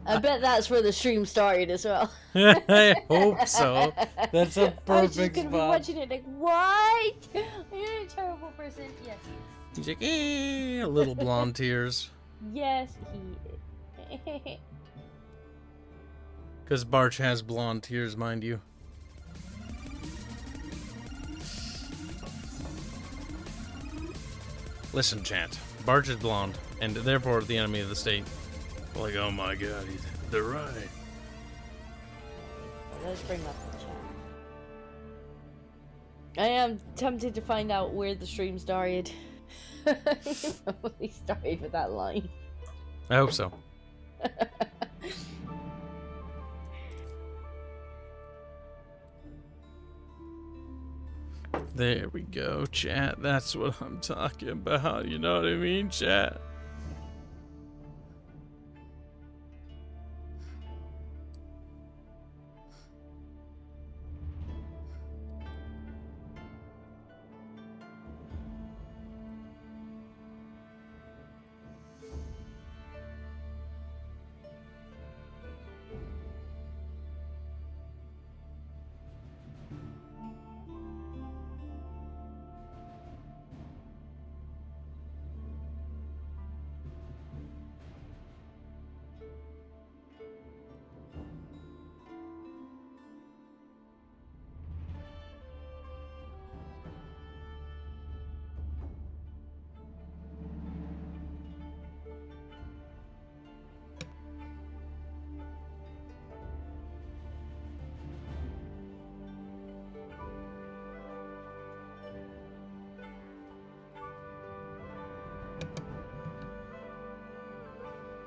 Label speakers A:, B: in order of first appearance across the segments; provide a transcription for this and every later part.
A: I bet that's where the stream started as well.
B: I hope so. That's a perfect
A: I was just gonna
B: spot.
A: be watching it like, what? You're a terrible person. Yes.
B: He's like, little blonde tears.
A: Yes, he.
B: Because Barch has blonde tears, mind you. Listen, chat. Barch is blonde, and therefore the enemy of the state. Like, oh my god, they're right.
A: Let's bring up the chat. I am tempted to find out where the stream started. It probably started with that line.
B: I hope so. There we go, chat. That's what I'm talking about. You know what I mean, chat?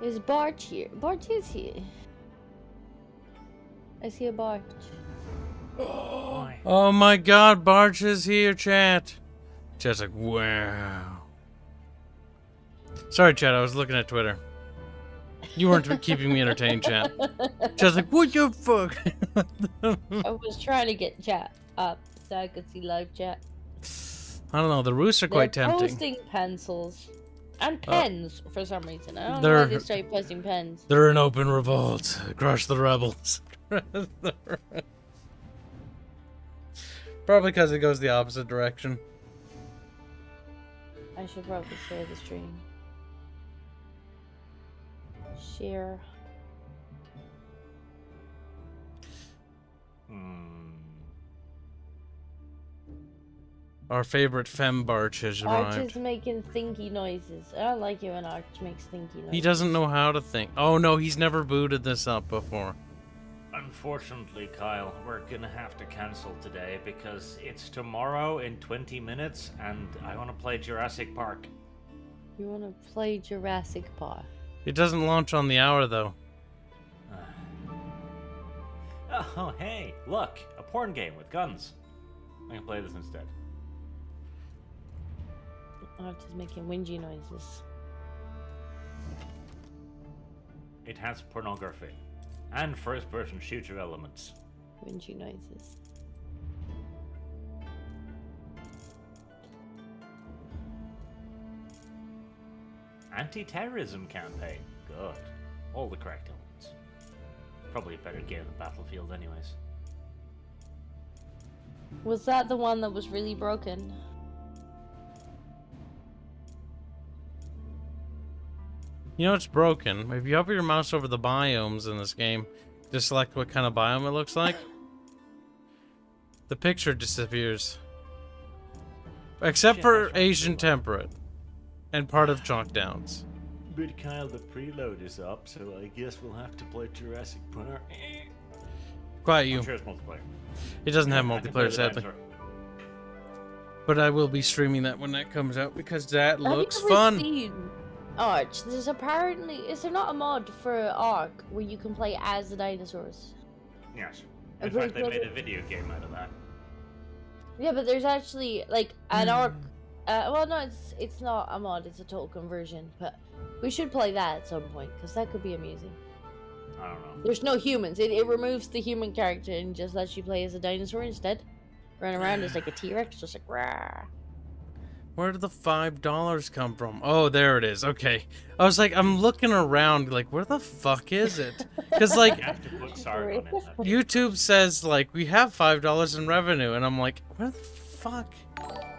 A: Is Barch here? Barch is here. I see a Barch.
B: Oh my god, Barch is here, chat. Chat's like, wow. Sorry, chat, I was looking at Twitter. You weren't keeping me entertained, chat. Chat's like, what the fuck?
A: I was trying to get chat up so I could see live chat.
B: I don't know, the roofs are quite
A: They're
B: tempting.
A: posting pencils. And pens, for some reason. I don't know
B: They're-
A: why they started posting pens.
B: They're an open revolt. Crush the rebels. Probably because it goes the opposite direction.
A: I should probably share the stream. Share.
B: Our favorite femme Barch has
A: Arch
B: arrived.
A: is making thinky noises. I don't like it when Arch makes thinky noises.
B: He doesn't know how to think. Oh no, he's never booted this up before.
C: Unfortunately, Kyle, we're gonna have to cancel today because it's tomorrow in 20 minutes and I want to play Jurassic Park.
A: You want to play Jurassic Park?
B: It doesn't launch on the hour though.
C: Oh, hey, look, a porn game with guns. I can play this instead.
A: Arch is making whingy noises.
C: It has pornography and first-person shooter elements.
A: Whingy noises.
C: Anti-terrorism campaign. Good. All the correct elements. Probably a better game than Battlefield anyways.
A: Was that the one that was really broken?
B: You know it's broken. If you hover your mouse over the biomes in this game, just select what kind of biome it looks like. The picture disappears. Except for Asian temperate. And part of Chalk Downs.
C: But Kyle, the preload is up, so I guess we'll have to play Jurassic Park.
B: Quiet you.
C: I'm sure it's multiplayer.
B: It doesn't have
C: I can play
B: multiplayer,
C: the
B: sadly.
C: dinosaur.
B: But I will be streaming that when that comes out because that looks
A: Have you ever
B: fun.
A: seen Arch? There's apparently... Is there not a mod for Ark where you can play as the dinosaurs?
C: Yes.
A: A
C: In fact, they
A: virtual-
C: made a video game out of that.
A: Yeah, but there's actually like an Ark. Well, no, it's not a mod. It's a total conversion. But we should play that at some point because that could be amusing.
C: I don't know.
A: There's no humans. It removes the human character and just lets you play as a dinosaur instead. Run around as like a T-Rex, just like rah.
B: Where did the $5 come from? Oh, there it is. Okay. I was like, I'm looking around, like, where the fuck is it? Because, like,
C: You have to put Sargon in that.
B: YouTube says, like, we have $5 in revenue, and I'm like, where the fuck?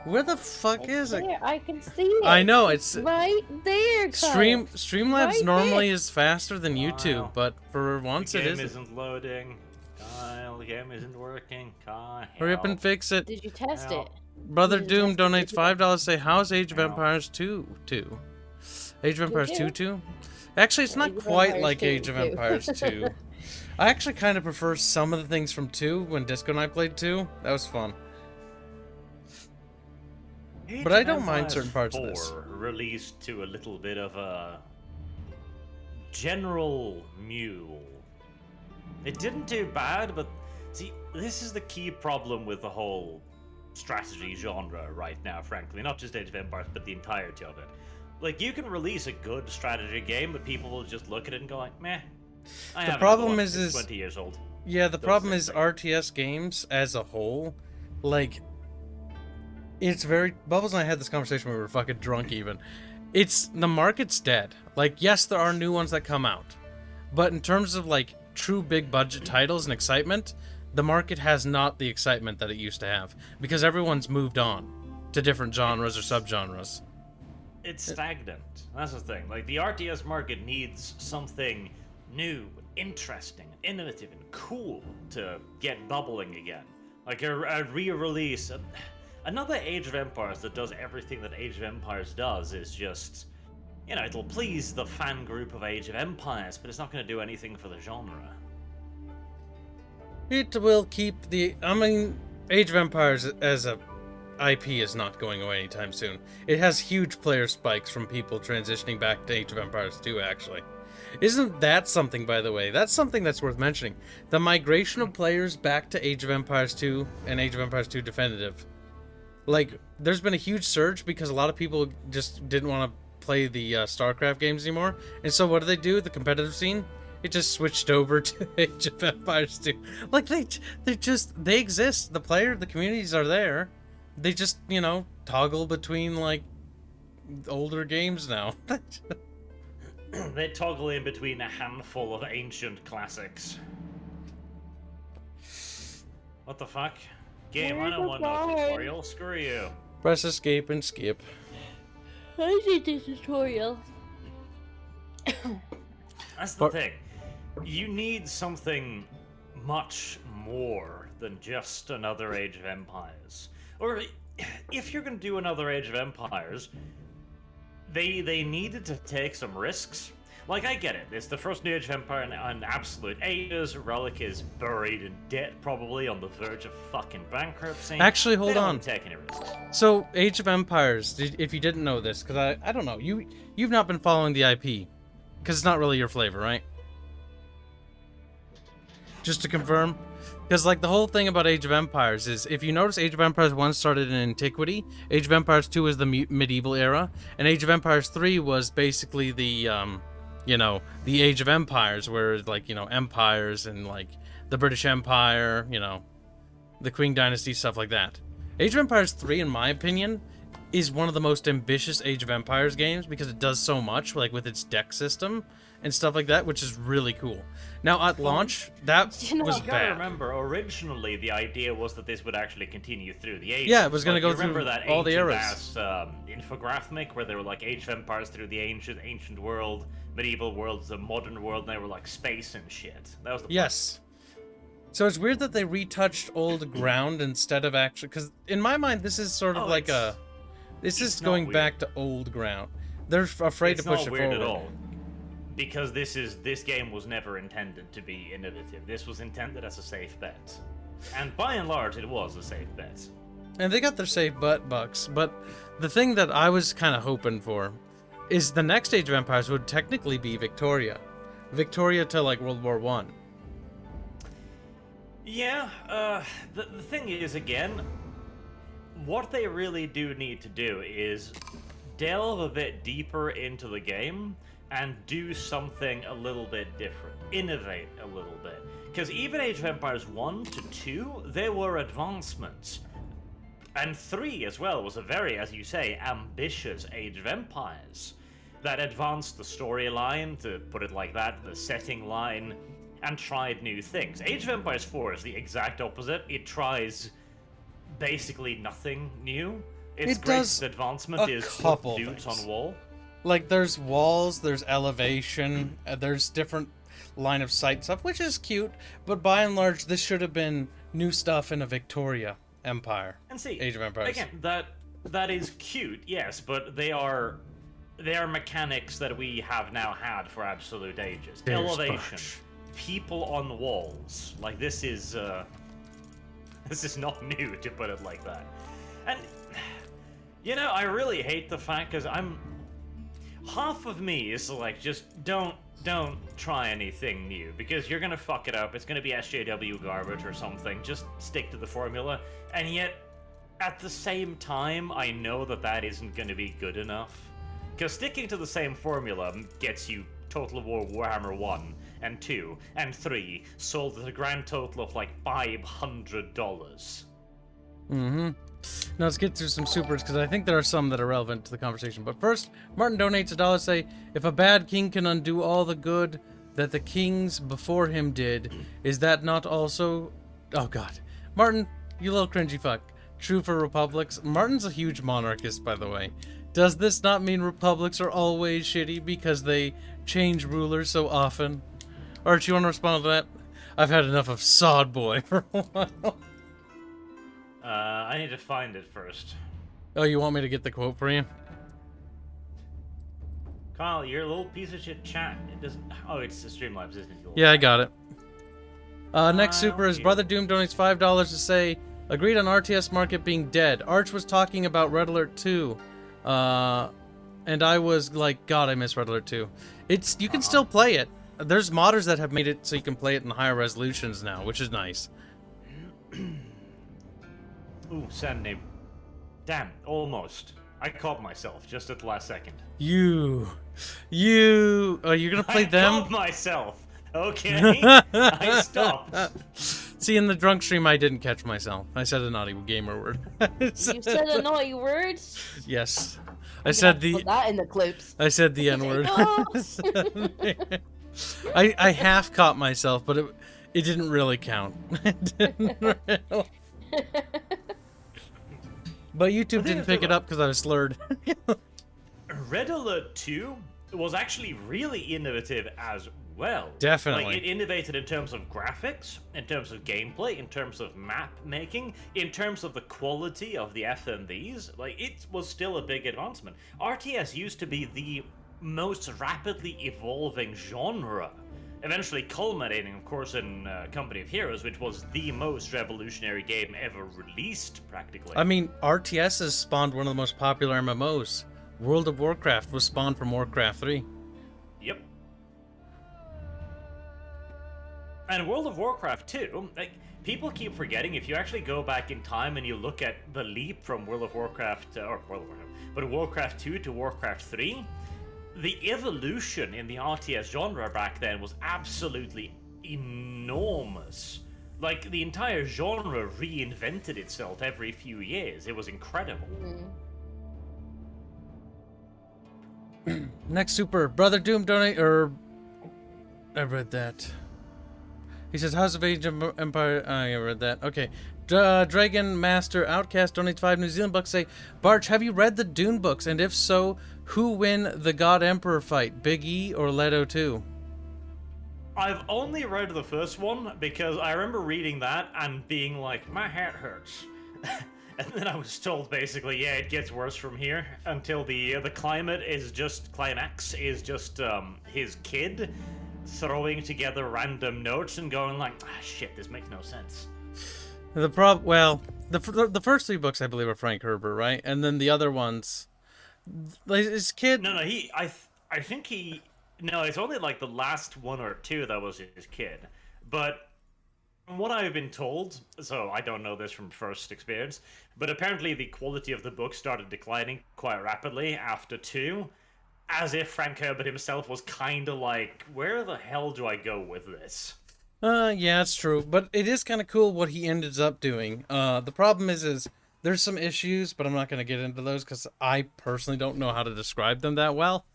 B: Where the fuck is it?
A: There, I can see it.
B: I know, it's...
A: right there, Kyle.
B: Streamlabs
A: Right
B: normally
A: there.
B: is faster than YouTube,
C: Wow.
B: but for once
C: The
B: it
C: game
B: isn't.
C: isn't loading. Kyle, the game isn't working. Kyle.
B: Hurry up and fix it.
A: Did you test
C: Well,
A: it?
B: Brother
A: Did you
B: Doom
A: test it?
B: donates $5 to say, how's Age of
C: Ow.
B: Empires 2? Age of Empires 2
A: 2?
B: 2? Actually, it's not
A: Age of
B: quite
A: Empires
B: like
A: 2
B: Age of
A: 2.
B: Empires 2. I actually kind of prefer some of the things from 2 when Disco and I played 2. That was fun.
C: Age
B: But I
C: of
B: don't mind
C: Empires
B: certain parts of this.
C: 4 released to a little bit of a general mule. It didn't do bad, but see, this is the key problem with the whole strategy genre right now, frankly. Not just Age of Empires, but the entirety of it. Like, you can release a good strategy game, but people will just look at it and go like, meh. I have
B: problem
C: one.
B: is-
C: It's 20 years old.
B: Yeah, the
C: Those
B: problem
C: things
B: is
C: are-
B: RTS games as a whole, like, it's very... Bubbles and I had this conversation when we were fucking drunk even. The market's dead. Like, yes, there are new ones that come out. But in terms of, like, true big budget titles and excitement, the market has not the excitement that it used to have. Because everyone's moved on to different genres or subgenres.
C: It's stagnant. That's the thing. Like, the RTS market needs something new, interesting, innovative, and cool to get bubbling again. Like a re-release. Another Age of Empires that does everything that Age of Empires does is just, you know, it'll please the fan group of Age of Empires, but it's not going to do anything for the genre.
B: It will keep the... I mean, Age of Empires as a IP is not going away anytime soon. It has huge player spikes from people transitioning back to Age of Empires 2, actually. Isn't that something, by the way? That's something that's worth mentioning. The migration of players back to Age of Empires 2 and Age of Empires 2 Definitive. Like, there's been a huge surge because a lot of people just didn't want to play the StarCraft games anymore. And so what do? The competitive scene? It just switched over to Age of Empires 2. Like, they exist. The communities are there. They just, you know, toggle between, like, older games now.
C: They toggle in between a handful of ancient classics. What the fuck? Game, I don't want no tutorial. Screw you.
B: Press escape and skip.
A: I did the tutorial.
C: That's the
B: But-
C: thing. You need something much more than just another Age of Empires. Or if you're going to do another Age of Empires, they needed to take some risks. Like, I get it. It's the first new Age of Empire in absolute ages. Relic is buried in debt, probably on the verge of fucking bankruptcy.
B: Actually, hold
C: They don't
B: on.
C: take any risks.
B: So, Age of Empires, if you didn't know this, because I don't know, you've not been following the IP, because it's not really your flavor, right? Just to confirm, because like the whole thing about Age of Empires is, if you notice, Age of Empires 1 started in antiquity, Age of Empires 2 is the medieval era, and Age of Empires 3 was basically the, you know, the Age of Empires, where like, you know, empires and like the British Empire, you know, the Qing Dynasty, stuff like that. Age of Empires 3, in my opinion, is one of the most ambitious Age of Empires games because it does so much, like with its deck system and stuff like that, which is really cool. Now, at launch, that
A: You know,
B: was
C: You gotta
B: bad.
C: remember, originally the idea was that this would actually continue through the ages.
B: Yeah, it was gonna
C: Like,
B: go
C: you remember
B: through
C: that
B: all the eras.
C: ancient-ass, infographic where they were like Age of Empires through the ancient world, medieval world, the modern world, and they were like space and shit. That was the
B: Yes. So it's weird that they retouched old ground instead of actually, because in my mind, this is sort of
C: Oh,
B: like
C: it's-
B: this is
C: it's not
B: going
C: weird.
B: back to old ground. They're afraid
C: It's
B: to push
C: not
B: it
C: weird
B: forward.
C: at all. Because this game was never intended to be innovative. This was intended as a safe bet. And by and large, it was a safe bet.
B: And they got their safe bucks, but the thing that I was kind of hoping for is the next Age of Empires would technically be Victoria. Victoria to like World War One.
C: Yeah, the thing is, again, what they really do need to do is delve a bit deeper into the game and do something a little bit different. Innovate a little bit. Because even Age of Empires 1 to 2, they were advancements. And 3 as well was a very, as you say, ambitious Age of Empires that advanced the storyline, to put it like that, the setting line, and tried new things. Age of Empires 4 is the exact opposite. It tries basically nothing new. Its greatest advancement is put dudes on wall.
B: Like, there's walls, there's elevation, there's different line of sight stuff, which is cute, but by and large, this should have been new stuff in a Victoria Empire.
C: And see,
B: Age of Empires.
C: Again, that is cute, yes, but they are mechanics that we have now had for absolute ages. Elevation, people on walls. Like, this is not new, to put it like that. And, you know, I really hate the fact, because half of me is like, just don't try anything new, because you're gonna fuck it up. It's gonna be SJW garbage or something. Just stick to the formula. And yet, at the same time, I know that isn't gonna be good enough. Because sticking to the same formula gets you Total War Warhammer 1 and 2 and 3 sold at a grand total of like $500.
B: Mm-hmm. Now let's get through some supers, because I think there are some that are relevant to the conversation. But first, Martin donates $1, say, if a bad king can undo all the good that the kings before him did, is that not also... Oh, God. Martin, you little cringy fuck. True for republics. Martin's a huge monarchist, by the way. Does this not mean republics are always shitty because they change rulers so often? Arch, you want to respond to that? I've had enough of Sod Boy for a while.
C: I need to find it first.
B: Oh, you want me to get the quote for you?
C: Kyle, you're a little piece of shit chat. It doesn't... Oh, it's the Streamlabs, isn't it?
B: Yeah, I got it. Next super is Brother Doom donates $5 to say, agreed on RTS market being dead. Arch was talking about Red Alert 2. And I was like, God, I miss Red Alert 2. You can still play it. There's modders that have made it so you can play it in higher resolutions now, which is nice.
C: Ooh, send name. Damn, almost. I caught myself just at the last second.
B: Oh, you're gonna play them?
C: I caught myself. Okay, I stopped.
B: See, in the drunk stream, I didn't catch myself. I said a naughty gamer word.
A: You said a naughty word?
B: Yes. I said
A: Put that in the clips.
B: I said the N-word. I half caught myself, but it didn't really count. But YouTube didn't pick it up because I was slurred.
C: Red Alert 2 was actually really innovative as well.
B: Definitely.
C: Like, it innovated in terms of graphics, in terms of gameplay, in terms of map making, in terms of the quality of the FMVs. Like, it was still a big advancement. RTS used to be the most rapidly evolving genre, eventually culminating, of course, in Company of Heroes, which was the most revolutionary game ever released, practically.
B: I mean, RTS has spawned one of the most popular MMOs. World of Warcraft was spawned from Warcraft 3.
C: Yep. And World of Warcraft 2, like, people keep forgetting, if you actually go back in time and you look at the leap from World of Warcraft, but Warcraft 2 to Warcraft 3, the evolution in the RTS genre back then was absolutely enormous. Like, the entire genre reinvented itself every few years. It was incredible.
B: Next super, Brother Doom donate, or I read that. He says House of Age of Empire. I read that. Okay. Dragon Master Outcast donates 5 New Zealand bucks. Say, Barch, have you read the Dune books? And if so, who win the God Emperor fight, Big E or Leto 2?
C: I've only read the first one because I remember reading that and being like, my head hurts. And then I was told basically, yeah, it gets worse from here until the climax is just his kid throwing together random notes and going like, shit, this makes no sense.
B: The first 3 books I believe are Frank Herbert, right? And then the other ones, his kid.
C: No, I think he. No, it's only like the last 1 or 2 that was his kid. But from what I've been told, so I don't know this from first experience, but apparently the quality of the book started declining quite rapidly after 2, as if Frank Herbert himself was kind of like, where the hell do I go with this?
B: Yeah, it's true, but it is kind of cool what he ended up doing. The problem is there's some issues, but I'm not going to get into those because I personally don't know how to describe them that well.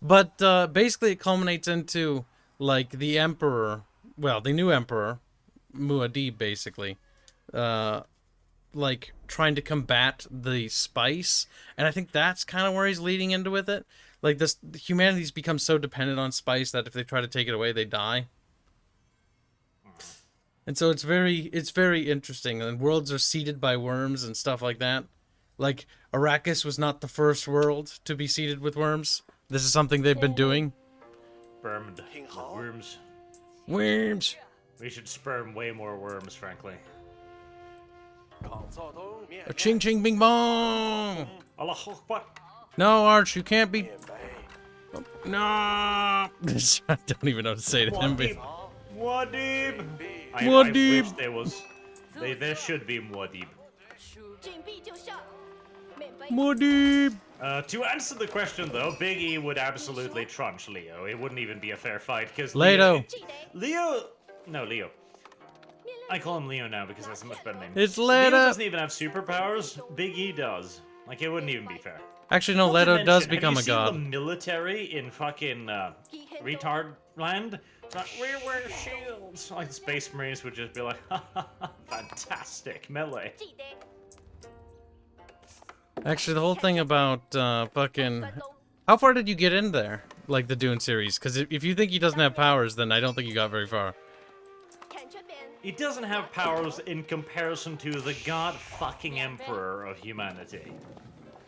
B: But basically, it culminates into like the emperor, well, the new emperor, Muad'Dib, basically, like trying to combat the spice, and I think that's kind of where he's leading into with it. Like this, humanity's become so dependent on spice that if they try to take it away, they die. And so it's very interesting. And worlds are seeded by worms and stuff like that. Like Arrakis was not the first world to be seeded with worms. This is something they've been doing.
C: Spermed worms.
B: Worms.
C: We should sperm way more worms, frankly.
B: A ching ching bing bong.
C: Allah Akbar.
B: No, Arch, you can't be. No. I don't even know what to say to him.
C: Muad'Dib. I
B: Muad'Dib.
C: wish there was. There should be Muad'Dib.
B: Muad'Dib.
C: To answer the question though, Big E would absolutely trunch Leo. It wouldn't even be a fair fight because
B: Leto.
C: Leo. I call him Leo now because that's a much better name.
B: It's
C: Leo
B: Leto.
C: doesn't even have superpowers. Big E does. Like, it wouldn't even be fair.
B: Actually, no,
C: Not to
B: Leto
C: mention,
B: does become a
C: have you
B: god.
C: seen the military in fucking retard land? It's like, we wear shields. Like the Space Marines would just be like, ha ha ha, fantastic melee.
B: Actually, the whole thing about fucking... How far did you get in there? Like the Dune series? Because if you think he doesn't have powers, then I don't think you got very far.
C: He doesn't have powers in comparison to the god fucking emperor of humanity.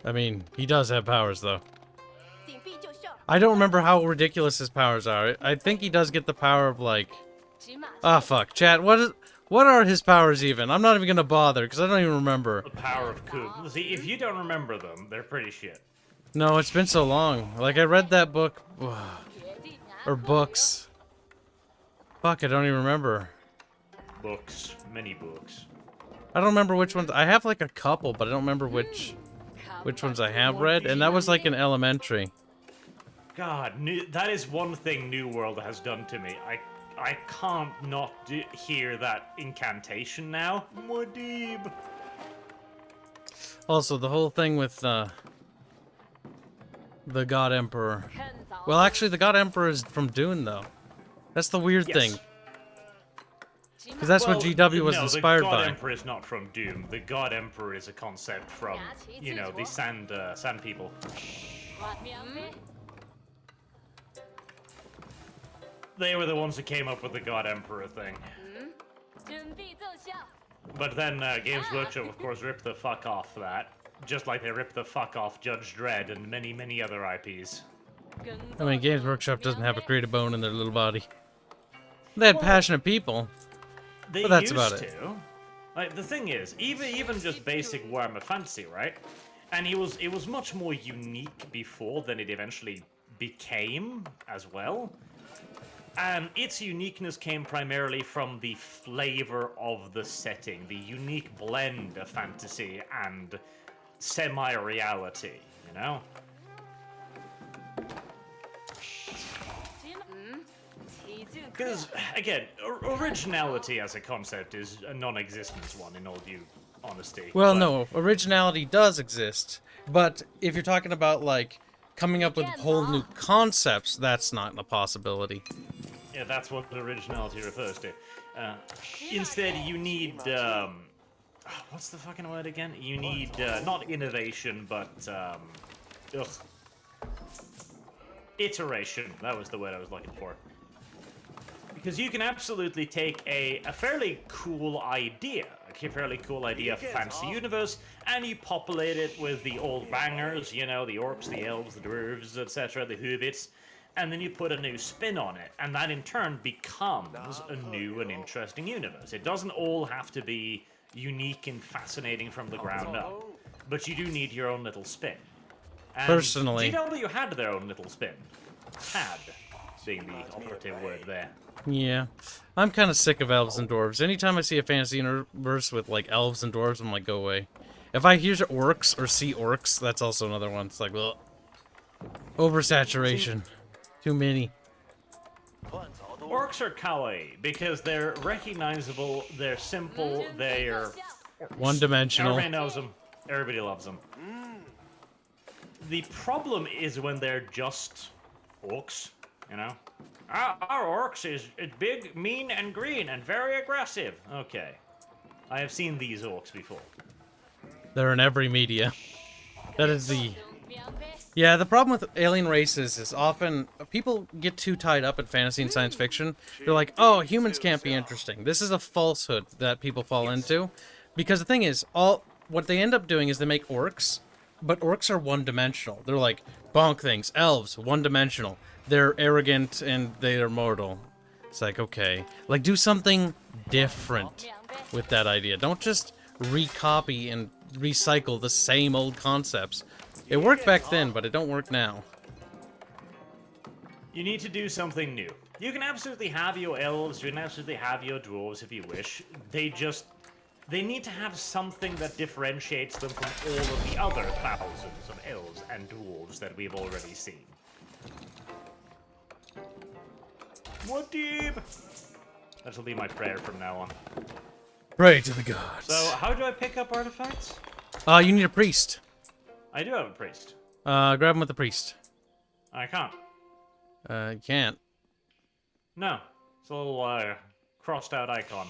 B: I mean, he does have powers, though. I don't remember how ridiculous his powers are. I think he does get the power of, like... Ah, fuck. Chat, what are his powers, even? I'm not even gonna bother, because I don't even remember.
C: The power of Kub. See, if you don't remember them, they're pretty shit.
B: No, it's been so long. Like, I read that book... or books. Fuck, I don't even remember.
C: Books. Many books.
B: I don't remember which ones. I have, like, a couple, but I don't remember which ones I have read, and that was, like, in elementary.
C: God, that is one thing New World has done to me. I can't not hear that incantation now. Muad'Dib.
B: Also, the whole thing with the God Emperor. Well, actually, the God Emperor is from Dune, though. That's the weird thing. Because that's what GW was inspired
C: by. The God
B: by.
C: Emperor is not from Doom. The God Emperor is a concept from, you know, the Sand People. They were the ones who came up with the God Emperor thing. But then Games Workshop, of course, ripped the fuck off that. Just like they ripped the fuck off Judge Dredd and many, many other IPs.
B: I mean, Games Workshop doesn't have a creative bone in their little body. They had passionate people.
C: They
B: but that's
C: used
B: about it.
C: to. Like, the thing is, even just basic Warhammer Fantasy, right? And it was much more unique before than it eventually became as well. And its uniqueness came primarily from the flavor of the setting, the unique blend of fantasy and semi-reality, you know? Because, again, originality as a concept is a non-existent one, in all due honesty.
B: Well, no, originality does exist. But if you're talking about, like, coming up with whole new concepts, that's not a possibility.
C: Yeah, that's what originality refers to. Instead, you need, what's the fucking word again? You need, not innovation, but, iteration. That was the word I was looking for. Because you can absolutely take a fairly cool idea, a fairly cool idea of a fantasy universe, and you populate it with the old bangers, you know, the orcs, the elves, the dwarves, etc., the hobbits, and then you put a new spin on it, and that in turn becomes a new and interesting universe. It doesn't all have to be unique and fascinating from the ground up, but you do need your own little spin. And
B: personally,
C: GW had their own little spin. Had, being the operative word there.
B: Yeah. I'm kind of sick of elves and dwarves. Anytime I see a fantasy universe with, like, elves and dwarves, I'm like, go away. If I hear orcs or see orcs, that's also another one. It's like, ugh. Oversaturation. Too many.
C: Orcs are kawaii because they're recognizable, they're simple, they're
B: One-dimensional.
C: Everybody knows them. Everybody loves them. The problem is when they're just orcs, you know? Our orcs is big, mean, and green, and very aggressive. Okay. I have seen these orcs before.
B: They're in every media. That is the... Yeah, the problem with alien races is often people get too tied up in fantasy and science fiction. They're like, oh, humans can't be interesting. This is a falsehood that people fall into. Because the thing is, what they end up doing is they make orcs, but orcs are one-dimensional. They're like, bonk things. Elves, one-dimensional. They're arrogant and they are mortal. It's like, okay. Like, do something different with that idea. Don't just recopy and recycle the same old concepts. It worked back then, but it don't work now.
C: You need to do something new. You can absolutely have your elves, you can absolutely have your dwarves if you wish. They need to have something that differentiates them from all of the other thousands of elves and dwarves that we've already seen. What deep? That'll be my prayer from now on.
B: Pray to the gods.
C: So, how do I pick up artifacts?
B: You need a priest.
C: I do have a priest.
B: Grab him with the priest.
C: I can't.
B: You can't.
C: No. It's a little, crossed out icon.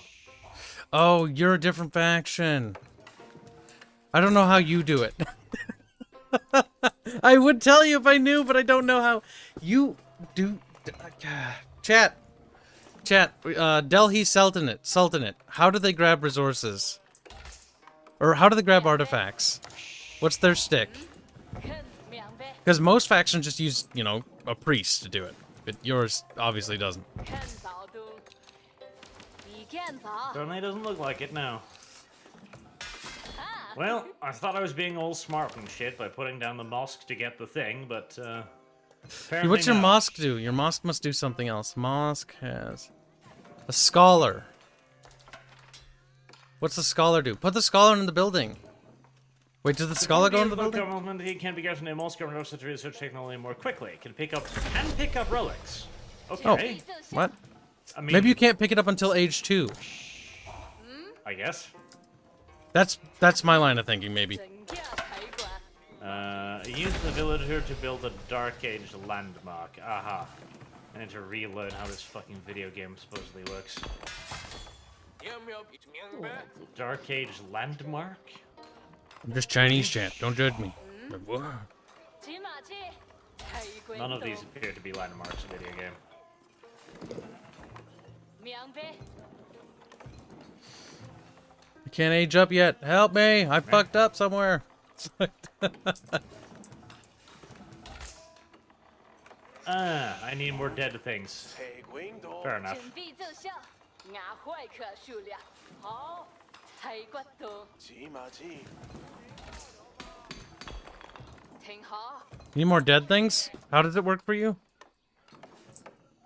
B: Oh, you're a different faction. I don't know how you do it. I would tell you if I knew, but I don't know how you do. Chat. Delhi Sultanate. How do they grab resources? Or how do they grab artifacts? What's their stick? Because most factions just use, you know, a priest to do it. But yours obviously doesn't.
C: Certainly doesn't look like it now. Well, I thought I was being all smart and shit by putting down the mosque to get the thing, but, apparently
B: What's your
C: not.
B: mosque do? Your mosque must do something else. Mosque has a scholar. What's the scholar do? Put the scholar in the building. Wait, does the scholar go in the building?
C: Government, he can be getting a most government to research technology more quickly. Can pick up relics. Okay.
B: Oh, what?
C: I mean,
B: Maybe you can't pick it up until age 2.
C: I guess.
B: That's my line of thinking, maybe.
C: Use the villager to build a Dark Age landmark. Aha. I need to relearn how this fucking video game supposedly works. Dark Age landmark?
B: I'm just Chinese, chat. Don't judge me.
C: None of these appear to be landmarks in the video game.
B: I can't age up yet. Help me! I fucked up somewhere.
C: I need more dead things. Fair enough.
B: Need more dead things? How does it work for you?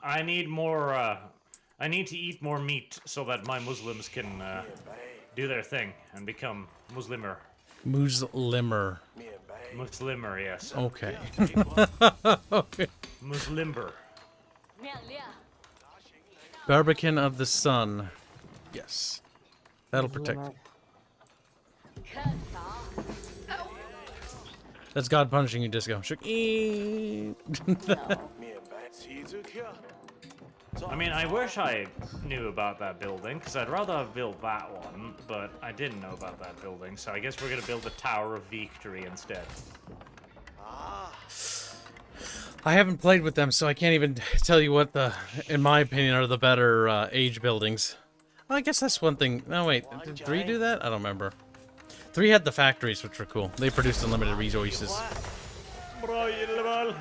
C: I need more, I need to eat more meat so that my Muslims can, do their thing and become Muslimer.
B: Muslimer.
C: Muslimer, yes.
B: Okay. Okay.
C: Muslimber.
B: Barbican of the Sun. Yes. That'll protect you. That's God punishing you, Disco.
C: I mean, I wish I knew about that building, because I'd rather have built that one, but I didn't know about that building, so I guess we're going to build the Tower of Victory instead.
B: I haven't played with them, so I can't even tell you what in my opinion, are the better age buildings. Well, I guess that's one thing. No, wait. Did 3 do that? I don't remember. 3 had the factories, which were cool. They produced unlimited resources.
C: Halal!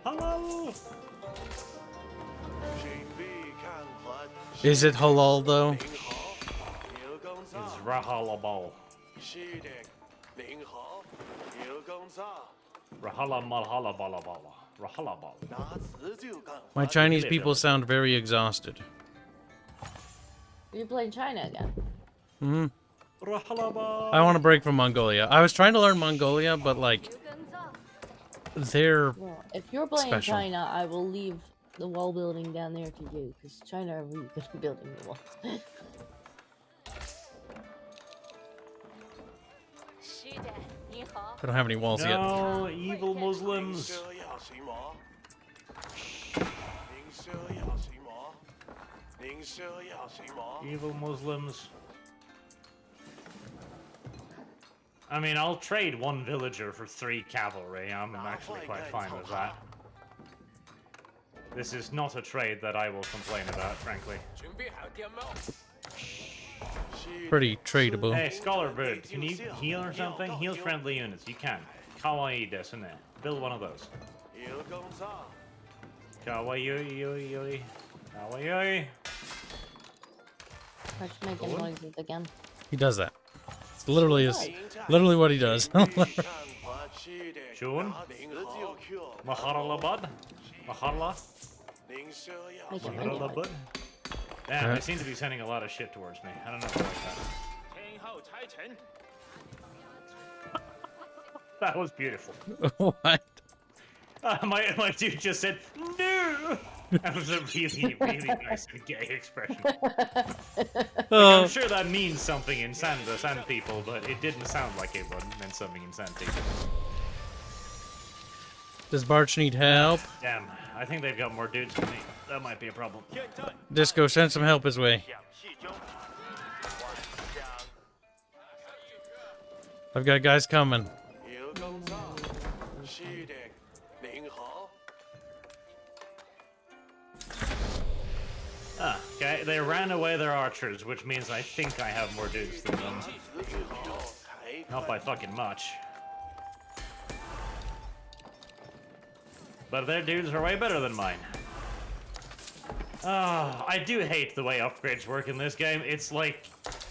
C: Halal!
B: Is it halal, though?
C: It's Rahalabal. Rahala malhala bala bala. Rahalabal.
B: My Chinese people sound very exhausted.
A: You're playing China again.
C: Rahalabal.
B: I want to break from Mongolia. I was trying to learn Mongolia, but like, they're
A: Well, if you're playing
B: special.
A: China, I will leave the wall building down there to you, because China are really good at building the wall.
B: I don't have any walls yet.
C: No, evil Muslims. Evil Muslims. I mean, I'll trade 1 villager for 3 cavalry. I'm actually quite fine with that. This is not a trade that I will complain about, frankly.
B: Pretty tradable.
C: Hey, Scholar Bird, can you heal or something? Heal friendly units, you can. Kawaii desu ne. Build one of those. Kawaii. Kawaii.
A: Starts making noises again.
B: He does that. It's literally what he does.
C: Shun? Maharala bud? Maharala? Maharala bud? Damn, they seem to be sending a lot of shit towards me. I don't know if I like that. That was beautiful.
B: What?
C: My dude just said, no! That was a really, really nice and gay expression. I'm sure that means something in Sand people, but it didn't sound like it meant something in Sand people.
B: Does Barch need help?
C: Damn, I think they've got more dudes than me. That might be a problem.
B: Disco, send some help his way. I've got guys coming.
C: Ah, okay, they ran away their archers, which means I think I have more dudes than them. Not by fucking much. But their dudes are way better than mine. I do hate the way upgrades work in this game. It's like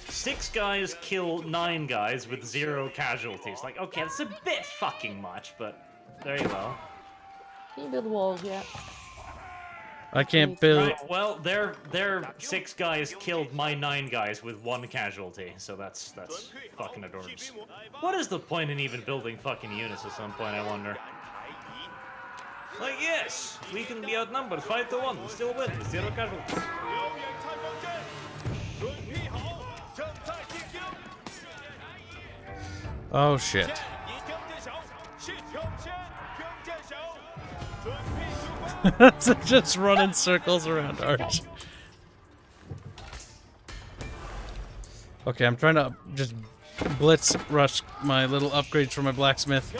C: 6 guys kill 9 guys with 0 casualties. Like, okay, that's a bit fucking much, but there you go.
A: Can you build walls yet?
B: I can't build.
C: Right, well, their 6 guys killed my 9 guys with 1 casualty, so that's fucking adorbs. What is the point in even building fucking units at some point, I wonder? Like, yes, we can be outnumbered 5-1, we still win, with 0 casualties.
B: Oh shit. Just run in circles around Arch. Okay, I'm trying to just blitz rush my little upgrades for my blacksmith.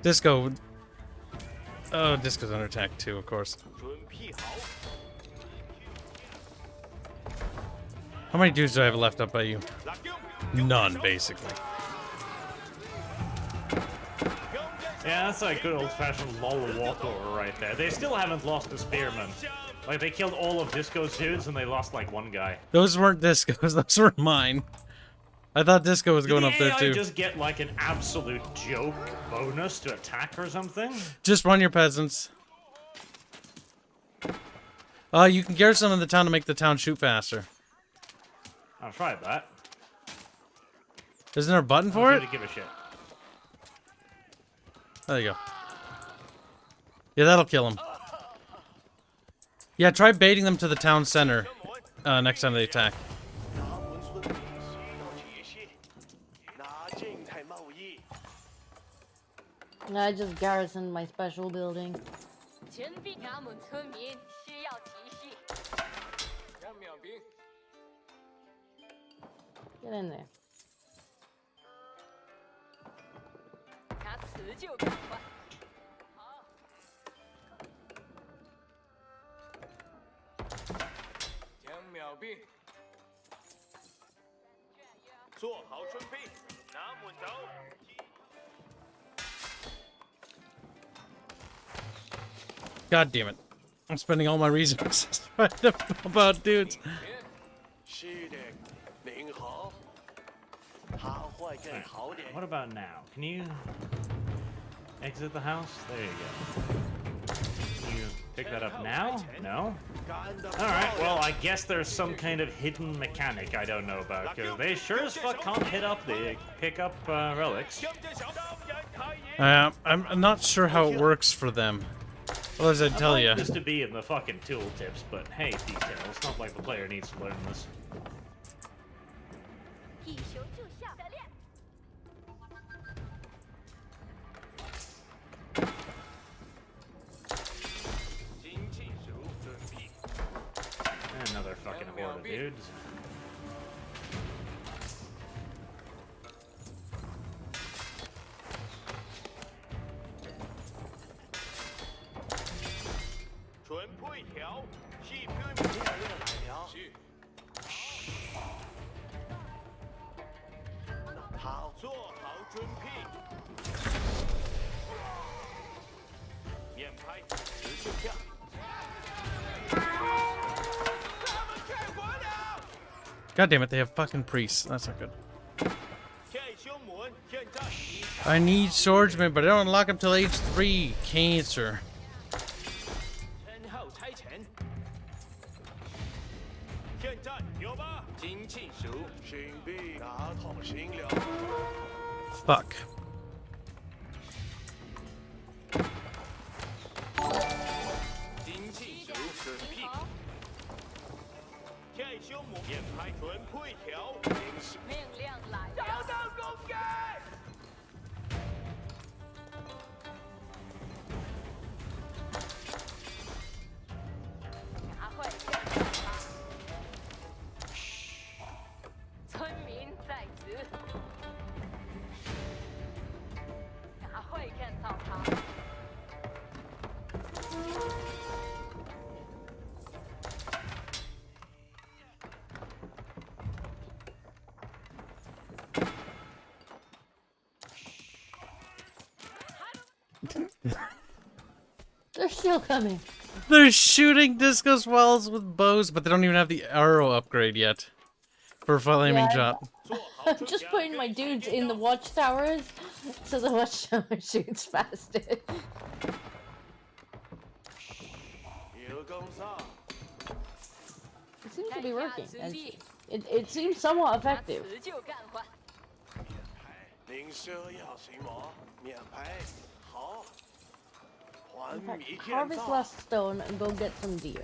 B: Disco. Oh, Disco's under attack too, of course. How many dudes do I have left up by you? None, basically.
C: Yeah, that's like good old-fashioned lol walkover right there. They still haven't lost a spearman. Like, they killed all of Disco's dudes and they lost like 1 guy.
B: Those weren't Disco's, those were mine. I thought Disco was going up there too.
C: Just get like an absolute joke bonus to attack or something?
B: Just run your peasants. You can garrison in the town to make the town shoot faster.
C: I've tried that.
B: Isn't there a button for it?
C: Really give a shit.
B: There you go. Yeah, that'll kill him. Yeah, try baiting them to the town center next time they attack.
A: I just garrisoned my special building. Get in there.
B: God damn it. I'm spending all my resources trying to help out dudes.
C: Right. What about now? Can you exit the house? There you go. Can you pick that up now? No? Alright, well, I guess there's some kind of hidden mechanic I don't know about, because they sure as fuck can't pick up relics.
B: I'm not sure how it works for them. Otherwise I'd tell you.
C: This to be in the fucking tooltips, but hey, detail. It's not like the player needs to learn this.
D: 以雄助效得练。
C: Another fucking horde of dudes.
B: God damn it, they have fucking priests. That's not good. I need swordsmen, but I don't unlock them till age 3. Cancer. Fuck.
A: They're still coming.
B: They're shooting discus wells with bows, but they don't even have the arrow upgrade yet for flaming shot.
A: I'm just putting my dudes in the watchtowers so the watchtower shoots faster. It seems to be working. It seems somewhat effective. In fact, harvest last stone and go get some deer.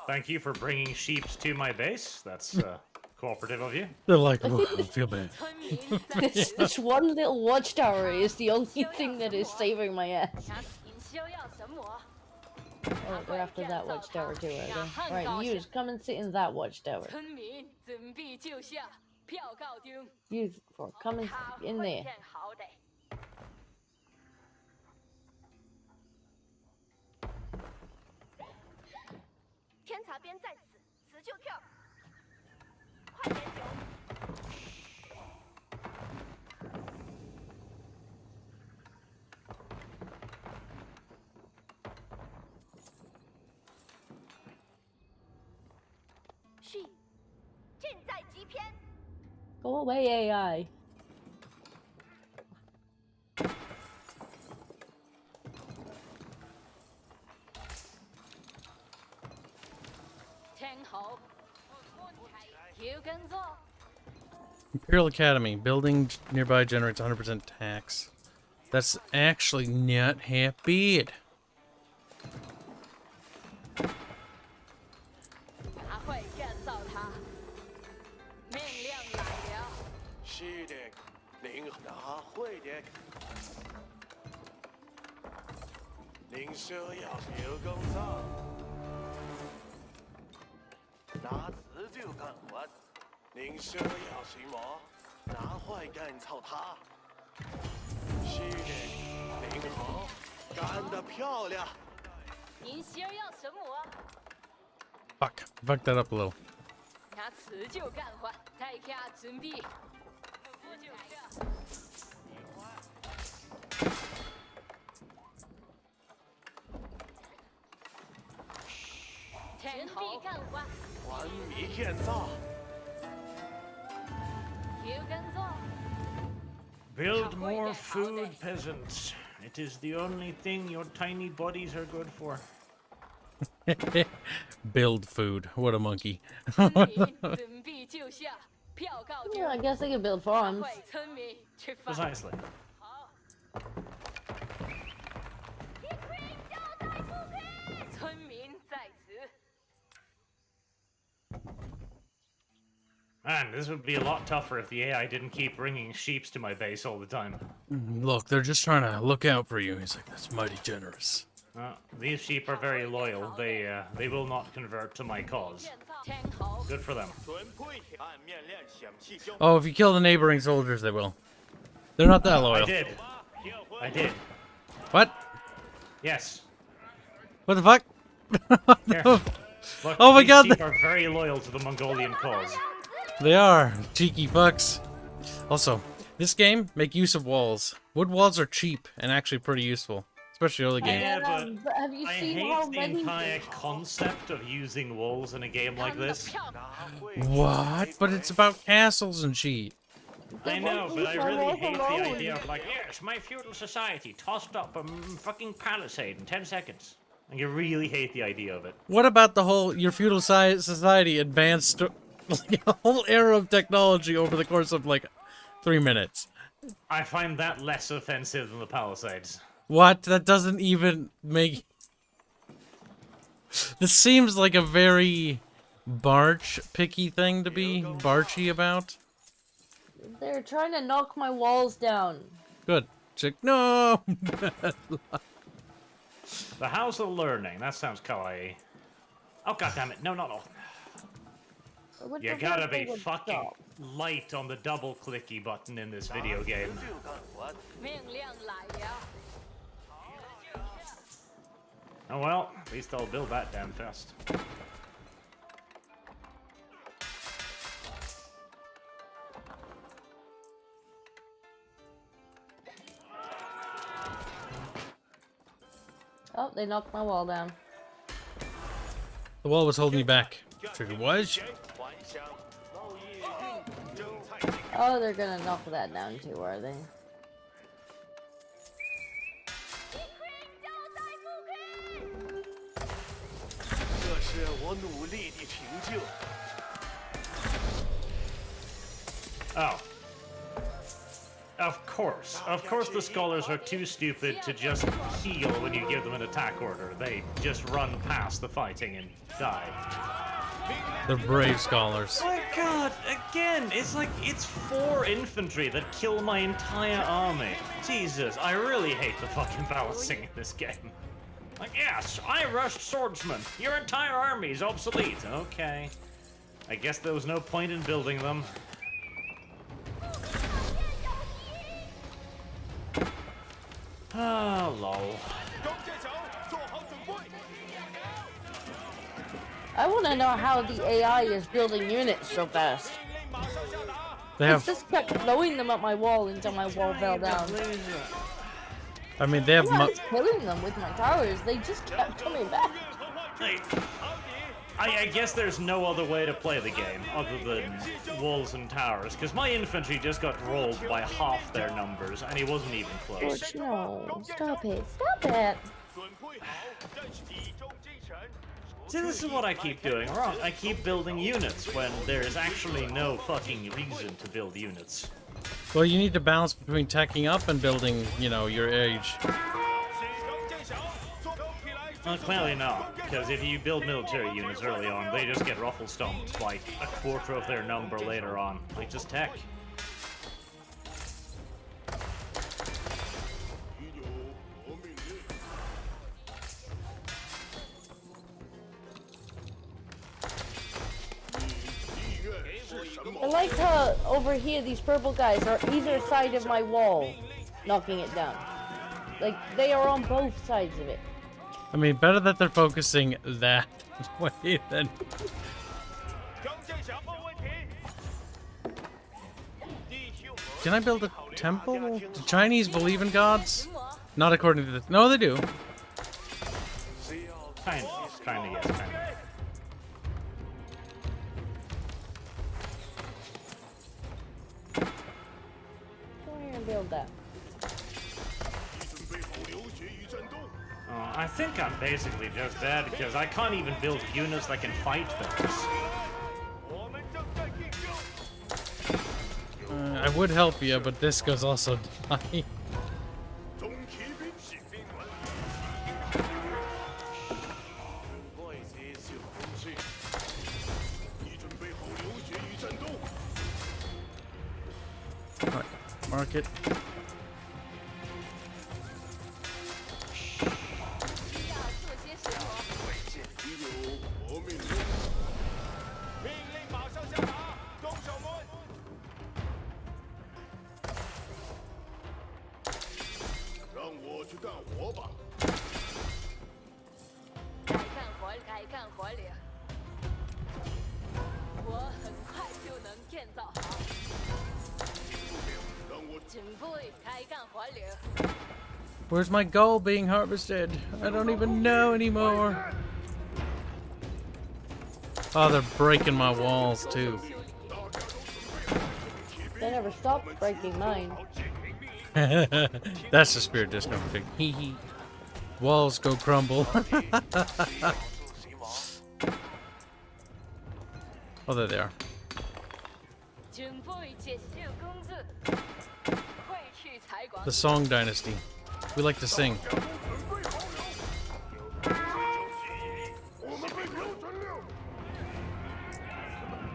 C: Thank you for bringing sheep to my base. That's cooperative of you.
B: They're like, oh, I feel bad.
A: This one little watchtower is the only thing that is saving my ass. Oh, they're after that watchtower too, are they? Right, you just come and sit in that watchtower. You come in there. Go away, AI.
B: Imperial Academy. Building nearby generates 100% tax. That's actually not half bad. Fuck. Fuck that up a little.
C: Build more food, peasants. It is the only thing your tiny bodies are good for.
B: Build food. What a monkey.
A: Yeah, I guess they can build farms.
C: Precisely. Man, this would be a lot tougher if the AI didn't keep bringing sheeps to my base all the time.
B: Look, they're just trying to look out for you. He's like, that's mighty generous.
C: These sheep are very loyal. They will not convert to my cause. Good for them.
B: Oh, if you kill the neighboring soldiers, they will. They're not that loyal.
C: I did.
B: What?
C: Yes.
B: What the fuck?
C: Here. Look,
B: Oh my
C: these
B: god!
C: sheep are very loyal to the Mongolian cause.
B: They are. Cheeky fucks. Also, this game, make use of walls. Wood walls are cheap and actually pretty useful. Especially early game.
C: Yeah,
A: but have you
C: I
A: seen
C: hate
A: how
C: the
A: many?
C: entire concept of using walls in a game like this.
B: What? But it's about castles and shit.
C: I know, but I really hate the idea of like, yes, my feudal society tossed up a fucking palisade in 10 seconds. Like, I really hate the idea of it.
B: What about the whole, your feudal society advanced like a whole era of technology over the course of like 3 minutes?
C: I find that less offensive than the palisades.
B: What? That doesn't even make... This seems like a very barch-picky thing to be barchy about.
A: They're trying to knock my walls down.
B: Good. Chick, no!
C: The House of Learning, that sounds kawaii. Oh, goddammit, no.
A: What
C: You
A: the
C: gotta
A: fuck
C: be
A: would
C: fucking
A: stop?
C: light on the double clicky button in this video game. Oh well, at least I'll build that damn fast.
A: Oh, they knocked my wall down.
B: The wall was holding me back. Trigger was?
A: Oh, they're gonna knock that down too, are they?
C: Oh. Of course the scholars are too stupid to just heal when you give them an attack order. They just run past the fighting and die.
B: They're brave scholars.
C: Oh my god, again, it's like, it's 4 infantry that kill my entire army. Jesus, I really hate the fucking balancing in this game. Like, yes, I rushed swordsman. Your entire army is obsolete. Okay. I guess there was no point in building them. Oh, lol.
A: I want to know how the AI is building units so fast.
B: They
A: It
B: have...
A: just kept blowing them up my wall until my wall fell down.
B: I mean, they have...
A: I was killing them with my towers. They just kept coming back.
C: Hey, I guess there's no other way to play the game other than walls and towers, because my infantry just got rolled by half their numbers, and he wasn't even close.
A: George, no. Stop it. Stop it.
C: See, this is what I keep doing wrong. I keep building units when there is actually no fucking reason to build units.
B: Well, you need to balance between teching up and building, you know, your age.
C: Well, clearly not, because if you build military units early on, they just get ruffle stomped like a quarter of their number later on. Like, just tech.
A: I like how over here these purple guys are either side of my wall, knocking it down. Like, they are on both sides of it.
B: I mean, better that they're focusing that way than... Can I build a temple? Do Chinese believe in gods? Not according to this. No, they do.
C: Kinda, yes, kinda.
A: Come here and build that.
C: I think I'm basically just dead because I can't even build units that can fight things.
B: I would help you, but this goes also die. market. Where's my gold being harvested? I don't even know anymore. Oh, they're breaking my walls too.
A: They never stopped breaking mine.
B: That's the spirit disco thing. Hee hee. Walls go crumble. Oh, there they are. The Song Dynasty. We like to sing.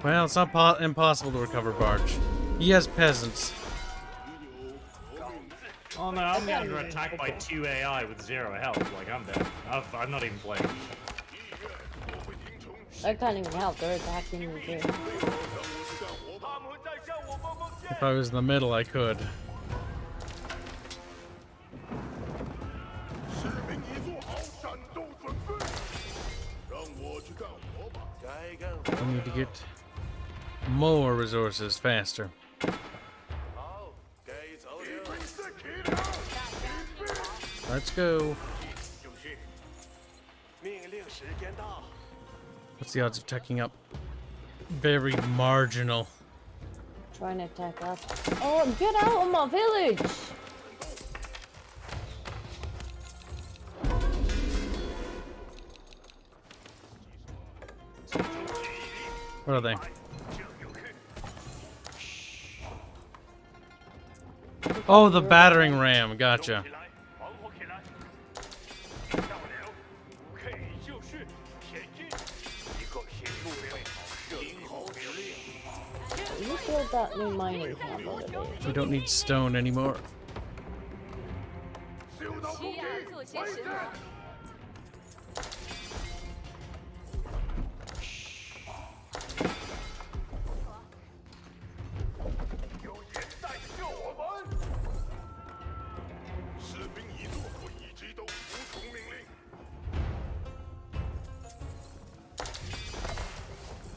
B: Well, it's not impossible to recover Barge. He has peasants.
C: Oh no, I'm under attack by 2 AI with 0 health. Like, I'm dead. I'm not even playing.
A: I can't even help, they're attacking me too.
B: If I was in the middle, I could. I need to get more resources faster. Let's go. What's the odds of teching up? Very marginal.
A: Trying to attack us. Oh, get out of my village!
B: What are they? Oh, the battering ram. Gotcha.
A: You build that new mining camp over there.
B: We don't need stone anymore.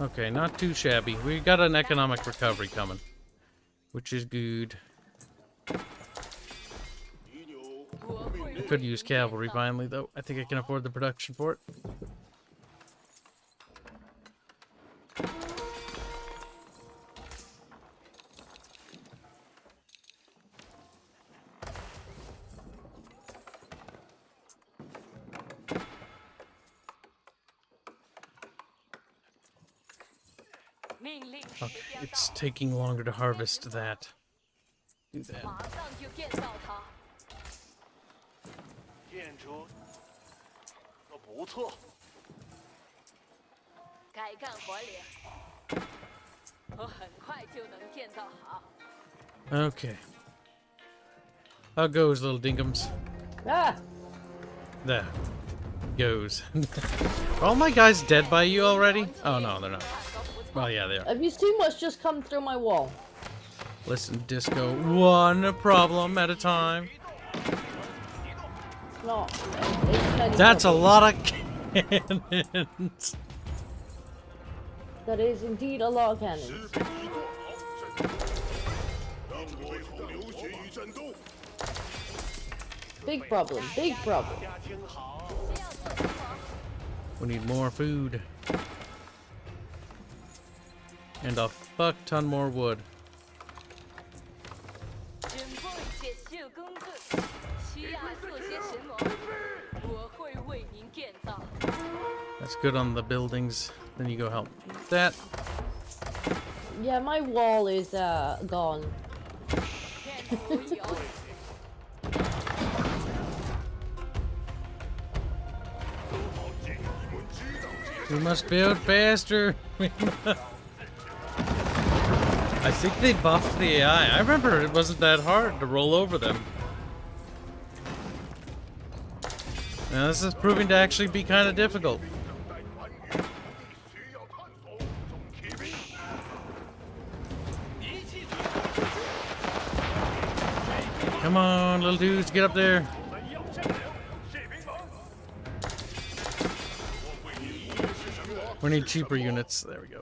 B: Okay, not too shabby. We got an economic recovery coming, which is good. Could use cavalry finally, though. I think I can afford the production for it. Okay, it's taking longer to harvest that. Do that. Okay. How goes, little Dinkums?
A: Ah!
B: There. Goes. Are all my guys dead by you already? Oh no, they're not. Well, yeah, they are.
A: Have you seen what's just come through my wall?
B: Listen, Disco, one problem at a time.
A: It's not. It's
B: That's a lot of cannons.
A: That is indeed a lot of cannons. Big problem, big problem.
B: We need more food. And a fuck ton more wood. That's good on the buildings. Then you go help that.
A: Yeah, my wall is gone.
B: We must build faster. I think they buffed the AI. I remember it wasn't that hard to roll over them. Now this is proving to actually be kind of difficult. Come on, little dudes, get up there. We need cheaper units. There we go.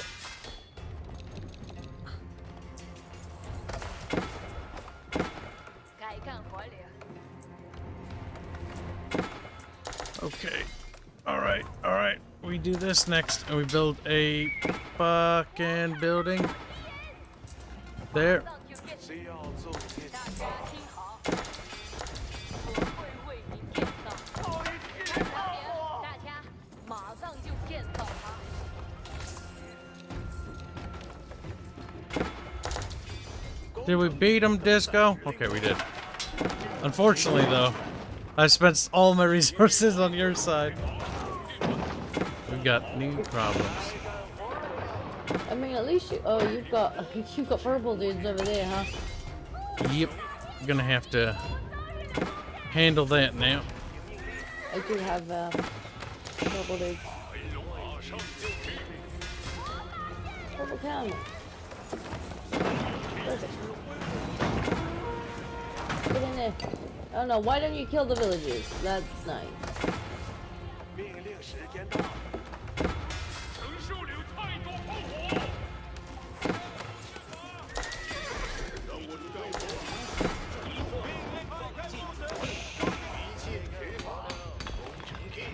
B: Okay. Alright, alright. We do this next and we build a fucking building. There. Did we beat him, Disco? Okay, we did. Unfortunately, though, I spent all my resources on your side. We've got new problems.
A: I mean, at least you. Oh, you've got purple dudes over there, huh?
B: Yep. I'm gonna have to handle that now.
A: I do have purple dudes. Purple camel. Perfect. Get in there. Oh no, why don't you kill the villagers? That's nice.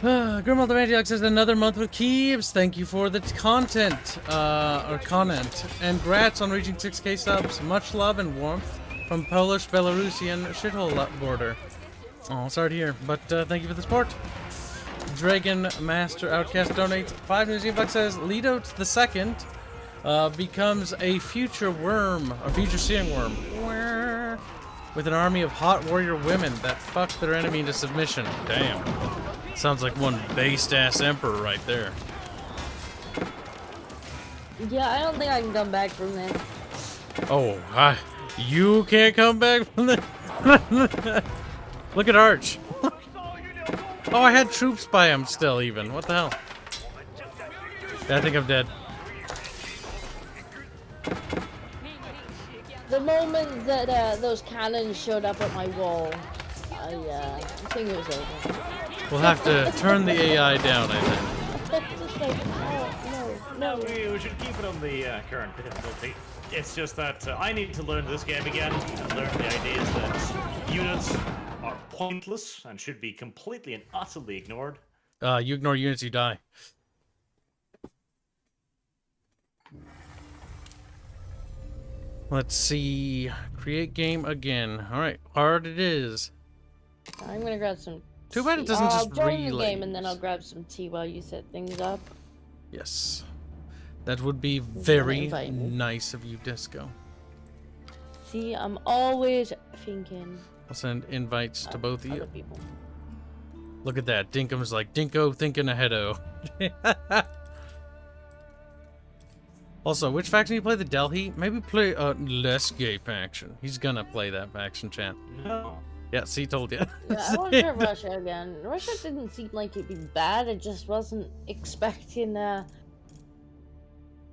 B: Grandmother Antioch says another month with Kibs. Thank you for the content, and grats on reaching 6K subs. Much love and warmth from Polish Belarusian shithole border. Oh, sorry to hear, but thank you for the support. Dragon Master Outcast donates 5 museum bucks. Says Lido II becomes a future worm, a future seeing worm, with an army of hot warrior women that fuck their enemy into submission. Damn. Sounds like one based-ass emperor right there.
A: Yeah, I don't think I can come back from this.
B: Oh, you can't come back from that. Look at Arch. Oh, I had troops by him still, even. What the hell? Yeah, I think I'm dead.
A: The moment that those cannons showed up at my wall, I think it was over.
B: We'll have to turn the AI down, I think.
A: Just like, oh, no.
C: We should keep it on the current difficulty. It's just that I need to learn this game again and learn the ideas that units are pointless and should be completely and utterly ignored.
B: You ignore units, you die. Let's see. Create game again. Alright, hard it is.
A: I'm gonna grab some.
B: Too bad it doesn't
A: I'll
B: just
A: join the
B: relay.
A: game and then I'll grab some tea while you set things up.
B: Yes. That would be very
A: invite me.
B: nice of you, Disco.
A: See, I'm always thinking.
B: I'll send invites to both of
A: other
B: you.
A: people.
B: Look at that. Dinkum's like, Dinko thinking ahead-o. Also, which faction do you play? The Delhi? Maybe play less gay faction. He's gonna play that faction, chat.
C: No.
B: Yeah, see, told you.
A: Yeah, I want to try Russia again. Russia didn't seem like it'd be bad. I just wasn't expecting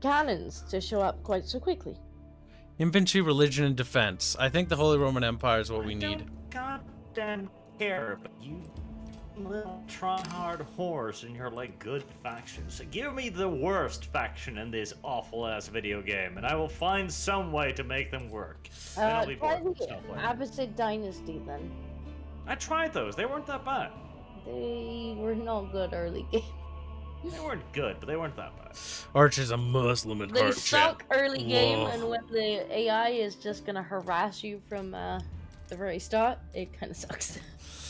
A: cannons to show up quite so quickly.
B: Infantry, religion, and defense. I think the Holy Roman Empire is what we need.
C: I don't goddamn care, but you little try-hard horse in your like good factions. Give me the worst faction in this awful-ass video game, and I will find some way to make them work. Then I'll be
A: Try
C: bored with
A: the
C: stuff like that.
A: Abbasid Dynasty then.
C: I tried those. They weren't that bad.
A: They were not good early game.
C: They weren't good, but they weren't that bad.
B: Arch is a Muslim at
A: They
B: heart,
A: suck early game,
B: Whoa.
A: and when the AI is just gonna harass you from the very start, it kind of sucks.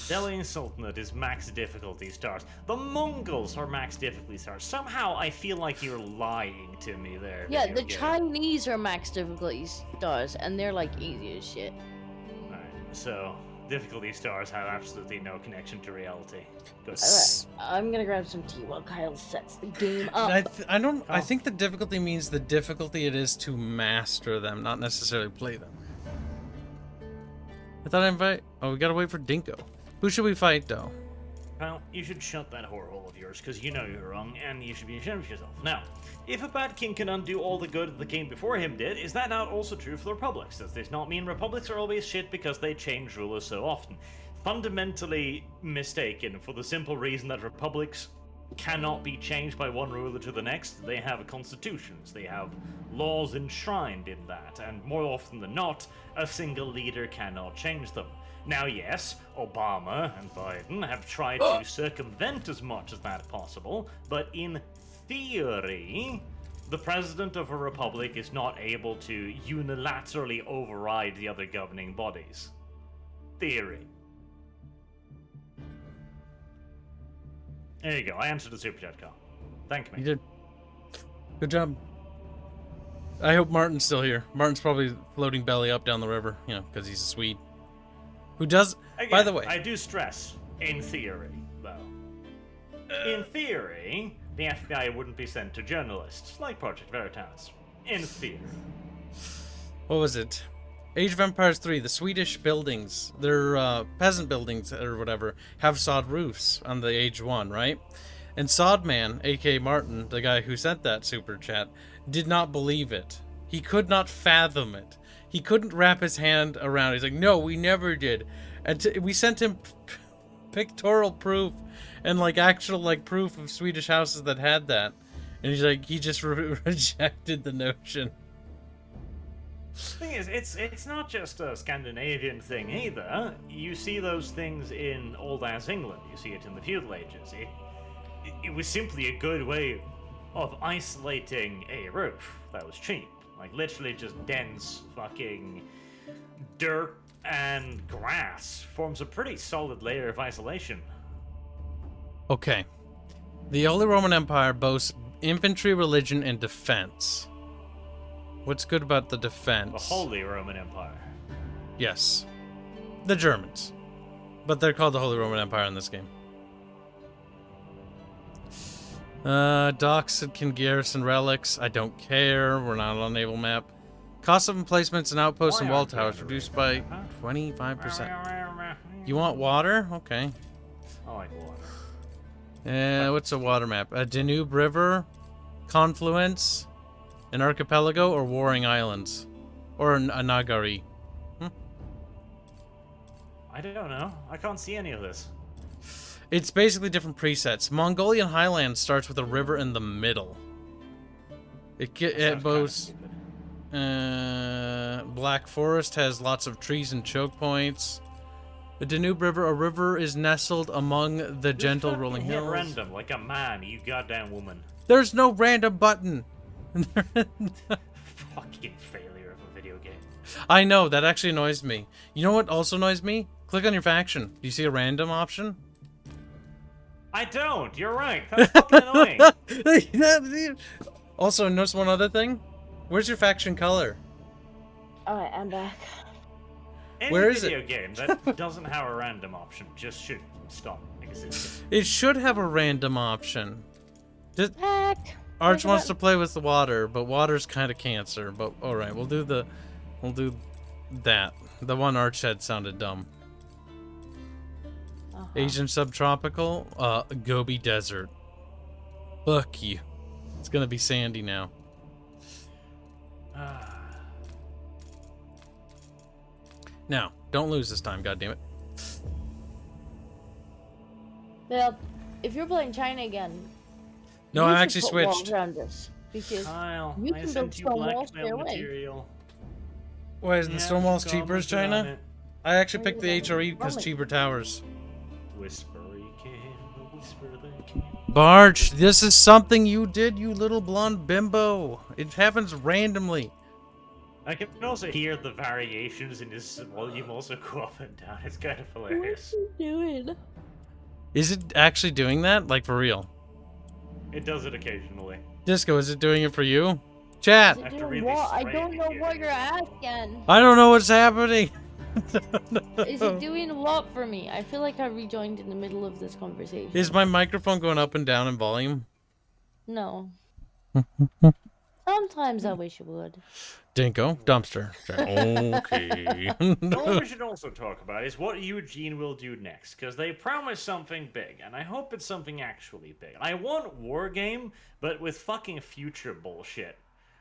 C: Delhi Sultanate is max difficulty stars. The Mongols are max difficulty stars. Somehow I feel like you're lying to me there.
A: Yeah,
C: video
A: the
C: game.
A: Chinese are max difficulty stars, and they're like easy as shit.
C: Alright, so difficulty stars have absolutely no connection to reality. Good.
A: Alright, I'm gonna grab some tea while Kyle sets the game up.
B: I think the difficulty means the difficulty it is to master them, not necessarily play them. I thought I invite. Oh, we gotta wait for Dinko. Who should we fight though?
C: Well, you should shut that whore hole of yours, because you know you're wrong, and you should be ashamed of yourself. Now, if a bad king can undo all the good the king before him did, is that not also true for the republics? Does this not mean republics are always shit because they change rulers so often? Fundamentally mistaken, for the simple reason that republics cannot be changed by one ruler to the next. They have constitutions, they have laws enshrined in that, and more often than not, a single leader cannot change them. Now, yes, Obama and Biden have tried to circumvent as much as that possible, but in theory, the president of a republic is not able to unilaterally override the other governing bodies. Theory. There you go, I answered the super chat call. Thank me.
B: You did. Good job. I hope Martin's still here. Martin's probably floating belly up down the river, you know, because he's a Swede. Who does,
C: Again,
B: by the way...
C: I do stress, in theory, though. In theory, the FBI wouldn't be sent to journalists, like Project Veritas. In theory.
B: What was it? Age of Empires 3, the Swedish buildings, their peasant buildings or whatever, have sod roofs on the Age 1, right? And Sodman, aka Martin, the guy who sent that super chat, did not believe it. He could not fathom it. He couldn't wrap his hand around it. He's like, no, we never did. And we sent him pictorial proof and like actual like proof of Swedish houses that had that. And he's like, he just rejected the notion.
C: The thing is, it's not just a Scandinavian thing either. You see those things in old ass England. You see it in the feudal ages. It was simply a good way of isolating a roof that was cheap. Like literally just dense fucking dirt and grass forms a pretty solid layer of isolation.
B: Okay. The Holy Roman Empire boasts infantry, religion, and defense. What's good about the defense?
C: The Holy Roman Empire.
B: Yes. The Germans. But they're called the Holy Roman Empire in this game. Docks can garrison relics. I don't care. We're not on a naval map. Cost of emplacements and outposts and wall towers reduced by 25%. You want water? Okay.
C: I like water.
B: What's a water map? A Danube River, Confluence, an archipelago, or Warring Islands, or a Nagari.
C: I don't know. I can't see any of this.
B: It's basically different presets. Mongolian Highlands starts with a river in the middle. It boasts Black Forest has lots of trees and choke points. The Danube River, a river is nestled among the gentle rolling hills.
C: Random, like a man, you goddamn woman.
B: There's no random button.
C: Fucking failure of a video game.
B: I know, that actually annoys me. You know what also annoys me? Click on your faction. Do you see a random option?
C: I don't. You're right. That's fucking annoying.
B: Also, notice one other thing. Where's your faction color?
A: Alright, I'm back.
C: Any
B: Where is
C: video game that doesn't have a random option just should stop existing.
B: It should have a random option.
A: Back.
B: Arch wants to play with the water, but water's kind of cancer. But all right, we'll do that. The one Arch said sounded dumb. Asian subtropical, Gobi Desert. Fuck you. It's gonna be sandy now. Now, don't lose this time, goddammit.
A: Well, if you're playing China again,
B: No, I actually switched.
A: Because
C: Kyle,
A: you
C: I
A: can
C: sent
A: build
C: you
A: stone walls
C: blackmail
A: their way.
C: material.
B: Why isn't the stone walls
C: go
B: cheaper as
C: look on
B: China?
C: it.
B: I actually picked the HRE because cheaper towers.
C: Whispery can, whisper they can.
B: Barch, this is something you did, you little blonde bimbo. It happens randomly.
C: I can also hear the variations in his volume also go up and down. It's kind of hilarious.
A: What are you doing?
B: Is it actually doing that? Like, for real?
C: It does it occasionally.
B: Disco, is it doing it for you? Chat!
A: Is it
C: have to
A: doing
C: really
A: what? I
C: strain
A: don't
C: to
A: know
C: hear
A: what
C: you.
A: you're asking.
B: I don't know what's happening.
A: Is it doing what for me? I feel like I rejoined in the middle of this conversation.
B: Is my microphone going up and down in volume?
A: No. Sometimes I wish it would.
B: Dinko, dumpster. Okay.
C: What we should also talk about is what Eugene will do next, because they promised something big, and I hope it's something actually big. I want Wargame, but with fucking future bullshit.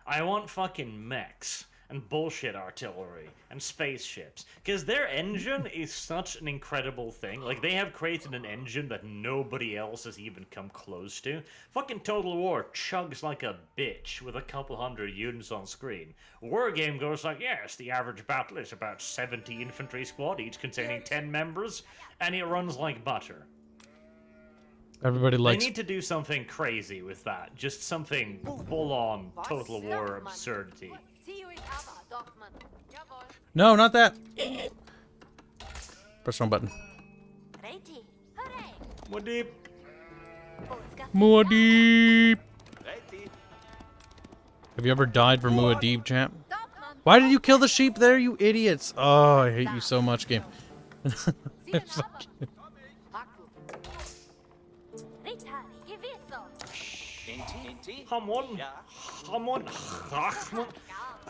C: I want fucking mechs and bullshit artillery and spaceships, because their engine is such an incredible thing. Like, they have created an engine that nobody else has even come close to. Fucking Total War chugs like a bitch with a couple hundred units on screen. Wargame goes like, yes, the average battle is about 70 infantry squad, each containing 10 members, and it runs like butter.
B: Everybody likes.
C: They need to do something crazy with that. Just something full-on Total War absurdity.
B: No, not that. Press wrong button.
C: More deep.
B: Muad'Dib. Have you ever died for Muad'Dib, champ? Why did you kill the sheep there, you idiots? Oh, I hate you so much, game.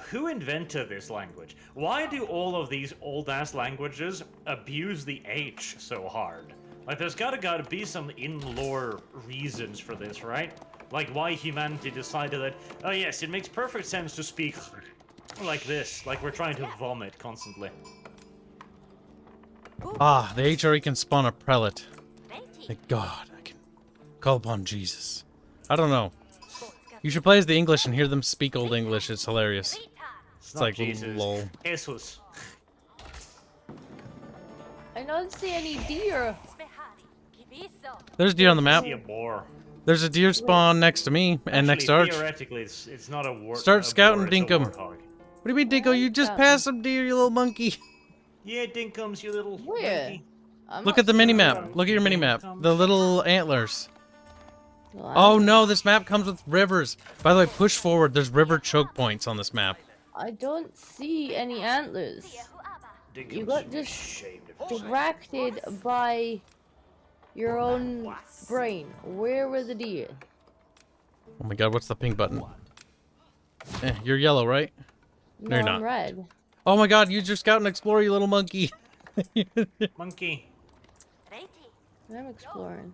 C: Who invented this language? Why do all of these old-ass languages abuse the H so hard? Like, there's gotta be some in-lore reasons for this, right? Like, why humanity decided that, oh yes, it makes perfect sense to speak like this, like we're trying to vomit constantly.
B: Ah, the HRE can spawn a prelate. Thank God, I can call upon Jesus. I don't know. You should play as the English and hear them speak Old English. It's hilarious. It's like,
C: Jesus.
B: lol.
C: Jesus.
A: I don't see any deer.
B: There's deer on the map.
C: See a boar.
B: There's a deer spawn next to me and next to Arch.
C: Theoretically, it's not a war.
B: Start scouting,
C: boar, it's a
B: Dinkum.
C: warthog.
B: What do you mean, Dinko? You just passed some deer, you little monkey.
C: Yeah, Dinkums, you little
A: Where?
C: monkey.
B: Look at the mini map. Look at your mini map. The little antlers. Oh no, this map comes with rivers. By the way, push forward. There's river choke points on this map.
A: I don't see any antlers. You got distracted by your own brain. Where were the deer?
B: Oh my God, what's the pink button? You're yellow, right?
A: No,
B: you're
A: I'm
B: not.
A: red.
B: Oh my God, use your scout and explore, you little monkey.
C: Monkey.
A: I'm exploring.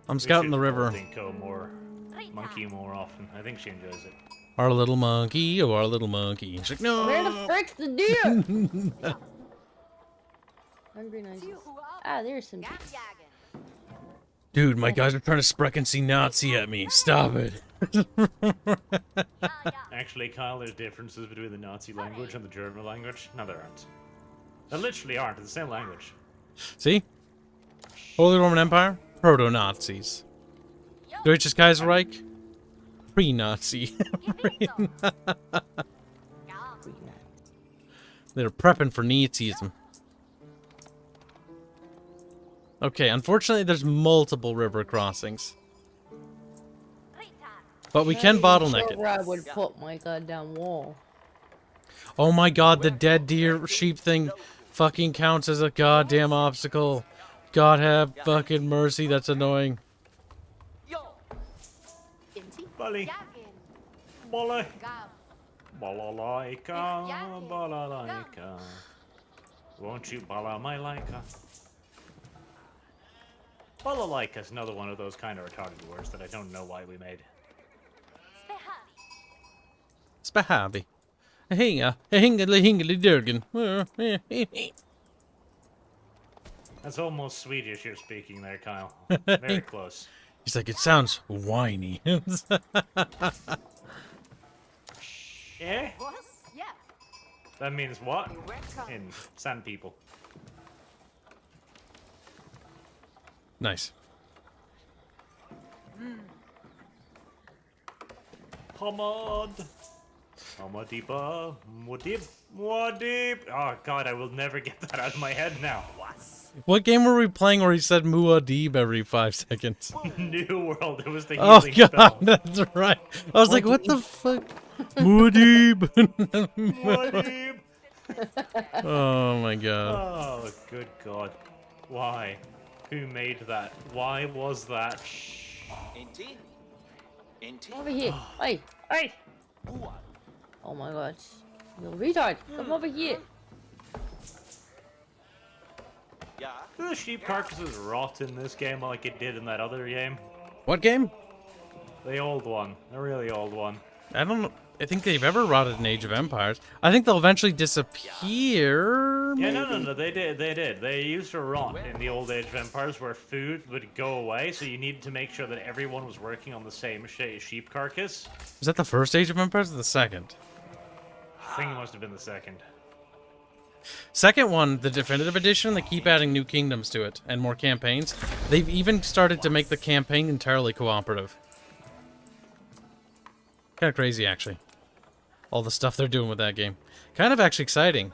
B: I'm scouting the river.
C: Dinko more. Monkey more often. I think she enjoys it.
B: Our little monkey, oh our little monkey. She's like, no.
A: Where the frick's the deer? Hungry noses. Ah, there's some deer.
B: Dude, my guys are trying to Sprechen Nazi at me. Stop it.
C: Actually, Kyle, there's differences between the Nazi language and the German language. No, there aren't. There literally aren't. It's the same language.
B: See? Holy Roman Empire? Proto-Nazis. Deutsches Kaiserreich? Pre-Nazi. They're prepping for Nazism. Okay, unfortunately there's multiple river crossings. But we can bottleneck it.
A: Where I would put my goddamn wall.
B: Oh my God, the dead deer sheep thing fucking counts as a goddamn obstacle. God have fucking mercy, that's annoying.
C: Bully. Bully. Balalaika. Balalaika. Won't you bala my laika? Balalaika is another one of those kind of retarded words that I don't know why we made.
B: Spahabi. Hinga. Hingly durgan.
C: That's almost Swedish you're speaking there, Kyle. Very close.
B: He's like, it sounds whiny.
C: Yeah? That means what? In Sand People.
B: Nice.
C: Hamad. Hamadiba. Muad'Dib. Muad'Dib. Oh god, I will never get that out of my head now.
B: What game were we playing where he said Muad'Dib every 5 seconds?
C: New World. It was the
B: Oh
C: healing
B: God,
C: spell.
B: that's right. I was like, what the fuck? Muad'Dib.
C: Muad'Dib.
B: Oh my god.
C: Oh, good God. Why? Who made that? Why was that?
A: Over here. Hey, hey. Oh my god. You retard. Come over here.
C: Do the sheep carcasses rot in this game like it did in that other game?
B: What game?
C: The old one. The really old one.
B: I don't know. I think they've ever rotted in Age of Empires. I think they'll eventually disappear.
C: Yeah,
B: maybe?
C: no, they did. They used to rot in the old Age of Empires where food would go away, so you needed to make sure that everyone was working on the same sheep carcass.
B: Is that the first Age of Empires or the second?
C: I think it must have been the second.
B: Second one, the definitive edition, they keep adding new kingdoms to it and more campaigns. They've even started to make the campaign entirely cooperative. Kind of crazy, actually. All the stuff they're doing with that game. Kind of actually exciting.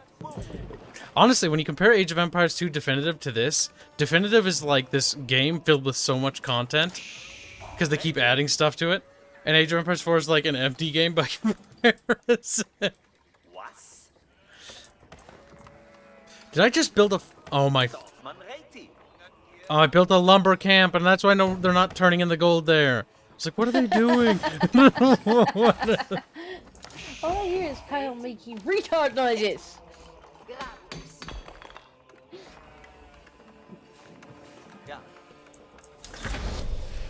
B: Honestly, when you compare Age of Empires 2 Definitive to this, Definitive is like this game filled with so much content because they keep adding stuff to it. And Age of Empires 4 is like an empty game by comparison. Did I just build a... Oh my... Oh, I built a lumber camp, and that's why they're not turning in the gold there. It's like, what are they doing?
A: All I hear is Kyle making retard noises.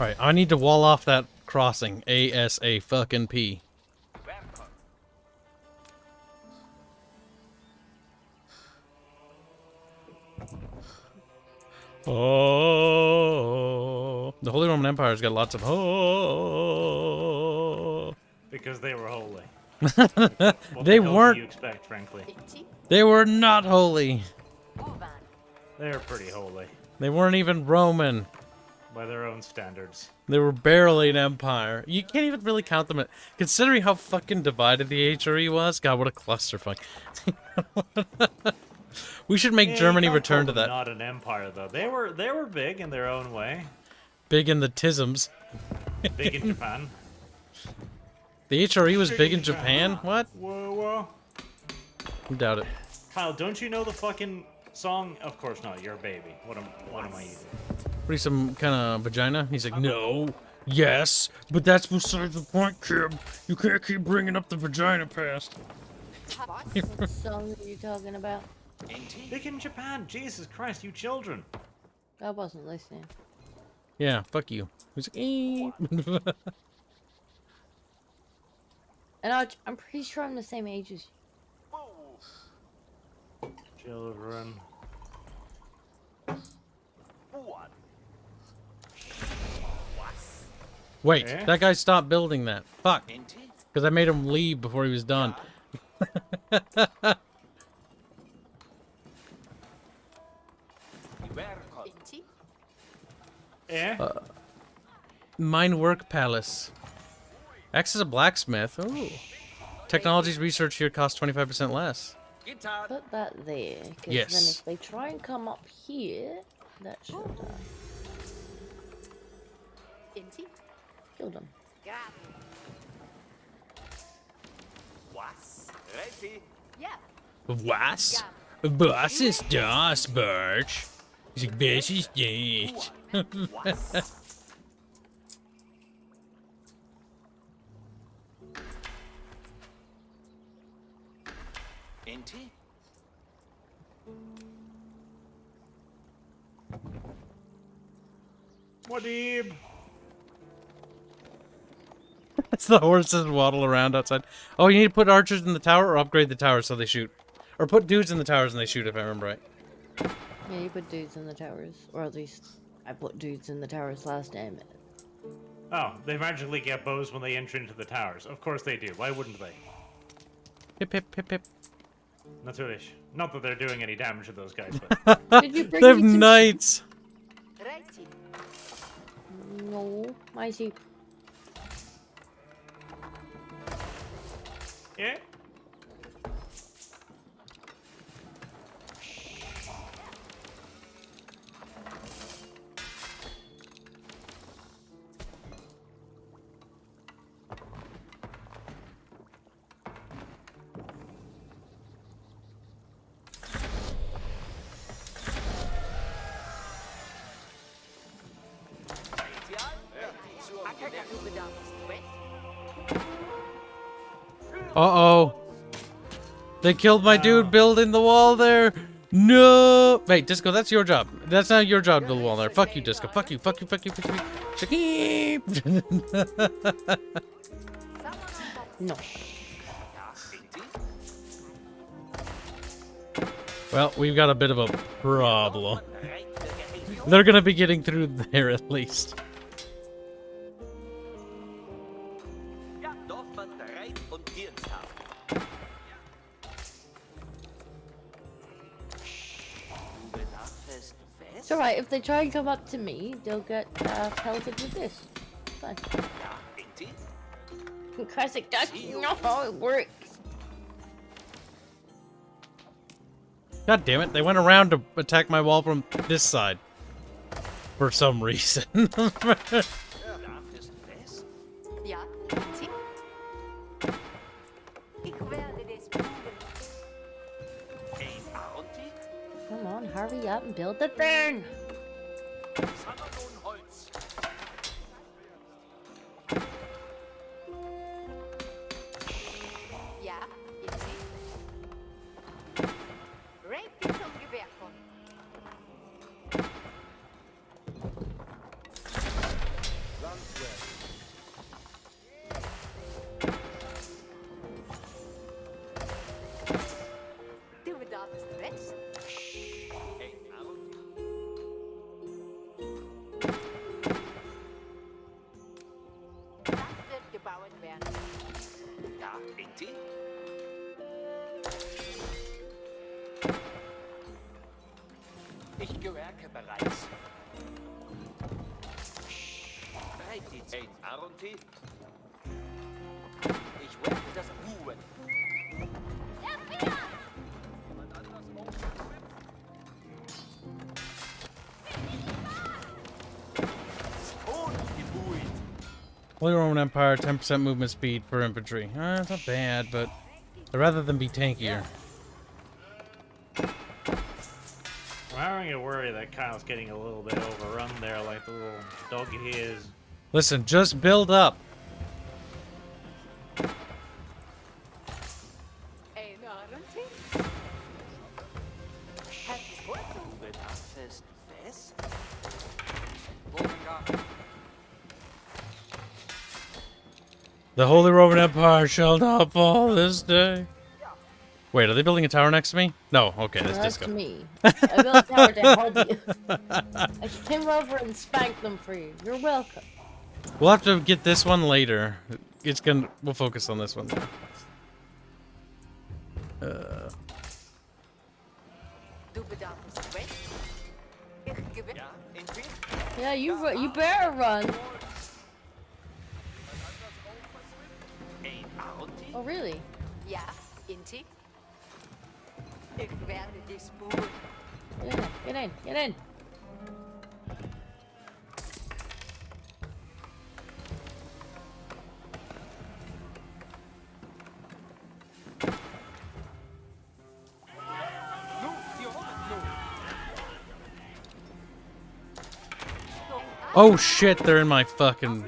B: Alright, I need to wall off that crossing. A-S-A fucking P. Oh, the Holy Roman Empire's got lots of oh.
C: Because they were holy.
B: They
C: What the hell
B: weren't.
C: do you expect, frankly?
B: They were not holy.
C: They're pretty holy.
B: They weren't even Roman.
C: By their own standards.
B: They were barely an empire. You can't even really count them. Considering how fucking divided the HRE was, God, what a clusterfuck. We should make Germany return to that.
C: Not an empire though. They were big in their own way.
B: Big in the tisms.
C: Big in Japan.
B: The HRE was big in Japan? What?
C: Whoa, whoa.
B: I doubt it.
C: Kyle, don't you know the fucking song? Of course not. You're a baby. What am I eating?
B: What are you, some kind of vagina? He's like, no, yes, but that's beside the point, Kib. You can't keep bringing up the vagina past.
A: What song are you talking about?
C: Big in Japan. Jesus Christ, you children.
A: I wasn't listening.
B: Yeah, fuck you. He's like, eh.
A: And I'm pretty sure I'm the same age as you.
C: Children.
B: Wait,
C: Eh?
B: that guy stopped building that. Fuck. Because I made him leave before he was done.
C: Yeah.
B: Mine Work Palace. X is a blacksmith. Ooh. Technology's research here costs 25% less.
A: Put that there. Because
B: Yes.
A: then if they try and come up here, that should kill them.
B: Was? Was ist das, Birch? He's like, was ist das?
C: Wadib.
B: It's the horses waddle around outside. Oh, you need to put archers in the tower or upgrade the tower so they shoot. Or put dudes in the towers and they shoot, if I remember right.
A: Yeah, you put dudes in the towers. Or at least I put dudes in the towers last time.
C: Oh, they magically get bows when they enter into the towers. Of course they do. Why wouldn't they?
B: Hip, hip, hip, hip.
C: Natürlich. Not that they're doing any damage to those guys, but...
A: Did you bring
B: They have
A: me some
B: knights.
A: No, my sheep.
C: Yeah?
B: Uh-oh. They killed my dude building the wall there. No. Wait, Disco, that's your job. That's not your job to build the wall there. Fuck you, Disco. Fuck you, fuck you, fuck you, fuck you.
A: No.
B: Well, we've got a bit of a problem. They're gonna be getting through there at least.
A: It's alright, if they try and come up to me, they'll get pelted with this. Fine. Classic, that's not how it works.
B: God damn it, they went around to attack my wall from this side. For some reason.
A: Come on, hurry up and build the thing!
B: Holy Roman Empire, 10% movement speed for infantry. It's not bad, but I'd rather than be tankier.
C: I'm having a worry that Kyle's getting a little bit overrun there, like the little dog he is.
B: Listen, just build up. The Holy Roman Empire shall not fall this day. Wait, are they building a tower next to me? No, okay, that's Disco.
A: That's me. I built a tower to help you. I came over and spanked them for you. You're welcome.
B: We'll have to get this one later. We'll focus on this one now.
A: Yeah, you better run. Oh, really?
D: Ja, Inti. Ik werde die spoor.
A: Yeah, get in, get in.
B: Oh shit, they're in my fucking...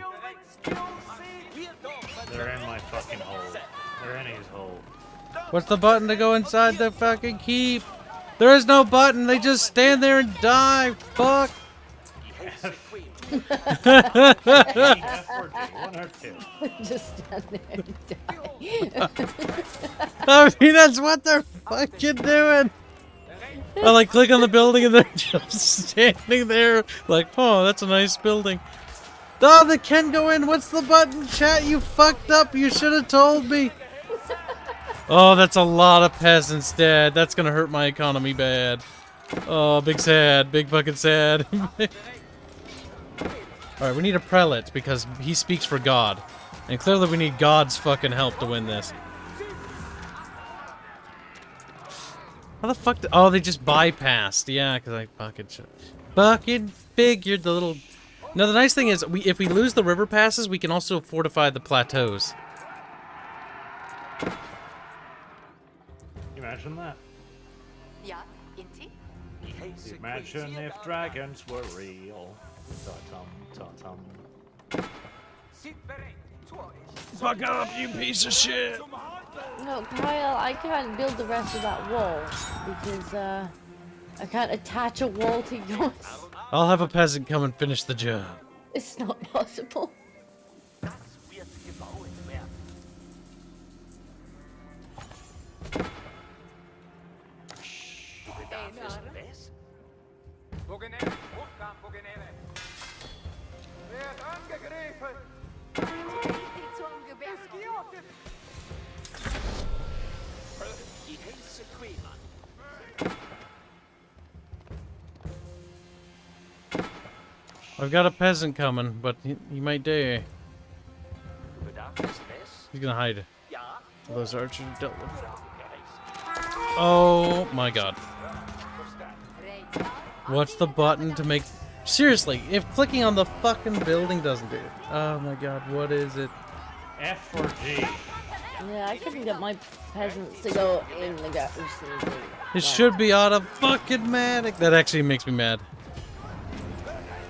C: They're in my fucking hole. They're in his hole.
B: What's the button to go inside the fucking keep? There is no button, they just stand there and die. Fuck.
C: One or two.
A: Just stand there and die.
B: I mean, that's what they're fucking doing. I like click on the building and they're just standing there like, oh, that's a nice building. Oh, they can go in. What's the button, chat? You fucked up. You should have told me. Oh, that's a lot of peasants dead. That's gonna hurt my economy bad. Oh, big sad. Big fucking sad. Alright, we need a prelate because he speaks for God. And clearly we need God's fucking help to win this. How the fuck oh, they just bypassed. Yeah, because I fucking figured the little... Now, the nice thing is, if we lose the river passes, we can also fortify the plateaus.
C: Imagine that.
D: Ja, Inti.
C: Imagine if dragons were real. Ta-tum, ta-tum.
B: Fuck up, you piece of shit!
A: No, Kyle, I can't build the rest of that wall because I can't attach a wall to yours.
B: I'll have a peasant come and finish the job.
A: It's not possible.
B: I've got a peasant coming, but he might die. He's gonna hide. Those archers are dealt with. Oh my god. What's the button to make... Seriously, if clicking on the fucking building doesn't do it. Oh my god, what is it?
C: F or G.
A: Yeah, I couldn't get my peasants to go in the gutters.
B: It should be automatic. That actually makes me mad.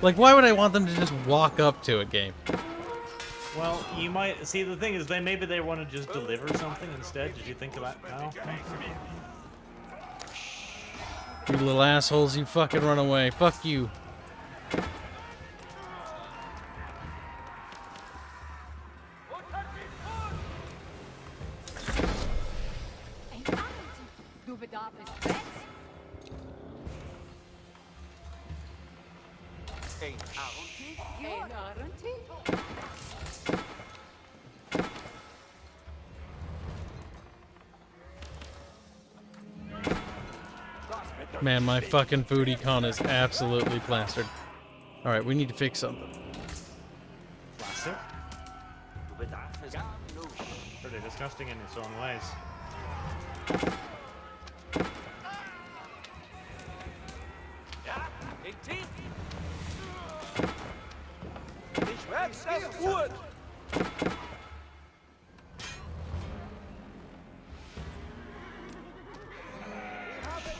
B: Like, why would I want them to just walk up to a game?
C: Well, you might... See, the thing is, maybe they want to just deliver something instead. Did you think of that, Kyle?
B: You little assholes, you fucking run away. Fuck you. Man, my fucking food econ is absolutely plastered. Alright, we need to fix something.
C: Plaster? Pretty disgusting in its own ways.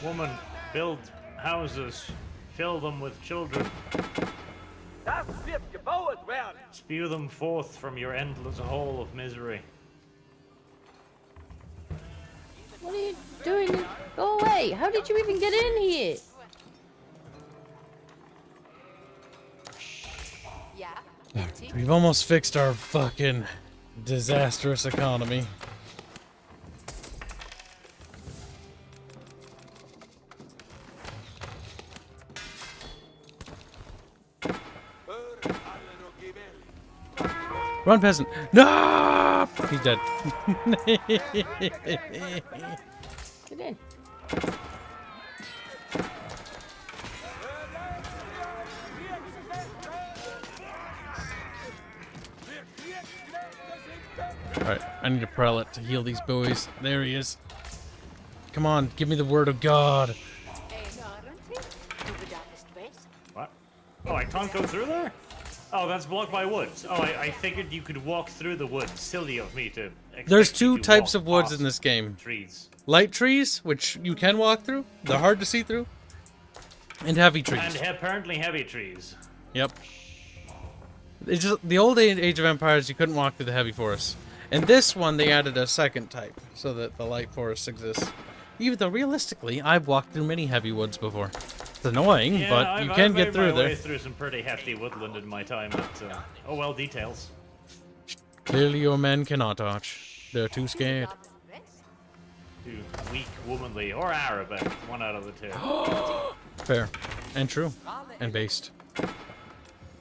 C: Woman, build houses, fill them with children. Spew them forth from your endless hole of misery.
A: What are you doing? Go away! How did you even get in here?
B: We've almost fixed our fucking disastrous economy. Run, peasant! No! He's dead.
A: Get in.
B: Alright, I need a prelate to heal these boys. There he is. Come on, give me the word of God.
C: What? Oh, I can't go through there? Oh, that's blocked by woods. Oh, I figured you could walk through the woods. Silly of me to expect
B: There's
C: you
B: two
C: to
B: types
C: walk
B: of woods
C: past
B: in this game.
C: Trees.
B: Light trees, which you can walk through. They're hard to see through. And heavy trees.
C: And apparently heavy trees.
B: Yep. It's just the old Age of Empires, you couldn't walk through the heavy forests. And this one, they added a second type, so that the light forest exists. Even though, realistically, I've walked through many heavy woods before. It's annoying,
C: Yeah,
B: but you can get through there.
C: I've made my way through some pretty hefty woodland in my time, but, oh well, details.
B: Clearly your men cannot arch. They're too scared.
C: Too weak, womanly, or Arabic, one out of the two.
B: Fair. And true. And based.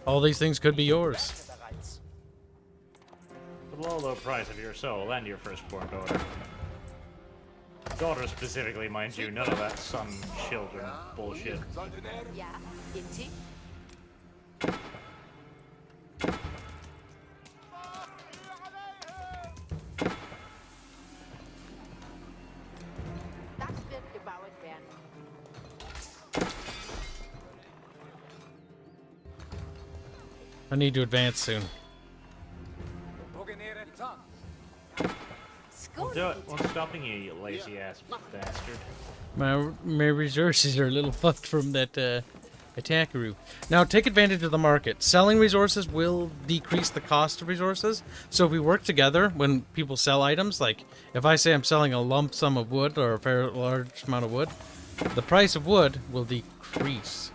B: All these things could be yours.
C: The low, low price of your soul and your firstborn daughter. Daughter specifically, mind you, none of that son, children bullshit.
D: Ja, Inti. Das wird gebaut werden.
B: I need to advance soon.
C: Do it. What's stopping you, you lazy ass bastard?
B: My resources are a little fucked from that Attackaroo. Now, take advantage of the market. Selling resources will decrease the cost of resources. So if we work together, when people sell items, like if I say I'm selling a lump sum of wood or a fairly large amount of wood, the price of wood will decrease.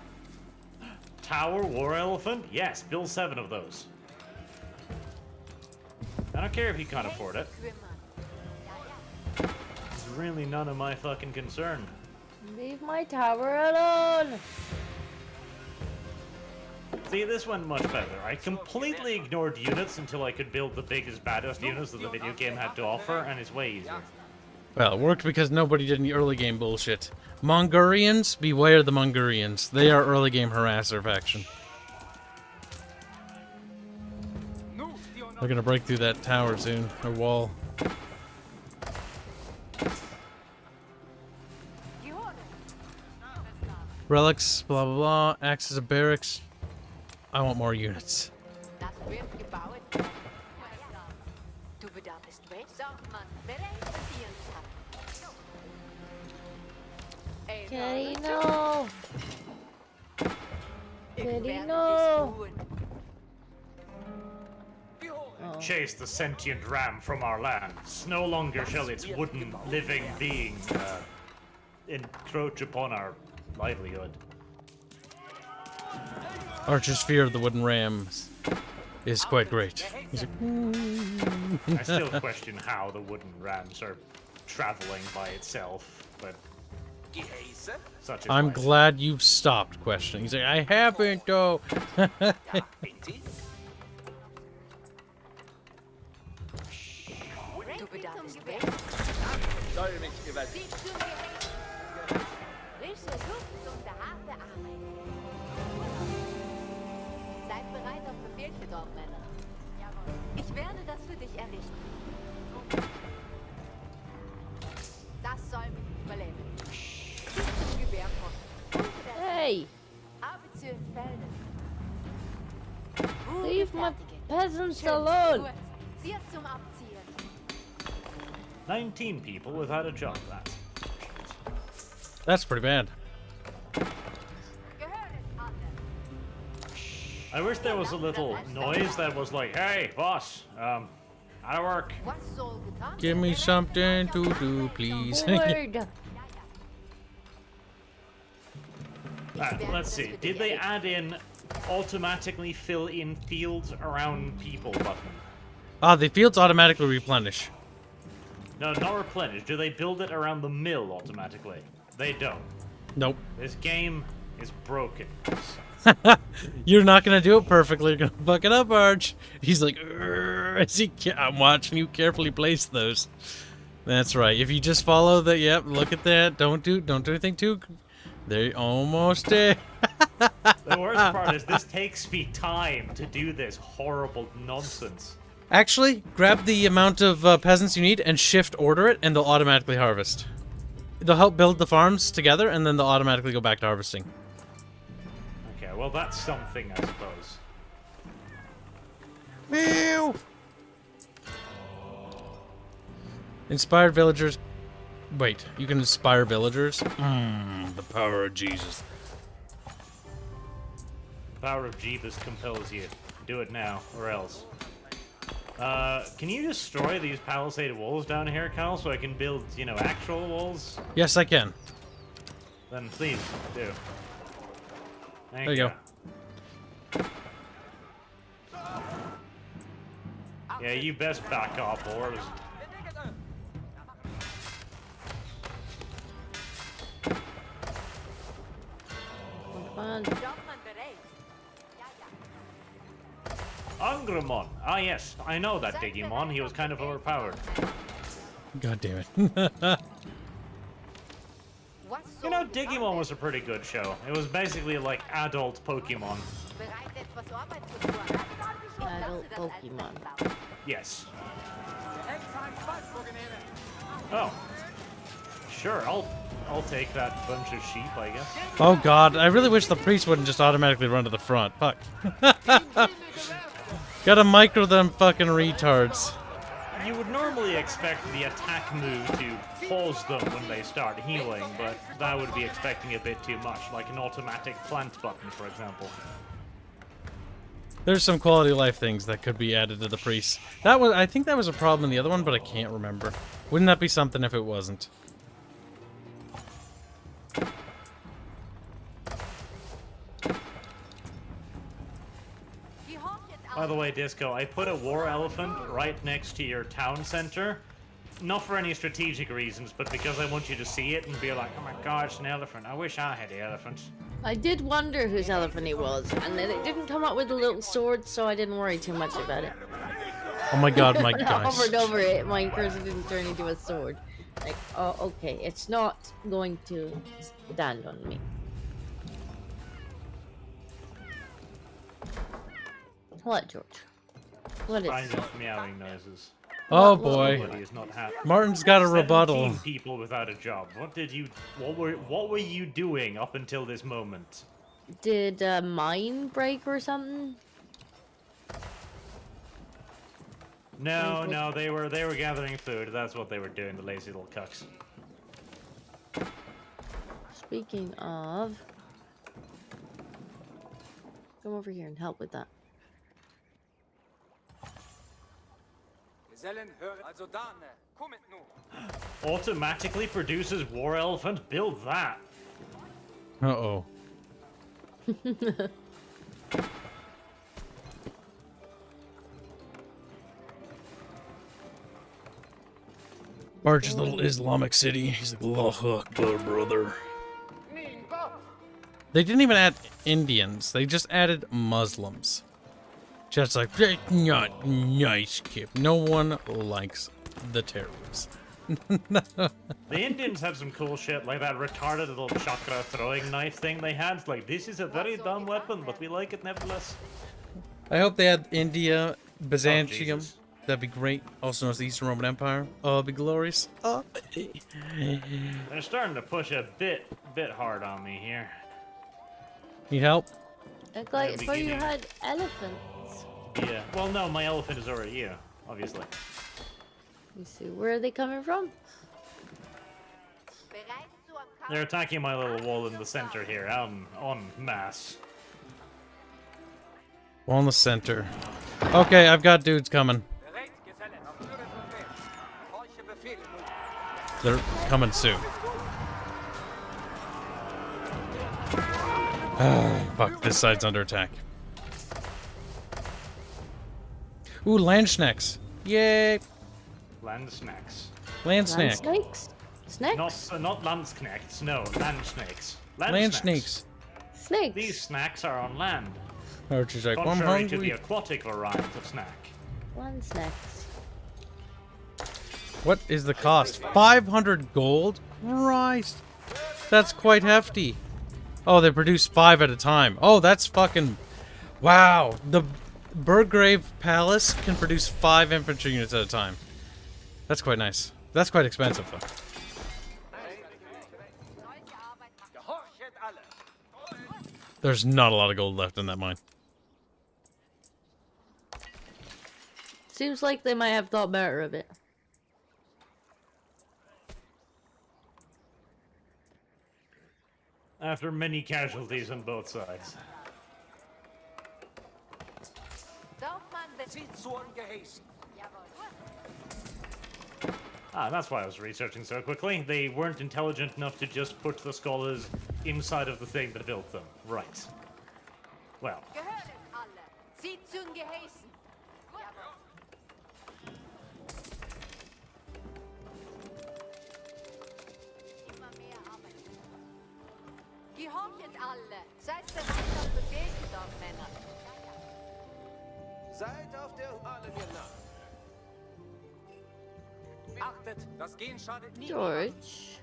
C: Tower War Elephant? Yes, build 7 of those. I don't care if you can't afford it. It's really none of my fucking concern.
A: Leave my tower alone.
C: See, this went much better. I completely ignored units until I could build the biggest, baddest units that the video game had to offer, and it's way easier.
B: Well, it worked because nobody did any early game bullshit. Mongolians, beware the Mongolians. They are early game harasser faction. They're gonna break through that tower soon, or wall. Relics, blah blah blah. Axes of barracks. I want more units.
D: Das wird gebaut. Du bedarfst weg. Sagt man, bereit
A: Carino. Carino. Oh.
C: Chase the sentient ram from our lands. No longer shall its wooden living being encroach upon our livelihood.
B: Archer's fear of the wooden rams is quite great. He's like,
C: I still question how the wooden rams are traveling by itself, but such is
B: I'm
C: life.
B: glad you stopped questioning. He's like, I haven't though.
D: Du bedarfst weg.
E: Soll mich über
D: Siehst du mir? Frische Luft und harte Arbeit. Seid bereit auf Befehl, Redone-Männer. Ich werde das für dich errichten. Das soll mich überleben. Sieh zum Gewehrposten.
A: Hey,
D: Arbeit zu Felden.
A: leave my peasants alone.
D: Zieh zum Abziehen.
C: 19 people without a job.
B: That's pretty bad.
C: I wish there was a little noise that was like, "Hey, boss, out of work."
D: Was soll getan
B: Give me
D: werden?
B: something to do, please.
A: Word.
C: Let's see. Did they add in automatically fill in fields around people button?
B: Ah, the fields automatically replenish.
C: No, not replenish. Do they build it around the mill automatically? They don't.
B: Nope.
C: This game is broken.
B: You're not gonna do it perfectly. You're gonna fuck it up, Arch. He's like, as I'm watching you carefully place those. That's right. If you just follow the, yep, look at that. Don't do anything too. They almost did.
C: The worst part is this takes me time to do this horrible nonsense.
B: Actually, grab the amount of peasants you need and shift order it, and they'll automatically harvest. They'll help build the farms together, and then they'll automatically go back to harvesting.
C: Okay, well that's something, I suppose.
B: Meow. Inspired villagers. Wait, you can inspire villagers? The power of Jesus.
C: The power of Jeebus compels you. Do it now, or else. Can you destroy these palisade walls down here, Cal, so I can build, you know, actual walls?
B: Yes, I can.
C: Then please, do. Thank
B: There you go.
C: Yeah, you best back off, whores.
A: Fun.
D: Dorfmann bereit. Ja, ja.
C: Angramon. Ah, yes, I know that Digimon. He was kind of overpowered.
B: God damn it.
D: Was
C: You
D: soll
C: know,
D: getan
C: Digimon was a pretty good show. It was basically like adult Pokemon.
D: Bereit, etwas Arbeit zu tun.
A: Adult
D: Ich lasse das als
A: Pokemon.
D: Einbau.
C: Yes. Oh. Sure, I'll take that bunch of sheep, I guess.
B: Oh god, I really wish the priest wouldn't just automatically run to the front. Fuck. Gotta micro them fucking retards.
C: you would normally expect the attack move to pause them when they start healing, but that would be expecting a bit too much, like an automatic plant button, for example.
B: There's some quality of life things that could be added to the priest. That was, I think that was a problem in the other one, but I can't remember. Wouldn't that be something if it wasn't?
C: By the way, Disco, I put a war elephant right next to your town center. Not for any strategic reasons, but because I want you to see it and be like, oh my god, it's an elephant. I wish I had the elephant.
A: I did wonder whose elephant it was, and then it didn't come out with a little sword, so I didn't worry too much about it.
B: Oh my god, my
A: I
B: gosh.
A: hovered over it, my cursor didn't turn into a sword. Like, oh, okay, it's not going to stand on me. What, George? What is
C: Find those meowing noises.
B: Oh boy.
C: Somebody is not happy.
B: Martin's got a rebuttal.
C: 17 people without a job. What were you doing up until this moment?
A: Did a mine break or something?
C: No, they were gathering food. That's what they were doing, the lazy little cucks.
A: Speaking of, come over here and help with that.
C: Automatically produces war elephant. Build that.
B: Uh-oh. Barge's little Islamic city. He's like, Allahu Akbar, brother. They didn't even add Indians. They just added Muslims. Just like, that's not nice, Kip. No one likes the terrorists.
C: The Indians have some cool shit, like that retarded little chakra throwing knife thing they had. It's like, this is a very dumb weapon, but we like it nevertheless.
B: I hope they had India, Byzantium.
C: Jesus.
B: That'd be great. Also known as the Eastern Roman Empire. Oh, it'd be glorious. Oh.
C: They're starting to push a bit hard on me here.
B: Need help?
A: Like, I thought you had elephants.
C: Yeah. Well, no, my elephant is already here, obviously.
A: Let me see, where are they coming from?
C: They're attacking my little wall in the center here, en masse.
B: Wall in the center. Okay, I've got dudes coming. They're coming soon. Fuck, this side's under attack. Ooh, land snacks. Yay.
C: Land snacks.
B: Land snack.
A: Snakes? Snakes?
C: Not land snakes, no, land snakes.
B: Land snakes.
A: Snakes.
C: These snacks are on land.
B: Archer's like, well, I'm
C: Contrary to the
B: hungry.
C: aquatic variant of snack.
A: Land snacks.
B: What is the cost? 500 gold? Christ. That's quite hefty. Oh, they produce 5 at a time. Oh, that's fucking... Wow. The Burgrave Palace can produce 5 infantry units at a time. That's quite nice. That's quite expensive, though. There's not a lot of gold left in that mine.
A: Seems like they might have thought better of it.
C: After many casualties on both sides. Ah, that's why I was researching so quickly. They weren't intelligent enough to just put the scholars inside of the thing that built them. Right. Well.
D: Gehorchet alle! Seid bereit auf Befehl, Dorfmänner!
E: Seid auf der alle mir nach. Achtet, das Gehen schadet nie.
A: George.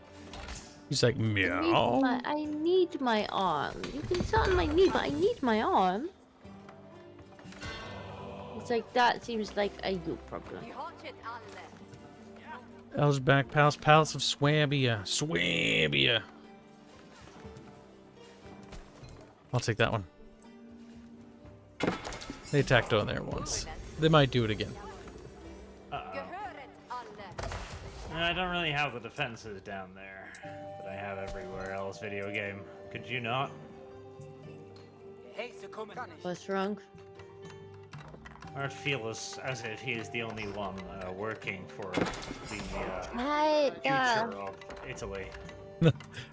B: He's like, meow.
A: I need my arm. You can sit on my knee, but I need my arm. It's like, that seems like a you problem.
D: Gehorchet alle!
B: Elsback Palace, Palace of Swabia. Swabia. I'll take that one. They attacked on there once. They might do it again.
C: Uh-oh. I don't really have the defenses down there that I have everywhere else. Video game. Could you not?
A: What's wrong?
C: Or it feels as if he is the only one working for the future of Italy.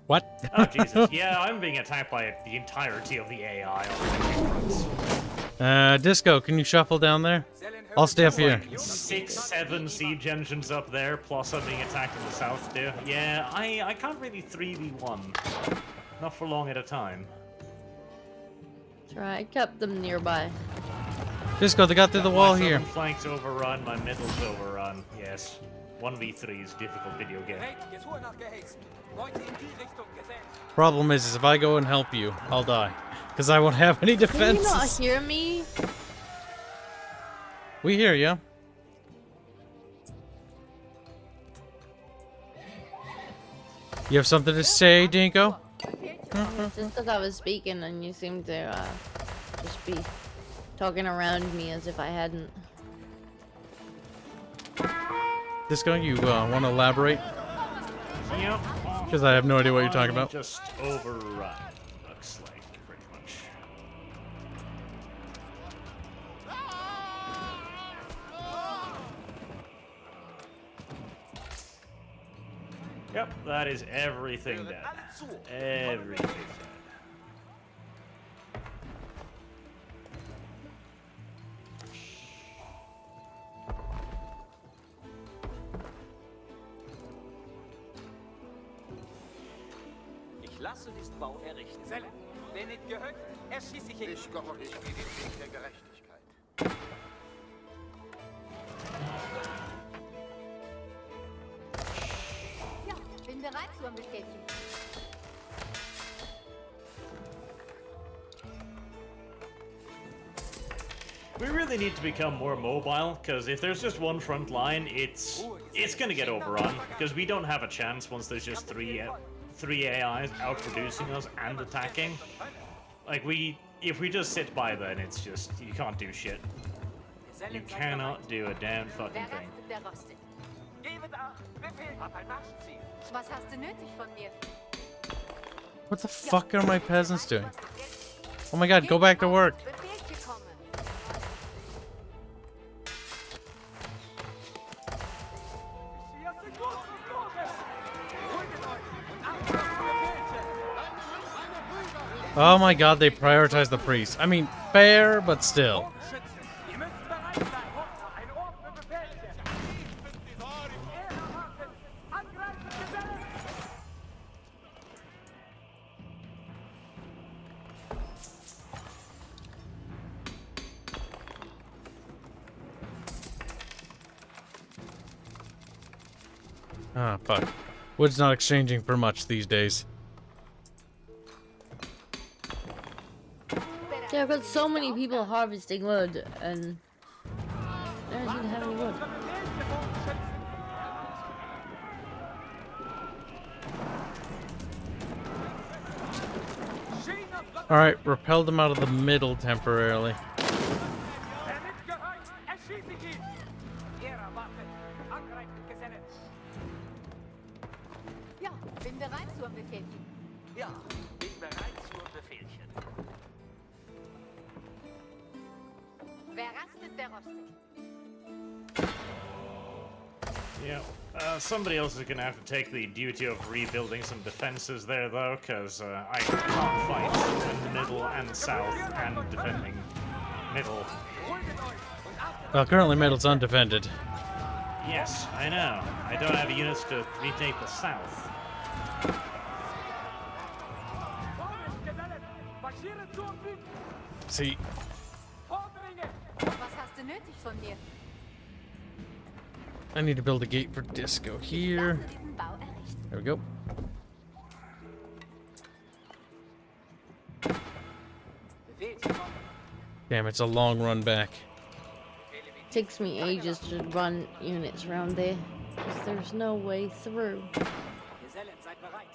B: What?
C: Oh, Jesus. Yeah, I'm being attacked by the entirety of the AI on the
B: Disco, can you shuffle down there? I'll stay up here.
C: like 6, 7 siege engines up there, plus I'm being attacked in the south too. Yeah, I can't really 3v1. Not for long at a time.
A: That's right, I kept them nearby.
B: Disco, they got through the wall
C: My
B: here.
C: southern flank's overrun, my middle's overrun. Yes. 1v3 is difficult video game.
B: Problem is if I go and help you, I'll die. Because I won't have any
A: Can you
B: defenses.
A: not hear me?
B: We hear ya. You have something to say, Dinko?
A: Just because I was speaking and you seemed to just be talking around me as if I hadn't.
B: Disco, you want to elaborate?
C: Yep.
B: Because I have no idea what you're talking about.
C: Just overrun, looks like, pretty much. Yep, that is everything dead. Everything dead.
E: Ich lasse diesen Bau errichten. Zelle. Wer nicht gehört, erschieße ich ihn. Ich komme nicht gegen den Weg der Gerechtigkeit.
D: Ja, bin bereit zu Befehlchen.
C: We really need to become more mobile, because if there's just one front line, it's gonna get overrun, because we don't have a chance once there's just three AIs outproducing us and attacking. Like, if we just sit by then, it's just, you can't do shit. You cannot do a damn fucking
D: Wer
C: thing.
D: rastet, der rostet.
E: Gebe da. Befehl. Hab ein Marschziel.
D: Was hast du nötig von mir?
B: What the fuck are my peasants doing? Oh my god, go back to work.
D: Befehlchen kommen.
B: Oh my god, they prioritize the priest. I mean, fair, but still.
E: Ihr müsst bereit sein. Ein Ohr für Befehlchen. Angreifen, Gesellen.
B: Ah, fuck. Wood's not exchanging for much these days.
A: Yeah, I've got so many people harvesting wood and I don't seem to have any wood.
B: Alright, repel them out of the middle temporarily.
E: Wer nicht gehört, erschieße ich ihn. Ihrer wartet. Angreifen, Gesellen.
D: Ja, bin bereit zu Befehlchen.
E: Ja, bin bereit zu Befehlchen.
D: Wer rastet, der rostet.
C: Yeah. Somebody else is gonna have to take the duty of rebuilding some defenses there, though, because I can't fight in the middle and south and defending middle.
B: Well, currently middle's undefended.
C: Yes, I know. I don't have units to retake the south.
E: Gesellen. Marschiere zu und bieten.
B: See,
E: Vordringen.
D: Was hast du nötig von mir?
B: I need to build a gate for Disco here.
D: Lasse diesen Bau errichten.
B: There we go.
E: Befehlchen kommen.
B: Damn, it's a long run back.
A: Takes me ages to run units around there because there's no way through.
E: Gesellen, seid bereit.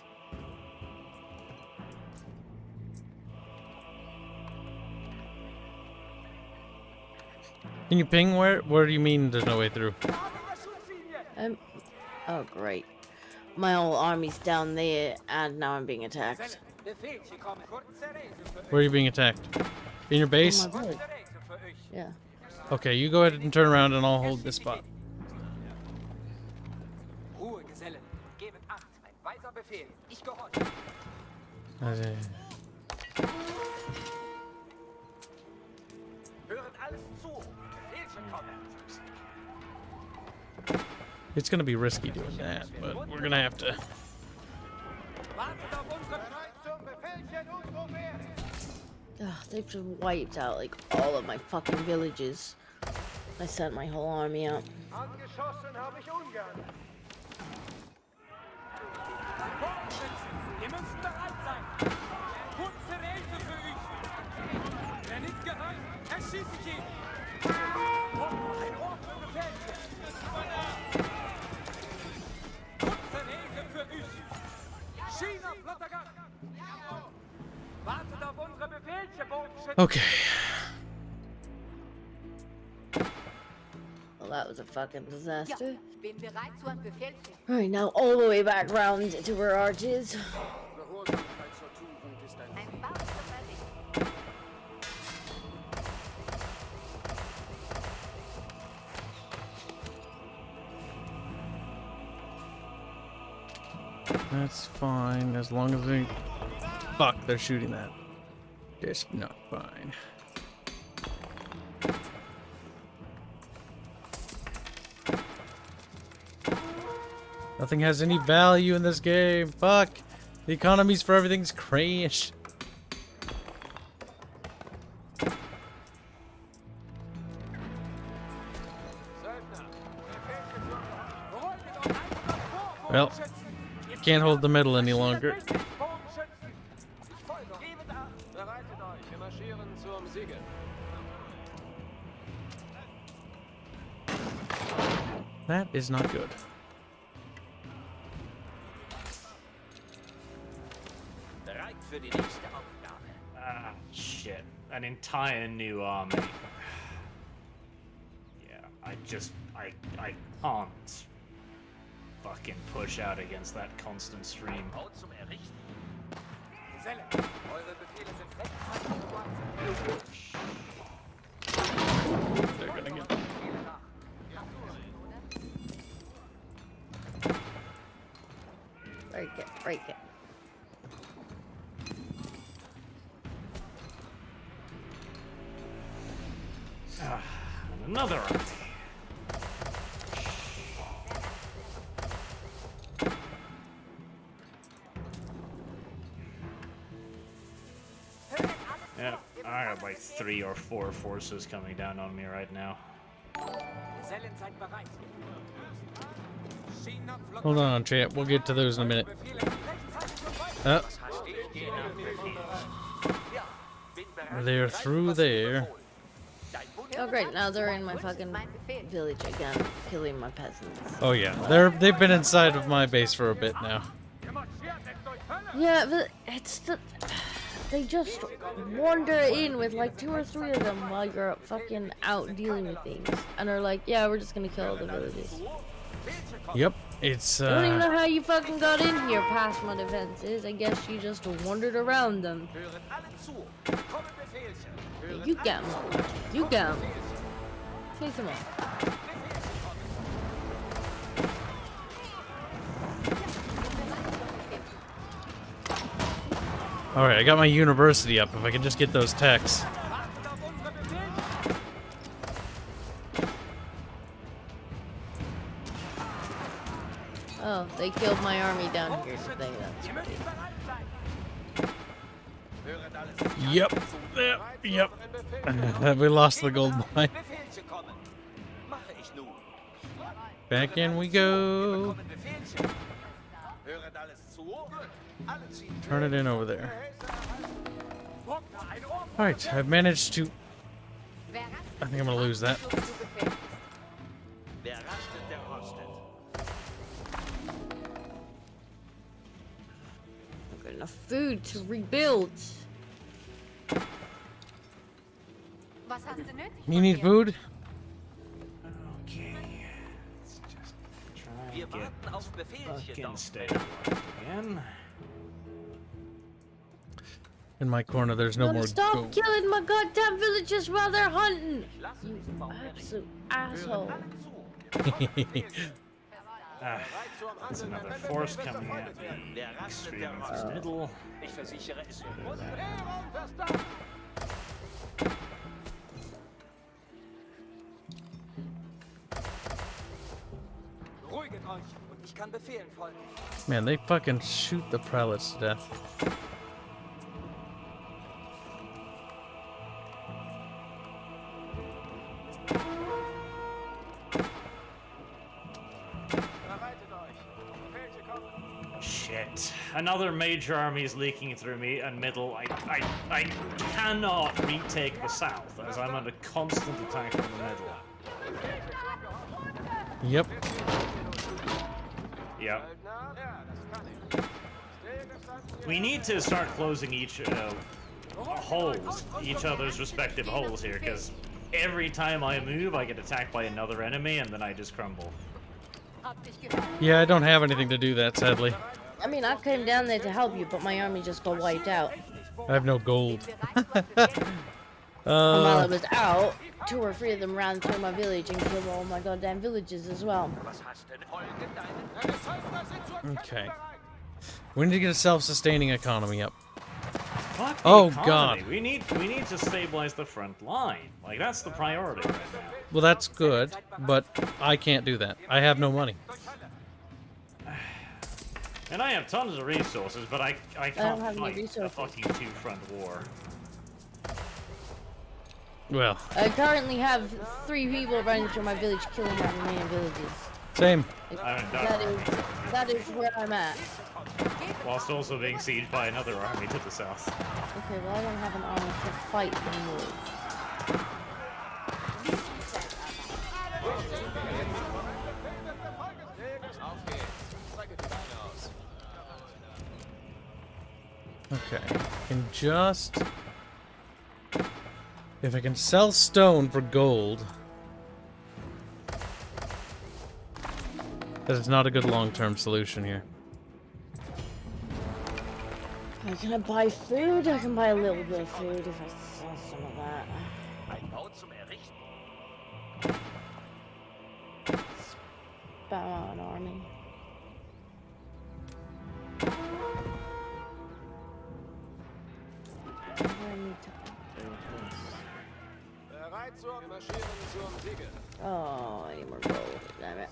B: Can you ping where? What do you mean there's no way through?
A: Um, Oh, great. My whole army's down there, and now I'm being attacked.
B: Where are you being attacked? In your base?
A: Oh, my village. Yeah.
B: Okay, you go ahead and turn around and I'll hold this spot. It's gonna be risky doing that, but we're gonna have to.
A: Ugh, they've just wiped out like all of my fucking villages. I sent my whole army out.
B: Okay.
A: Well, that was a fucking disaster.
D: Bin bereit zu einem Befehlchen.
A: Alright, now all the way back round to where Arch is.
D: Ein Bau ist fertig.
B: That's fine, as long as they... Fuck, they're shooting that. That's not fine. Nothing has any value in this game. Fuck. The economies for everything's crashed. Well, can't hold the middle any longer. That is not good.
C: Ah, shit. An entire new army. Yeah, I can't fucking push out against that constant stream.
B: They're gonna get...
A: Break it, break it.
C: Another army. Yeah, I have like 3 or 4 forces coming down on me right now.
B: Hold on, chat. We'll get to those in a minute. They're through there.
A: Oh great, now they're in my fucking village again, killing my peasants.
B: Oh yeah, they've been inside of my base for a bit now.
A: Yeah, but it's the... They just wander in with like 2 or 3 of them while you're fucking out dealing with things. And are like, yeah, we're just gonna kill all the villages.
B: Yep, it's
A: I don't even know how you fucking got in here past my defenses. I guess you just wandered around them. Yeah, you got them. You got them. Take them off.
B: Alright, I got my university up. If I can just get those techs.
A: Oh, they killed my army down here today. That's right.
B: Yep. Yep. We lost the gold mine. Back in we go. Turn it in over there. Alright, I've managed to... I think I'm gonna lose that.
A: I've got enough food to rebuild.
B: You need food?
C: Okay. Let's just try and get Fucking stay again.
B: In my corner, there's no more
A: Stop
B: gold.
A: killing my goddamn villagers while they're hunting! You absolute asshole.
C: That's another force coming at me. Extreme into the middle.
B: Man, they fucking shoot the prelates to death.
C: Shit. Another major army is leaking through me and middle. I cannot retake the south as I'm under constant attack from the middle.
B: Yep.
C: Yep. We need to start closing each other's respective holes here, because every time I move, I get attacked by another enemy, and then I just crumble.
B: Yeah, I don't have anything to do that, sadly.
A: I mean, I came down there to help you, but my army just got wiped out.
B: I have no gold.
A: And while I was out, 2 or 3 of them ran through my village and killed all my goddamn villages as well.
B: Okay. We need to get a self-sustaining economy up.
C: Fuck the
B: Oh,
C: economy.
B: God.
C: We need to stabilize the front line. Like, that's the priority right now.
B: Well, that's good, but I can't do that. I have no money.
C: And I have tons of resources, but I can't
A: have any
C: fight a
A: resources.
C: fucking 2-front war.
B: Well,
A: I currently have 3 people running through my village, killing my remaining villages.
B: same.
A: That is where I'm at.
C: Whilst also being sieged by another army to the south.
A: Okay, well I don't have an army to fight anymore.
B: Okay. Can just... If I can sell stone for gold... That is not a good long-term solution here.
A: Can I buy food? I can buy a little bit of food if I sell some of that. Spam out an army. I need to upgrade this. Oh, I need more gold. Damn it.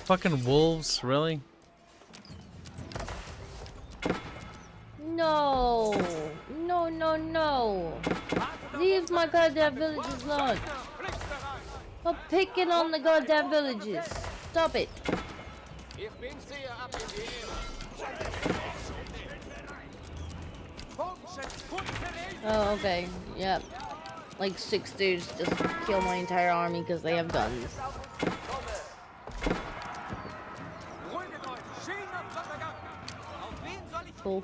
B: Fucking wolves, really?
A: No! No, no, no! Leave my goddamn villages alone! Stop picking on the goddamn villages! Stop it! Oh, okay. Yep. Like 6 dudes just kill my entire army because they have guns. Cool.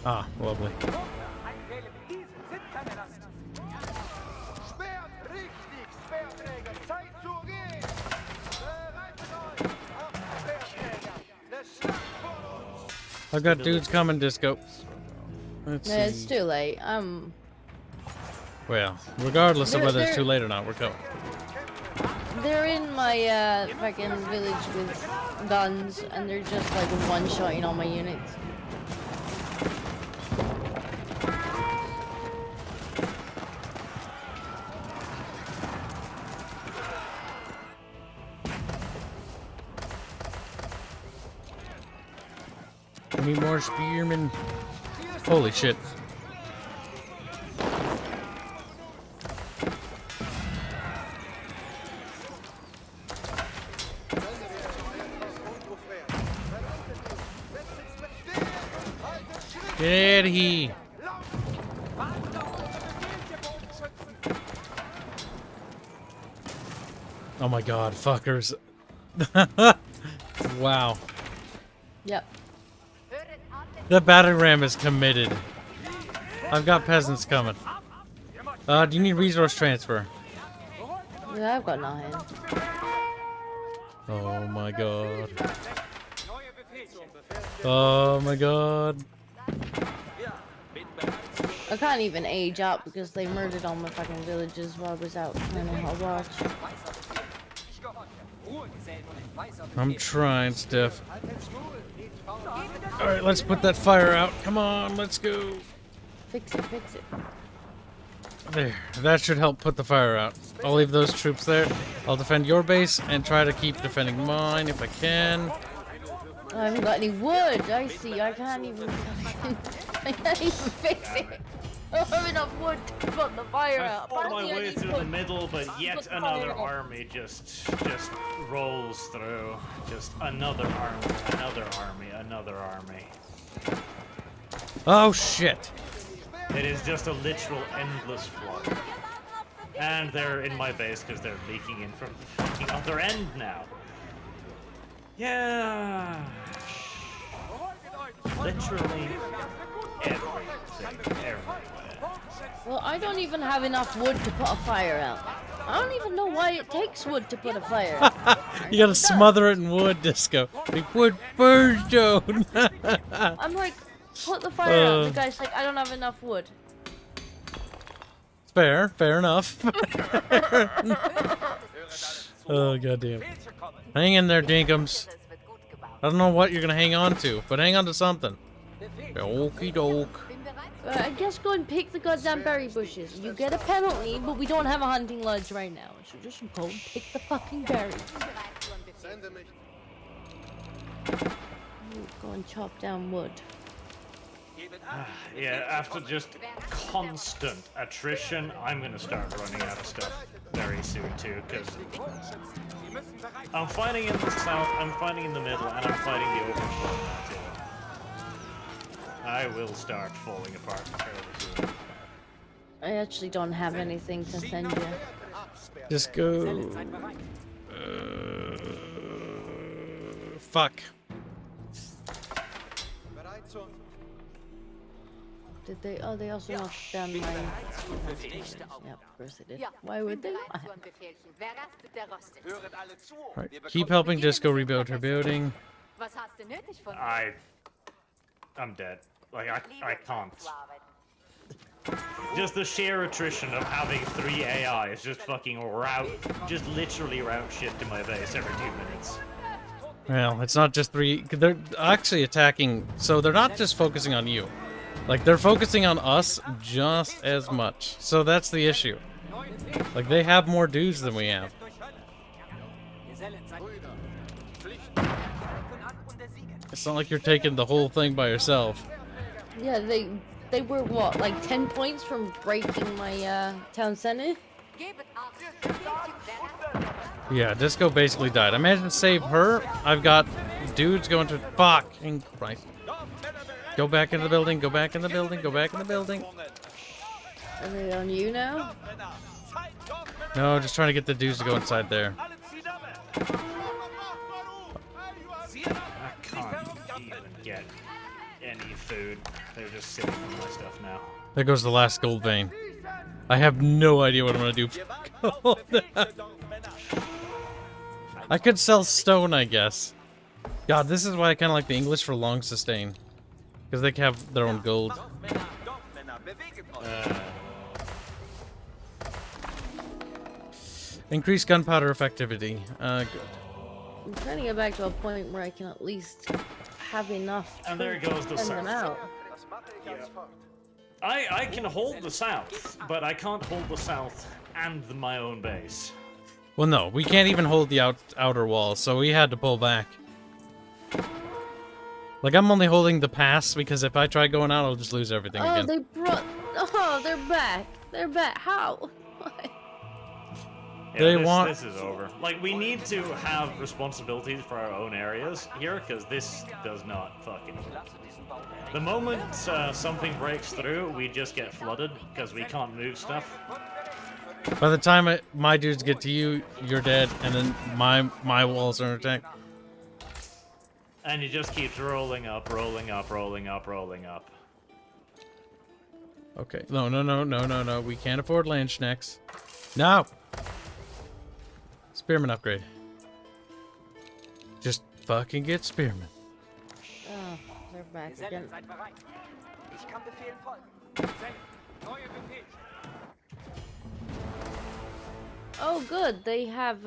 B: Ah, lovely. I've got dudes coming, Disco. Let's
A: No,
B: see.
A: it's too late.
B: Well, regardless of whether it's
A: They're-
B: too late or not, we're going.
A: They're in my fucking village with guns, and they're just like one-shotting all my units.
B: We need more spearmen. Holy shit. Get he. Oh my god, fuckers. Wow.
A: Yep.
B: The battering ram is committed. I've got peasants coming. Do you need resource transfer?
A: Yeah, I've got nothing.
B: Oh my god. Oh my god.
A: I can't even age up because they murdered all my fucking villagers while I was out trying to watch.
B: I'm trying, Steph. Alright, let's put that fire out. Come on, let's go.
A: Fix it, fix it.
B: There, that should help put the fire out. I'll leave those troops there. I'll defend your base and try to keep defending mine if I can.
A: I haven't got any wood. I see. I can't even. I can't even fix it. I don't have enough wood to put the fire
C: I
A: out.
C: fought my
A: Apparently I
C: way
A: need
C: through
A: wood
C: the middle, but
A: to
C: yet
A: put the
C: another
A: fire out.
C: army just rolls through. Just another army, another army, another army.
B: Oh shit.
C: It is just a literal endless flood. And they're in my base because they're leaking in from the fucking other end now. Yeah. Literally everything, everywhere.
A: Well, I don't even have enough wood to put a fire out. I don't even know why it takes wood to put a fire out.
B: You gotta smother it in wood, Disco. Like wood burn zone.
A: I'm like, put the fire out. The guy's like, I don't have enough wood.
B: Fair enough. Oh goddamn. Hang in there, Dinkums. I don't know what you're gonna hang on to, but hang on to something. Okie doke.
A: I guess go and pick the goddamn berry bushes. You get a penalty, but we don't have a hunting lodge right now. So just go and pick the fucking berries. Go and chop down wood.
C: Yeah, after just constant attrition, I'm gonna start running out of stuff very soon too, because I'm fighting in the south, I'm fighting in the middle, and I'm fighting the overflow now too. I will start falling apart fairly soon.
A: I actually don't have anything to send you.
B: Just go. Fuck.
A: Did they? Oh, they also knocked down my. Yeah, of course they did. Why would they?
B: Right. Keep helping Disco rebuild her building.
C: I'm dead. Like, I can't. Just the sheer attrition of having 3 AIs just fucking just literally route shit to my base every 2 minutes.
B: Well, it's not just 3. They're actually attacking, so they're not just focusing on you. Like, they're focusing on us just as much. So that's the issue. Like, they have more dudes than we have. It's not like you're taking the whole thing by yourself.
A: Yeah, they were what, like 10 points from breaking my town center?
B: Yeah, Disco basically died. I managed to save her. I've got dudes going to fucking Christ. Go back in the building, go back in the building, go back in the building.
A: Are they on you now?
B: No, just trying to get the dudes to go inside there.
C: I can't even get any food. They're just sitting on my stuff now.
B: There goes the last gold vein. I have no idea what I'm gonna do for gold. I could sell stone, I guess. God, this is why I kind of like the English for long sustain. Because they have their own gold. Increase gunpowder effectivity. Good.
A: I'm trying to get back to a point where I can at least have enough to
C: And there goes the
A: send them
C: south.
A: out.
C: Yeah. I can hold the south, but I can't hold the south and my own base.
B: Well, no, we can't even hold the outer wall, so we had to pull back. Like, I'm only holding the pass because if I try going out, I'll just lose everything
A: Oh,
B: again.
A: they brought. Oh, they're back. They're back. How? Why?
C: Yeah, this is over. Like, we need to have responsibilities for our own areas here, because this does not fucking... The moment something breaks through, we just get flooded, because we can't move stuff.
B: By the time my dudes get to you, you're dead, and then my walls are attacked.
C: And it just keeps rolling up, rolling up, rolling up, rolling up.
B: Okay. No. We can't afford land schnecks. No! Spearman upgrade. Just fucking get spearman.
A: Oh, they're back again.
E: Seid bereit. Ich kann Befehlen folgen. Neue Befehl.
A: Oh, good. They have,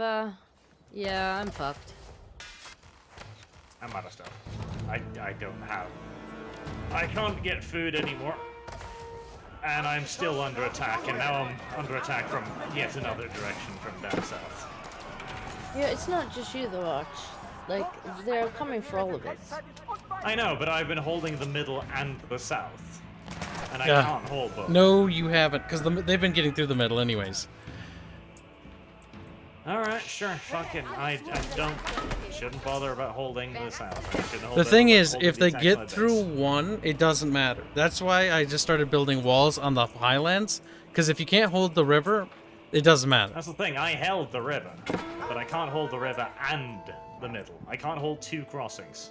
A: yeah, I'm fucked.
C: I'm out of stuff. I don't have. I can't get food anymore. And I'm still under attack, and now I'm under attack from yet another direction from down south.
A: Yeah, it's not just you, the watch. Like, they're coming for all of it.
C: I know, but I've been holding the middle and the south. And I can't hold both.
B: No, you haven't, because they've been getting through the middle anyways.
C: Alright, sure, fucking. I shouldn't bother about holding the south.
B: The thing is, if they get through one, it doesn't matter. That's why I just started building walls on the highlands, because if you can't hold the river, it doesn't matter.
C: That's the thing, I held the river, but I can't hold the river and the middle. I can't hold two crossings.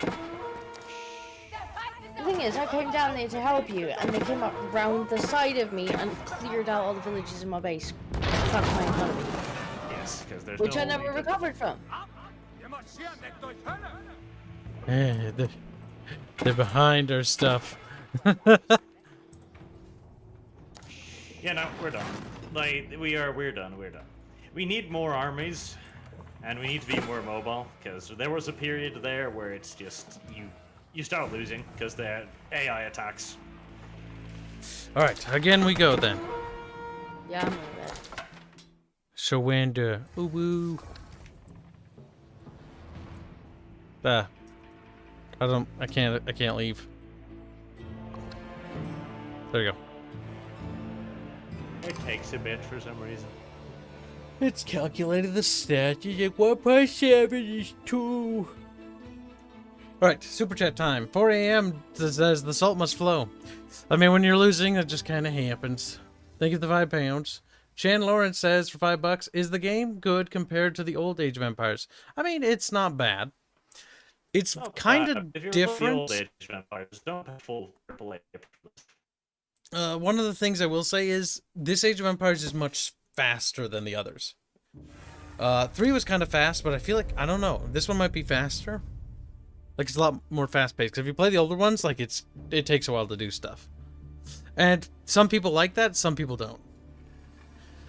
A: The thing is, I came down there to help you, and they came up round the side of me and cleared out all the villages in my base. Fuck my economy.
C: Yes, because there's
A: Which
C: no
A: I never recovered from.
B: They're behind our stuff.
C: Yeah, no, we're done. Like, we're done. We need more armies, and we need to be more mobile, because there was a period there where it's just, you start losing, because the AI attacks.
B: Alright, again we go then.
A: Yeah, I'm in bed.
B: Surrender. Ooh woo. I can't leave. There you go.
C: It takes a bit for some reason.
B: It's calculated the stats. It's like 1.7 is 2. Alright, super chat time. 4 a.m. says the salt must flow. I mean, when you're losing, it just kind of happens. Thank you for the £5. Shan Lawrence says for $5, is the game good compared to the old Age of Empires? I mean, it's not bad. It's kind of different.
C: Old Age of Empires, don't have full AAA.
B: One of the things I will say is this Age of Empires is much faster than the others. 3 was kind of fast, but I feel like, I don't know, this one might be faster. Like, it's a lot more fast-paced. Because if you play the older ones, like, it takes a while to do stuff. And some people like that, some people don't.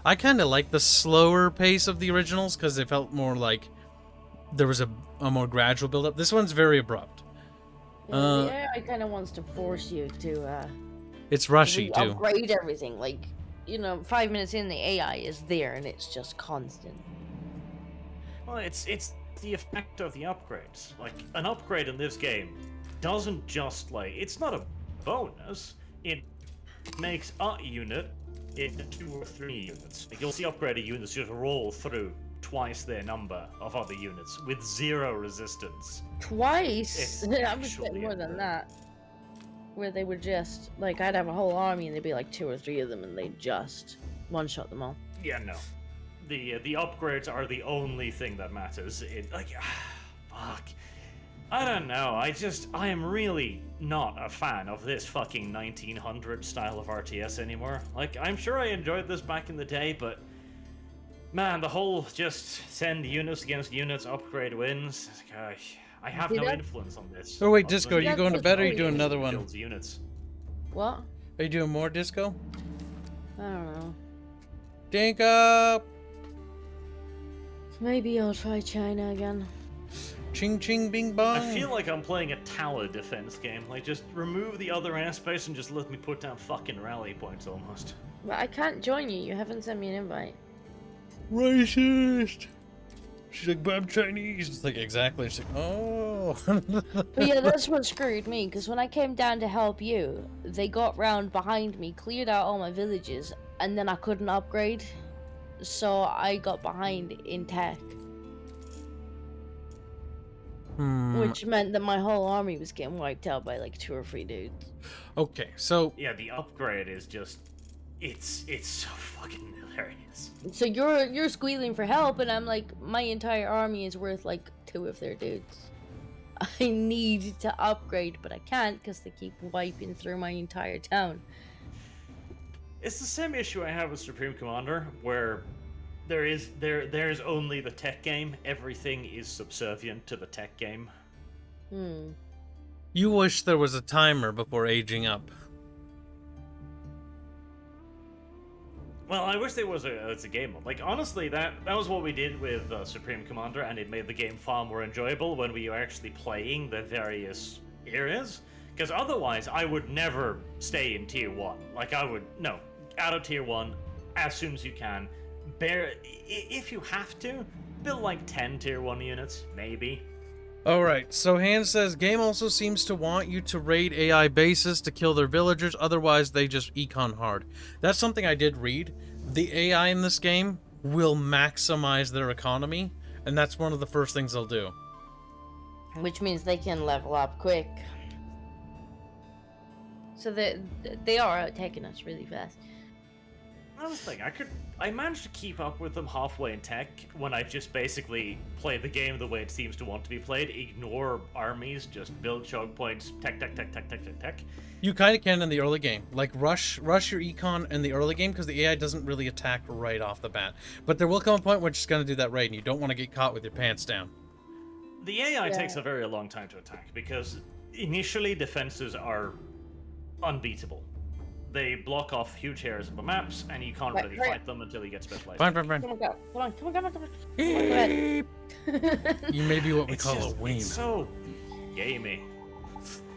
B: I kind of like the slower pace of the originals, because it felt more like there was a more gradual build-up. This one's very abrupt.
A: Yeah, the AI kind of wants to force you to,
B: it's rushy, too.
A: Upgrade everything. Like, you know, 5 minutes in, the AI is there, and it's just constant.
C: Well, it's the effect of the upgrades. Like, an upgrade in this game doesn't just, like, it's not a bonus. It makes a unit into 2 or 3 units. Like, you'll see upgraded units just roll through twice their number of other units with 0 resistance.
A: Twice? I was getting more than that. Where they would just, like, I'd have a whole army and there'd be like 2 or 3 of them and they'd just one-shot them all.
C: Yeah, no. The upgrades are the only thing that matters. Fuck. I don't know. I am really not a fan of this fucking 1900 style of RTS anymore. Like, I'm sure I enjoyed this back in the day, but man, the whole just send units against units, upgrade wins. Gosh, I have no influence on this.
B: Oh wait, Disco, are you going to bed or are you doing another one?
C: Builds units.
A: What?
B: Are you doing more, Disco?
A: I don't know.
B: Dink up!
A: Maybe I'll try China again.
B: Ching ching bing bong.
C: I feel like I'm playing a tower defense game. Like, just remove the other airspace and just let me put down fucking rally points almost.
A: But I can't join you. You haven't sent me an invite.
B: Racist! She's like, but I'm Chinese. It's like, exactly. She's like, oh.
A: But yeah, that's what screwed me, because when I came down to help you, they got round behind me, cleared out all my villages, and then I couldn't upgrade. So I got behind in tech. Which meant that my whole army was getting wiped out by like 2 or 3 dudes.
B: Okay, so
C: yeah, the upgrade is just it's so fucking hilarious.
A: So you're squealing for help, and I'm like, my entire army is worth like 2 of their dudes. I need to upgrade, but I can't because they keep wiping through my entire town.
C: It's the same issue I have with Supreme Commander, where there is only the tech game. Everything is subservient to the tech game.
B: You wish there was a timer before aging up.
C: Well, I wish there was a game mode. Like, honestly, that was what we did with Supreme Commander, and it made the game far more enjoyable when we were actually playing the various areas. Because otherwise, I would never stay in Tier 1. Like, out of Tier 1, as soon as you can. If you have to, build like 10 Tier 1 units, maybe.
B: Alright, so Hanse says, game also seems to want you to raid AI bases to kill their villagers, otherwise they just econ hard. That's something I did read. The AI in this game will maximize their economy, and that's one of the first things they'll do.
A: Which means they can level up quick. So they are taking us really fast.
C: I was thinking, I managed to keep up with them halfway in tech when I just basically play the game the way it seems to want to be played, ignore armies, just build choke points, tech.
B: You kind of can in the early game. Like, rush your econ in the early game, because the AI doesn't really attack right off the bat. But there will come a point where it's just going to do that raid, and you don't want to get caught with your pants down.
C: The AI takes a very long time to attack, because initially defenses are unbeatable. They block off huge areas of the maps, and you can't really fight them until you get specialized.
B: Fine.
A: Come on, go. Come on, go ahead.
B: You may be what we call a wean.
C: It's so gamey.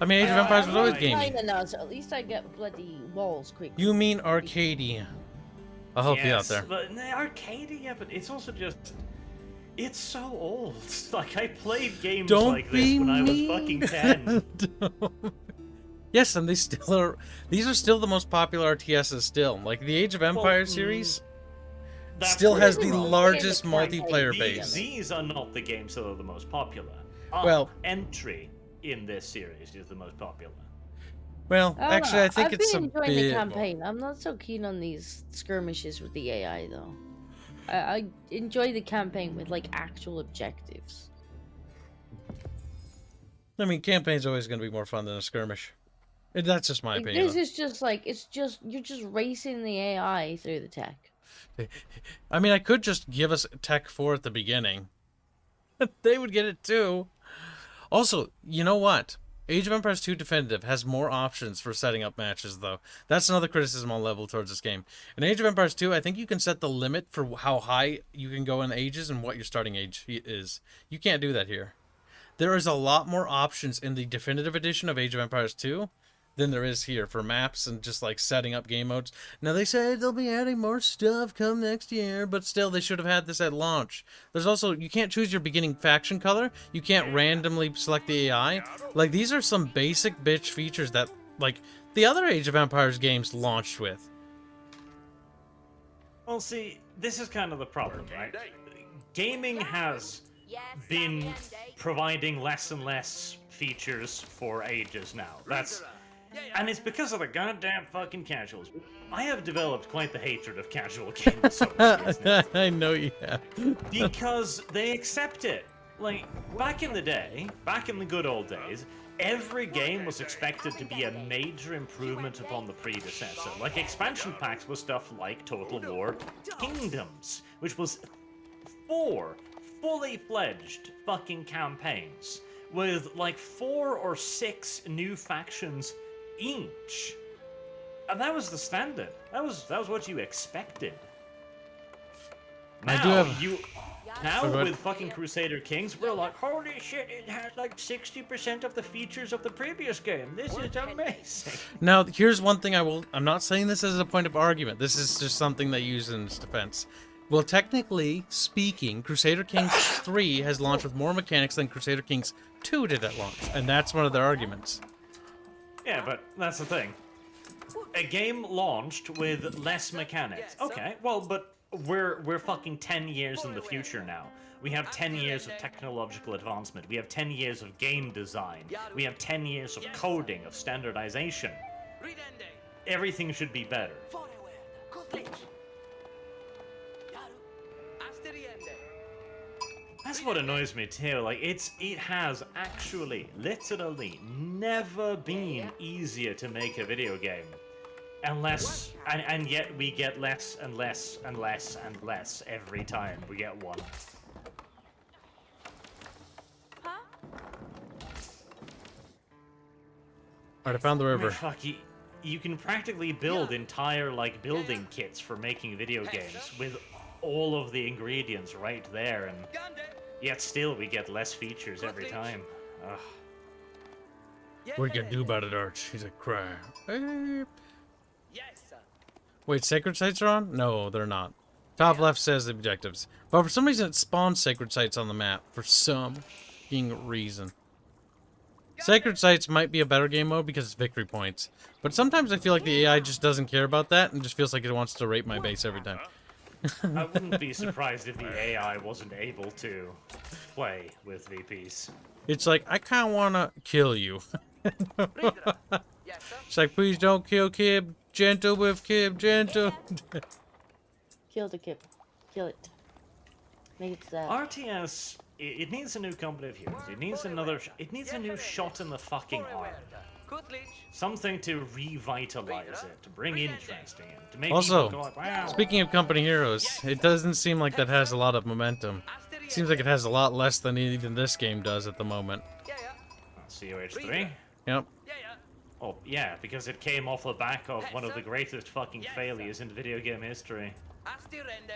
B: I mean, Age of Empires was always gamey.
A: Kinda now, so at least I get bloody walls quick.
B: You mean Arcadia. I'll help you out there.
C: But Arcadia, but it's also just... It's so old. Like, I played games like this when I was fucking 10.
B: Yes, and they still are. These are still the most popular RTSs still. Like, the Age of Empires series still has the largest multiplayer base.
C: These are not the games that are the most popular.
B: Well,
C: Entry in this series is the most popular.
B: Well, actually, I think it's a bit...
A: I've been enjoying the campaign. I'm not so keen on these skirmishes with the AI, though. I enjoy the campaign with, like, actual objectives.
B: I mean, campaign's always going to be more fun than a skirmish. That's just my opinion.
A: This is just like, you're just racing the AI through the tech.
B: I mean, I could just give us tech 4 at the beginning. They would get it too. Also, you know what? Age of Empires 2 Definitive has more options for setting up matches, though. That's another criticism I'll level towards this game. In Age of Empires 2, I think you can set the limit for how high you can go in ages and what your starting age is. You can't do that here. There is a lot more options in the Definitive Edition of Age of Empires 2 than there is here for maps and just like setting up game modes. Now they said they'll be adding more stuff come next year, but still they should have had this at launch. There's also, you can't choose your beginning faction color. You can't randomly select the AI. Like, these are some basic bitch features that like the other Age of Empires games launched with.
C: Well, see, this is kind of the problem, right? Gaming has been providing less and less features for ages now. And it's because of the goddamn fucking casuals. I have developed quite the hatred of casual game associates.
B: I know you have.
C: Because they accept it. Like, back in the day, back in the good old days, every game was expected to be a major improvement upon the predecessor. Like, expansion packs was stuff like Total War Kingdoms, which was 4 fully fledged fucking campaigns with like 4 or 6 new factions each, and that was the standard. That was what you expected. Now with fucking Crusader Kings, we're like, holy shit! It has like 60% of the features of the previous game. This is amazing.
B: Now, here's one thing I'm not saying this as a point of argument. This is just something they use in its defense. Well, technically speaking, Crusader Kings 3 has launched with more mechanics than Crusader Kings 2 did at launch, and that's one of their arguments.
C: Yeah, but that's the thing. A game launched with less mechanics. Okay, well, but we're fucking 10 years in the future now. We have 10 years of technological advancement. We have 10 years of game design. We have 10 years of coding, of standardization. Everything should be better. That's what annoys me too. Like it has actually, literally, never been easier to make a video game, unless and yet we get less and less and less and less every time we get one.
B: Alright, I found the river.
C: Fuck, you can practically build entire like building kits for making video games with all of the ingredients right there, and yet still we get less features every time. Ugh.
B: What are you gonna do about it, Arch? He's like, cry. Wait, sacred sites are on? No, they're not. Top left says the objectives. But for some reason it spawns sacred sites on the map. For some fucking reason. Sacred sites might be a better game mode because it's victory points. But sometimes I feel like the AI just doesn't care about that and just feels like it wants to rape my base every time.
C: I wouldn't be surprised if the AI wasn't able to play with VPs.
B: It's like, I kinda wanna kill you. It's like, please don't kill Kib. Gentle with Kib, gentle.
A: Kill the kid. Kill it. Make it sad.
C: RTS, it needs a new company of heroes. It needs another. It needs a new shot in the fucking arm. Something to revitalize it, to bring interest in, to make
B: Also,
C: people go like, wow.
B: speaking of company heroes, it doesn't seem like that has a lot of momentum. It seems like it has a lot less than even this game does at the moment.
C: COH3?
B: Yep.
C: Oh, yeah, because it came off the back of one of the greatest fucking failures in video game history.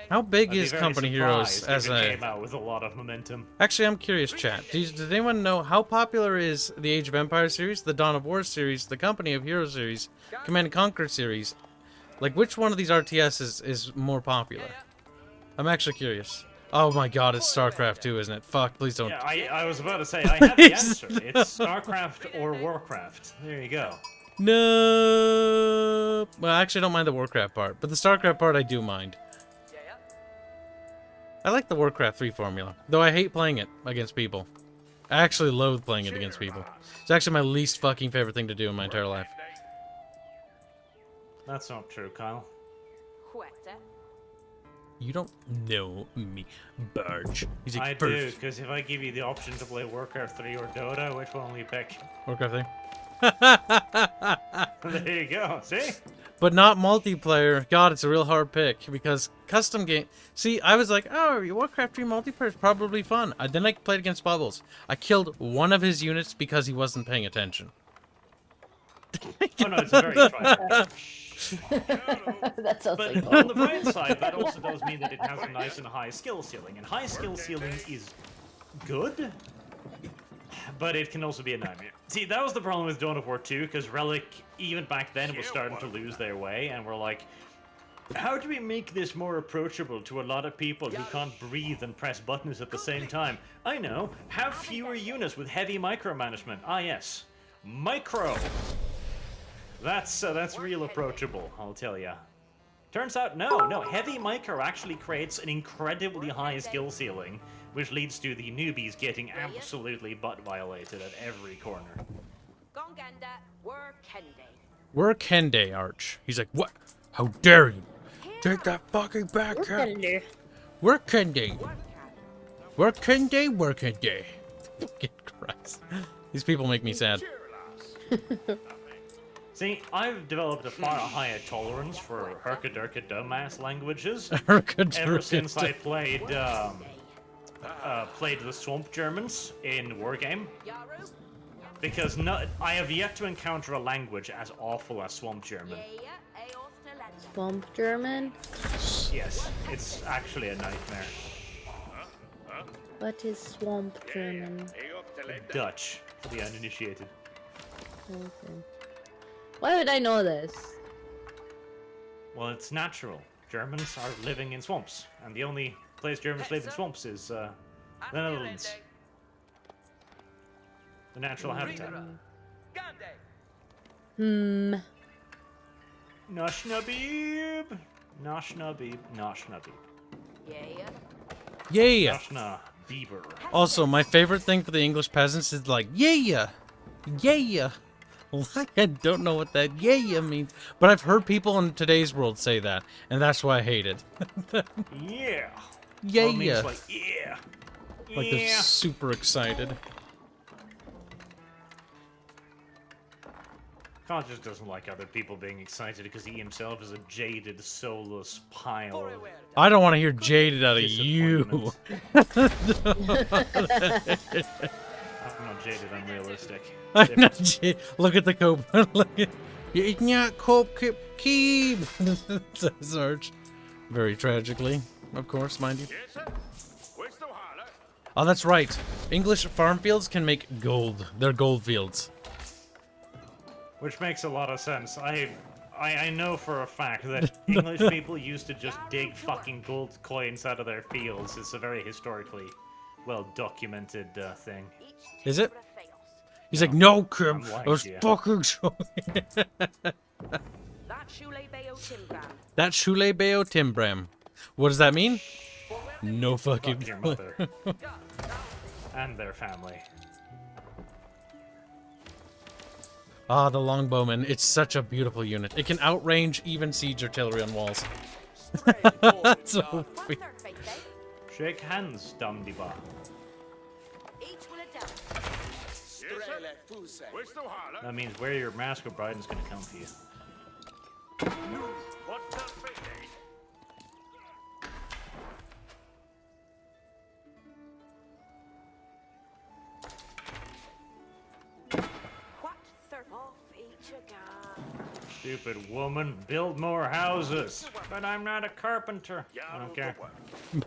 B: How big
C: I'd be
B: is
C: very
B: Company Heroes
C: surprised
B: as
C: if it
B: a...
C: came out with a lot of momentum.
B: Actually, I'm curious, chat. Does anyone know how popular is the Age of Empires series, the Dawn of War series, the Company of Heroes series, Command & Conquer series? Like, which one of these RTS is more popular? I'm actually curious. Oh my god, it's StarCraft 2, isn't it? Fuck, please don't...
C: Yeah, I was about to say, I have the answer. It's StarCraft or Warcraft. There you go.
B: No. Well, I actually don't mind the Warcraft part, but the StarCraft part I do mind. I like the Warcraft 3 formula, though I hate playing it against people. I actually loathe playing it against people. It's actually my least fucking favorite thing to do in my entire life.
C: That's not true, Kyle.
B: You don't know me, Barge. He's like,
C: I do, because if I give you the option to play Warcraft 3 or Dota, which one will you pick?
B: Warcraft 3.
C: There you go, see?
B: But not multiplayer. God, it's a real hard pick because custom game. See, I was like, oh, Warcraft 3 multiplayer is probably fun. Then I played against Bubbles. I killed one of his units because he wasn't paying attention.
C: Oh no, it's a very try.
A: That sounds
C: But
A: like
C: on the bright side, that also does mean that it has a nice and high skill ceiling. And high skill ceiling is good, but it can also be a nightmare. See, that was the problem with Dawn of War 2, because Relic, even back then, was starting to lose their way, and we're like, how do we make this more approachable to a lot of people who can't breathe and press buttons at the same time? I know, have fewer units with heavy micromanagement. Ah yes, micro! That's real approachable, I'll tell ya. Turns out, no, heavy micro actually creates an incredibly high skill ceiling, which leads to the newbies getting absolutely butt violated at every corner.
B: We're Kende, Arch. He's like, what? How dare you? Take that fucking back. We're Kende. We're Kende, we're Kende. Fucking Christ. These people make me sad.
C: See, I've developed a far higher tolerance for herka-durka dumbass languages ever since I played the Swamp Germans in Wargame. Because I have yet to encounter a language as awful as Swamp German.
A: Swamp German?
C: Yes, it's actually a nightmare.
A: What is Swamp German?
C: Dutch, for the uninitiated.
A: Okay. Why would I know this?
C: Well, it's natural. Germans are living in swamps, and the only place Germans live in swamps is the Netherlands. The natural habitat.
A: Hmm.
C: Nashnabib! Nashnabib. Nashnabib.
B: Yeah.
C: Nashna Bieber.
B: Also, my favorite thing for the English peasants is like, yeah. I don't know what that yeah means, but I've heard people in today's world say that, and that's why I hate it.
C: Yeah.
B: Yeah.
C: Well, it means like, yeah.
B: Like they're
C: Yeah.
B: super excited.
C: Carl just doesn't like other people being excited because he himself is a jaded, soulless pile of
B: I don't want to hear jaded out of you.
C: disappointment. I'm not jaded, I'm realistic.
B: I'm not Look at the cope. Look at it's not cope keep. Says Arch. Very tragically, of course, mind you. Oh, that's right. English farm fields can make gold. They're gold fields.
C: Which makes a lot of sense. I know for a fact that English people used to just dig fucking gold coins out of their fields. It's a very historically well documented thing.
B: Is it? He's like, no, Kib.
C: I'm lying
B: I was
C: to you.
B: fucking showing. That Shule Bayo Timbram. What does that mean? No fucking
C: Fuck your mother. And their family.
B: Ah, the longbowman. It's such a beautiful unit. It can outrange even siege artillery on walls. That's so weird.
C: Shake hands, Dundiba. That means wear your mask or Biden's gonna come for you. Stupid woman, build more houses. But I'm not a carpenter. I don't care.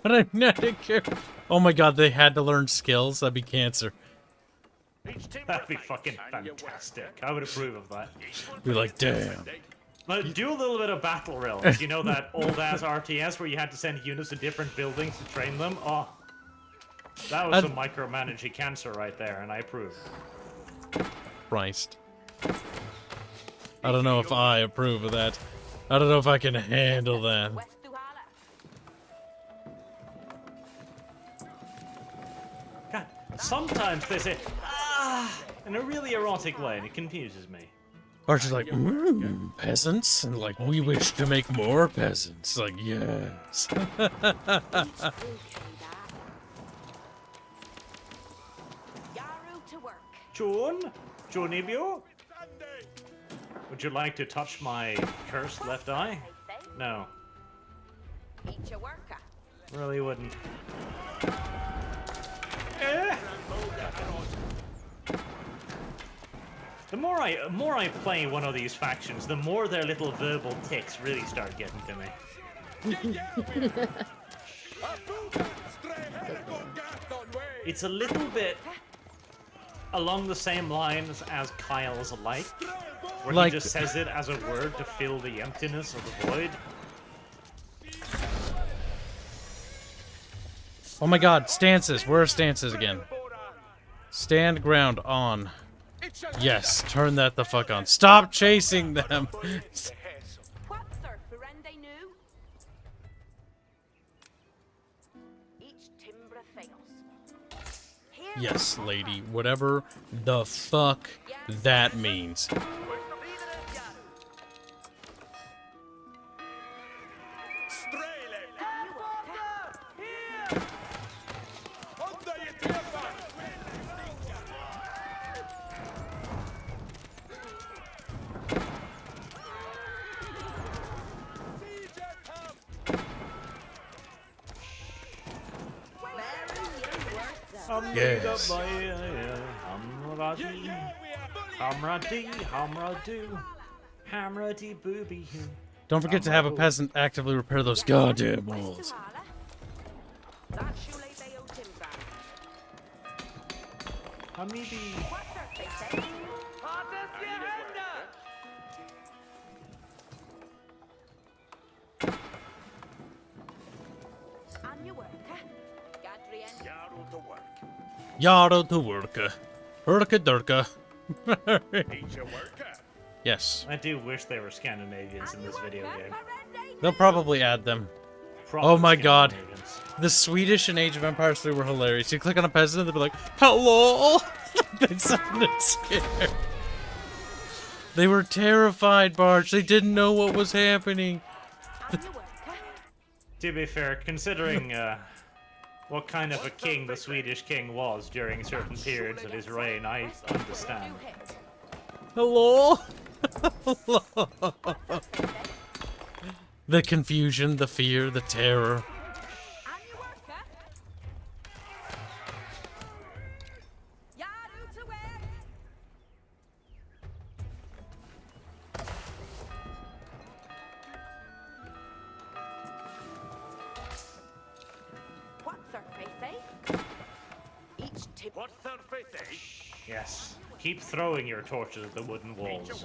B: But I'm not a care. Oh my god, they had to learn skills. That'd be cancer.
C: That'd be fucking fantastic. I would approve of that.
B: Be like, damn.
C: But do a little bit of battle realms. You know that old-ass RTS where you had to send units to different buildings to train them? Oh. That was some micromanaging cancer right there, and I approve.
B: Christ. I don't know if I approve of that. I don't know if I can handle that.
C: God, sometimes they say, ah, in a really erotic way, and it confuses me.
B: Archer's like, peasants? And like, we wish to make more peasants. Like, yes.
C: Jonibio? Would you like to touch my cursed left eye? No. Really wouldn't. The more I play one of these factions, the more their little verbal tics really start getting to me. It's a little bit along the same lines as Kyle's like, where
B: Like-
C: he just says it as a word to fill the emptiness of the void.
B: Oh my god, stances. Where are stances again? Stand ground on. Yes, turn that the fuck on. Stop chasing them. Yes, lady. Whatever the fuck that means. Yes. Don't forget to have a peasant actively repair those goddamn walls. Yarrow to worker. Hurka durka. Yes.
C: I do wish they were Scandinavians in this video game.
B: They'll probably add them.
C: Probably
B: Oh my god.
C: Scandinavians.
B: The Swedish in Age of Empires 3 were hilarious. You click on a peasant and they'll be like, hello! They sounded scared. They were terrified, Barge. They didn't know what was happening.
C: To be fair, considering what kind of a king the Swedish king was during certain periods of his reign, I understand.
B: Hello? Hello? The confusion, the fear, the terror.
C: Yes. Keep throwing your torches at the wooden walls.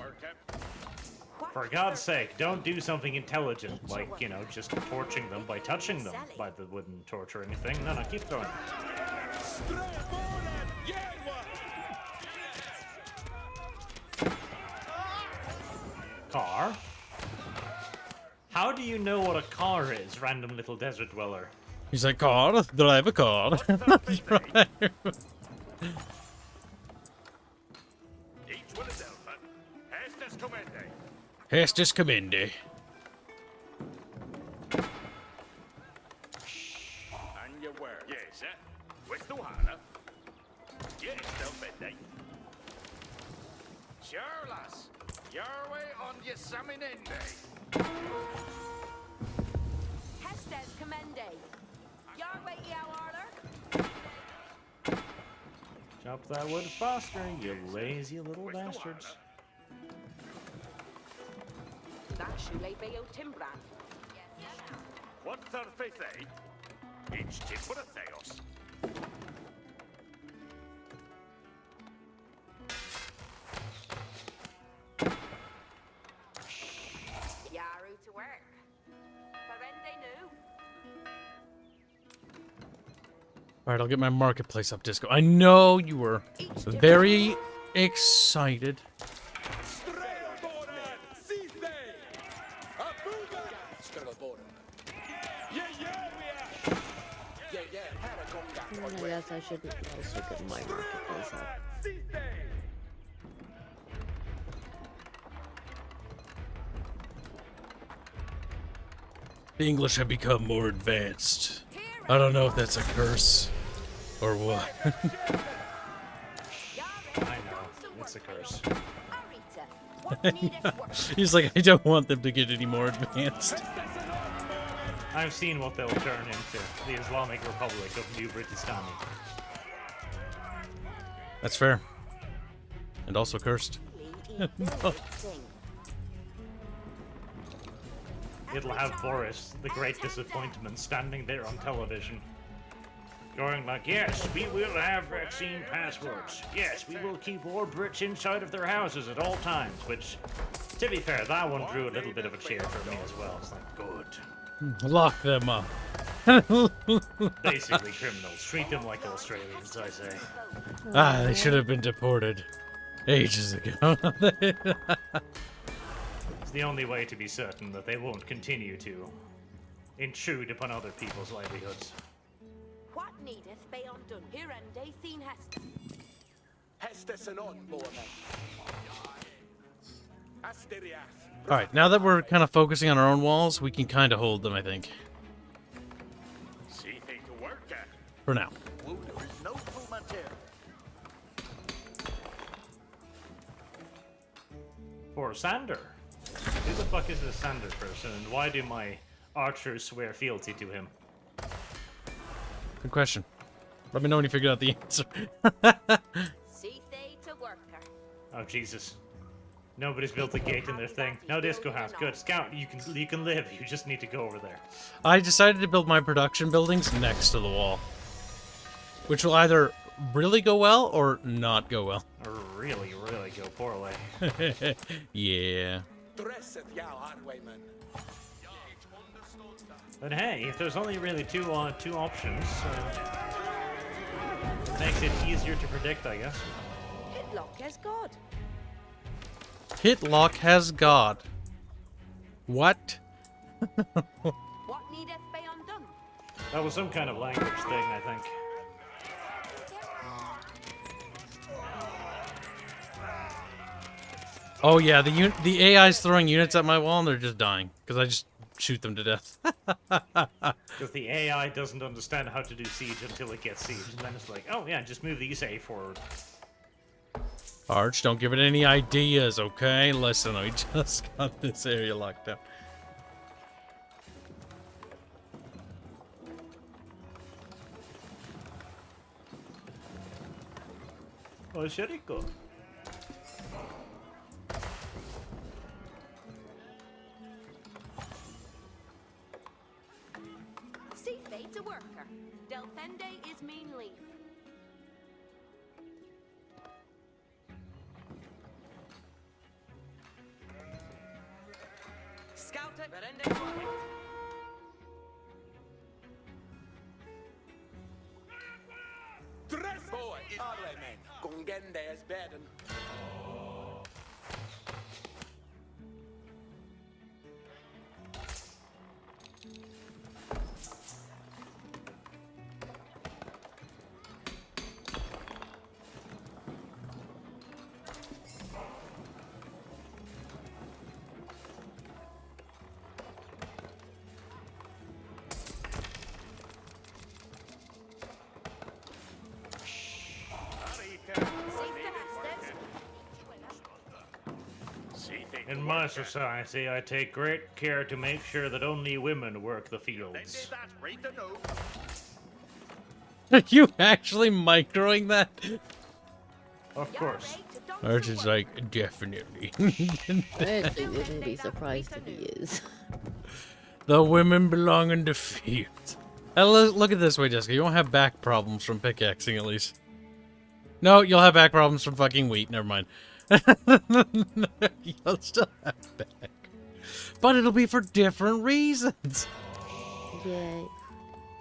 C: For God's sake, don't do something intelligent, like, you know, just torching them by touching them by the wooden torch or anything. No, keep throwing. Car? How do you know what a car is, random little desert dweller?
B: He's like, car, drive a car. Estes commende.
E: And your word. Yes, sir. Where's the water? Yes, don't bet they. Sure, lass. Your way on your Saminende.
D: Hestes commende. Your way, order.
C: Chop that wood faster, you lazy little bastards.
D: That should lay Bayo Timbran.
E: What surface, eh? Each tip for a theos.
D: Yaru to work. Parende new.
B: Alright, I'll get my marketplace up, Disco. I know you were very excited.
A: I guess I should also get my marketplace up.
B: The English have become more advanced. I don't know if that's a curse or what.
C: I know, it's a curse.
B: He's like, I don't want them to get any more advanced.
C: I've seen what they'll turn into, the Islamic Republic of New Britistani.
B: That's fair. And also cursed.
C: It'll have Boris, the great disappointment, standing there on television. Going like, yes, we will have vaccine passports. Yes, we will keep all Brits inside of their houses at all times. Which, to be fair, that one drew a little bit of a cheer for me as well. It's like, good.
B: Lock them up.
C: Basically criminals. Treat them like Australians, I say.
B: Ah, they should have been deported ages ago.
C: It's the only way to be certain that they won't continue to intrude upon other people's livelihoods.
D: What needeth be undone? Here and day seen Hester.
E: Hestes and on, Borman. Asterias.
B: Alright, now that we're kind of focusing on our own walls, we can kind of hold them, I think.
E: See thing to work at.
B: For now.
E: Well, there is no true material.
C: For Sander. Who the fuck is this Sander person, and why do my archers swear fealty to him?
B: Good question. Let me know when you figure out the answer.
D: See they to worker.
C: Oh Jesus. Nobody's built a gate in their thing. No Disco has. Good. Scout, you can live. You just need to go over there.
B: I decided to build my production buildings next to the wall. Which will either really go well or not go well.
C: Or really, really go poorly.
B: Yeah.
C: But hey, if there's only really two options, it makes it easier to predict, I guess.
D: Hitlock has God.
B: Hitlock has God. What?
D: What needeth be undone?
C: That was some kind of language thing, I think.
B: Oh yeah, the AI's throwing units at my wall and they're just dying because I just shoot them to death.
C: Because the AI doesn't understand how to do siege until it gets siege, and then it's like, oh yeah, just move these A forward.
B: Arch, don't give it any ideas, okay? Listen, I just got this area locked down.
C: Oh, Sheriko.
D: See fate's a worker. Delfende is mean leaf.
E: Scout it, Verende Forte. Boy, is Arlemen. Gongende is beden.
C: In my society, I take great care to make sure that only women work the fields.
B: Are you actually microing that?
C: Of course.
B: Arch is like, definitely.
A: I actually wouldn't be surprised if he is.
B: The women belong in the fields. Look at it this way, Jessica. You won't have back problems from pickaxing, at least. No, you'll have back problems from fucking wheat. Never mind. You'll still have back. But it'll be for different reasons.
A: Yay.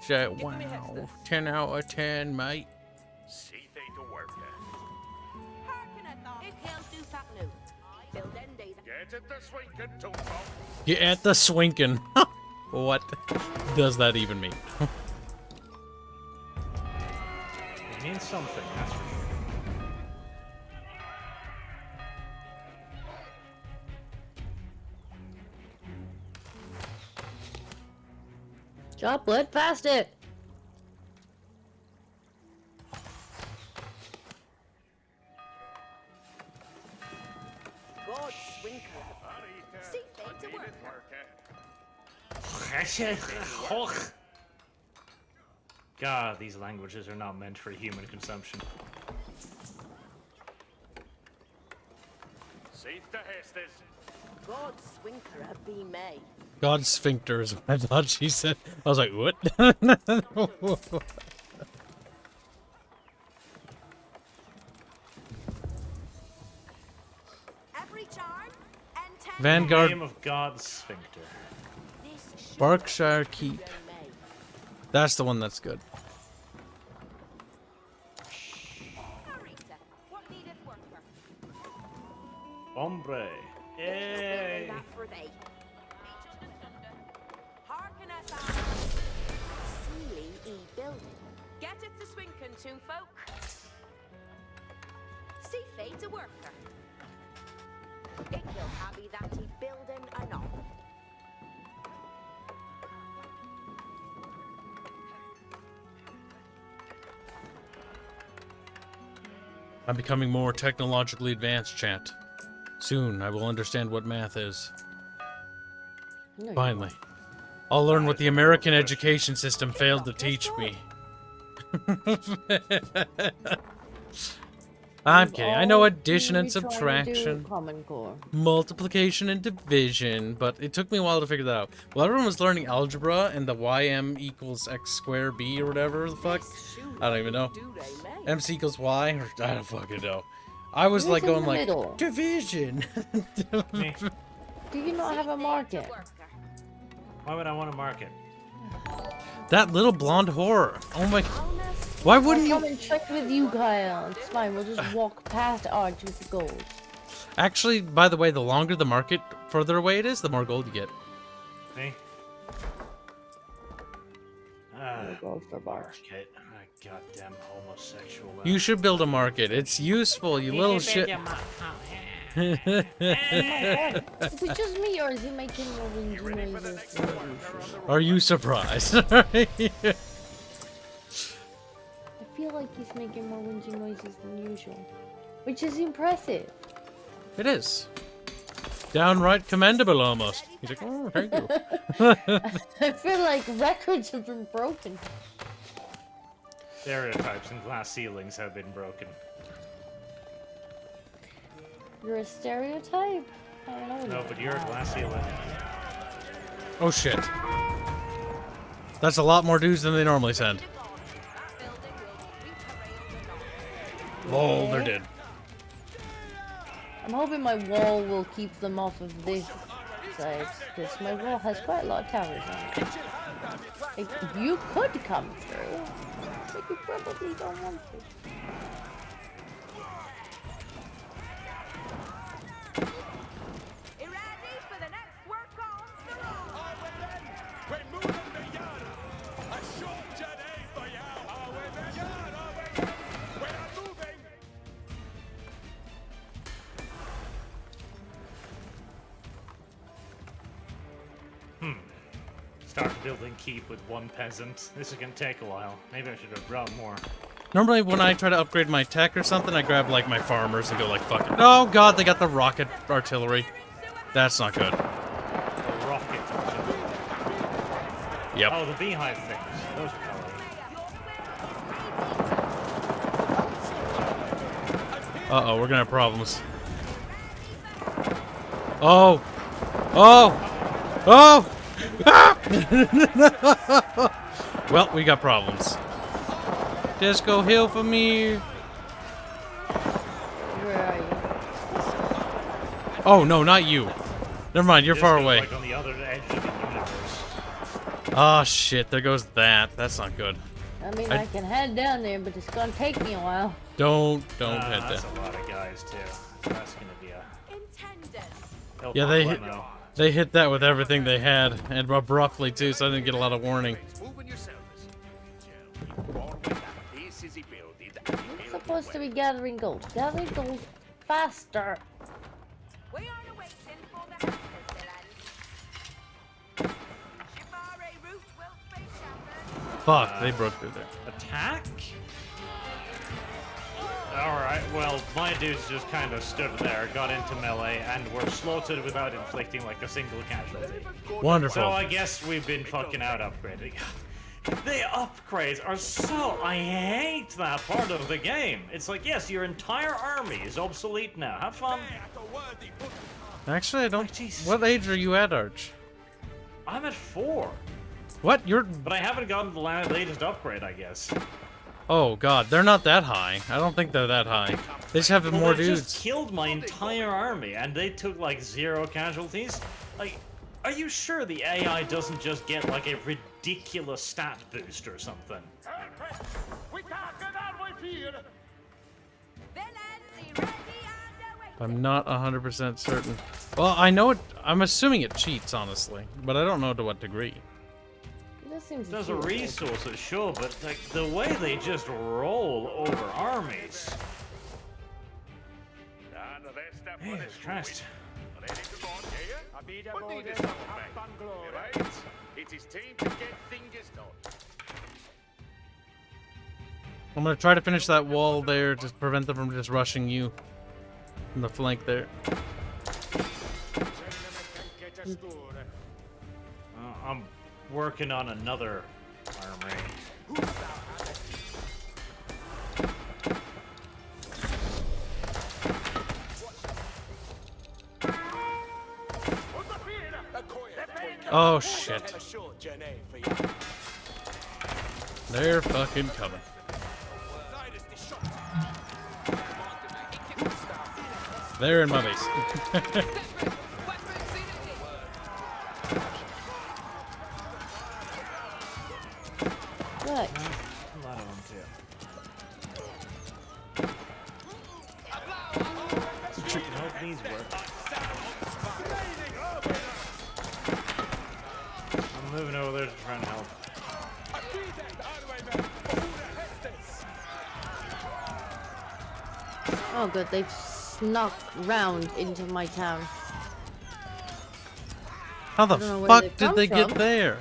B: So, wow. 10 out of 10, mate.
E: See they to work. Get it the swinkin' to
B: Get at the swinkin'. What does that even mean?
C: It means something, that's for sure.
A: Drop blood past it!
D: God swinker. See fate's a worker.
C: God, these languages are not meant for human consumption.
E: See the hestes.
D: God swinker be May.
B: God sphincter is what I thought she said. I was like, what?
D: Every charm and ten
B: Vanguard,
C: Name of God's sphincter.
B: Berkshire Keep. That's the one that's good.
D: What needeth worker?
C: Hombre. Yay.
D: That for thee. Hearken at that. Sealy e building. Get it to Swinkin, toon folk. See fate a worker. It will happy that he building anon.
B: I'm becoming more technologically advanced, chat. Soon, I will understand what math is.
A: No, you
B: Finally. I'll learn what the American education system failed to teach me. I'm kidding. I know addition and subtraction,
A: Common Core.
B: multiplication and division, but it took me a while to figure that out. Well, everyone was learning algebra and the ym equals x squared b or whatever the fuck. I don't even know. MC equals y, or I don't fucking know. I was like going like,
A: middle?
B: division.
C: Me.
A: Do you not have a market?
C: Why would I want to mark it?
B: That little blonde whore. Oh my. Why wouldn't
A: I'll come
B: you?
A: and check with you, Kyle. It's fine. We'll just walk past Arch with the gold.
B: Actually, by the way, the longer the market further away it is, the more gold you get.
C: Me?
A: We'll go for Arch.
C: Market. Goddamn homosexual.
B: You should build a market. It's useful, you little shit.
A: Oh my god. Is it just me or is he making more whingy noises than usual?
B: Are you surprised?
A: I feel like he's making more whingy noises than usual. Which is impressive.
B: It is. Downright commendable, almost. He's like, oh, thank you.
A: I feel like records have been broken.
C: Stereotypes and glass ceilings have been broken.
A: You're a stereotype? I don't know.
C: No, but you're a glass ceiling.
B: Oh, shit. That's a lot more dudes than they normally send. Lol, they're dead.
A: I'm hoping my wall will keep them off of this side, because my wall has quite a lot of towers on it. Like, you could come through, but you probably don't want to.
D: You ready for the next work on the road?
E: We're moving the yard. A short journey for you. We're the yard. We're moving.
C: Start building keep with one peasant. This is gonna take a while. Maybe I should have brought more.
B: Normally, when I try to upgrade my tech or something, I grab, like, my farmers and go, like, fuck it. Oh, God, they got the rocket artillery. That's not good.
C: The rocket.
B: Yep.
C: Oh, the beehive things. Those are colored.
B: Uh-oh, we're gonna have problems. Oh! Oh! Oh! Ah! Well, we got problems. Just go heal for me.
A: Where are you?
B: Oh, no, not you. Never mind, you're far
C: Disco's,
B: away.
C: Like on the other edge of the universe.
B: Oh, shit, there goes that. That's not good.
A: I mean, I can head down there, but it's gonna take me a while.
B: Don't head
C: That's
B: there.
C: a lot of guys too. That's gonna be a.
D: Intended.
B: Yeah,
C: Limo.
B: they hit that with everything they had, and abruptly too, so I didn't get a lot of warning.
A: You're supposed to be gathering gold. Gathering gold faster.
D: We are awaiting for the Hanse, Shimare route will be shattered.
B: Fuck, they broke through there.
C: Attack? Alright, well, my dudes just kind of stood there, got into melee, and were slaughtered without inflicting like a single casualty.
B: Wonderful.
C: So I guess we've been fucking out upgrading. The upgrades are so... I hate that part of the game. It's like, yes, your entire army is obsolete now. Have fun.
B: Actually, I don't...
C: Jesus.
B: What age are you at, Arch?
C: I'm at 4.
B: What? You're...
C: But I haven't gotten the latest upgrade, I guess.
B: Oh, God, they're not that high. I don't think they're that high. They just have
C: Well,
B: more
C: they
B: dudes.
C: just killed my entire army, and they took like 0 casualties. Like, are you sure the AI doesn't just get like a ridiculous stat boost or something?
E: We can't get out with here.
D: Villains, ready and awaiting.
B: I'm not 100% certain. Well, I know it... I'm assuming it cheats, honestly. But I don't know to what degree.
A: This seems
C: There's a
A: doable.
C: resources, sure, but like the way they just roll over armies. Jesus Christ.
E: It is time to get things done.
B: I'm gonna try to finish that wall there to prevent them from just rushing you from the flank there.
C: I'm working on another armory.
B: Oh, shit. They're fucking coming. They're in my base.
A: Look,
C: A lot of them too. Hope these work. I'm moving over there to try and help.
A: oh good, they've snuck round into my town.
B: How the
A: I don't know where
B: fuck
A: they've
B: did
A: come
B: they get
A: from.
B: there?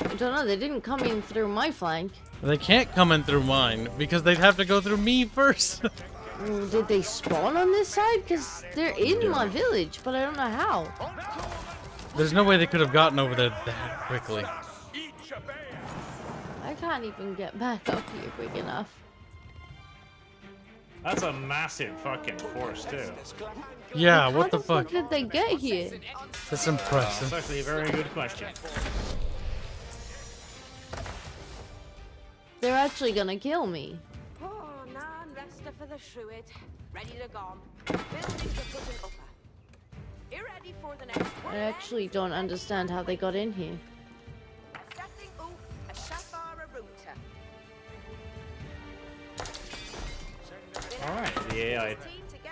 A: I don't know, they didn't come in through my flank.
B: They can't come in through mine because they'd have to go through me first.
A: Well, did they spawn on this side? Because they're in my village, but I don't know how.
B: There's no way they could have gotten over there that quickly.
A: I can't even get back up here quick enough.
C: That's a massive fucking force, too.
B: Yeah,
A: How
B: what the fuck?
A: did they get here?
B: That's
C: That's
B: impressive.
C: actually a very good question.
A: They're actually gonna kill me.
D: Oh, nan, resta for the shruid. Ready to go. Buildings are putting upper. You ready for the next one?
A: I actually don't understand how they got in here.
D: Setting up a shafara router.
C: Alright, the AI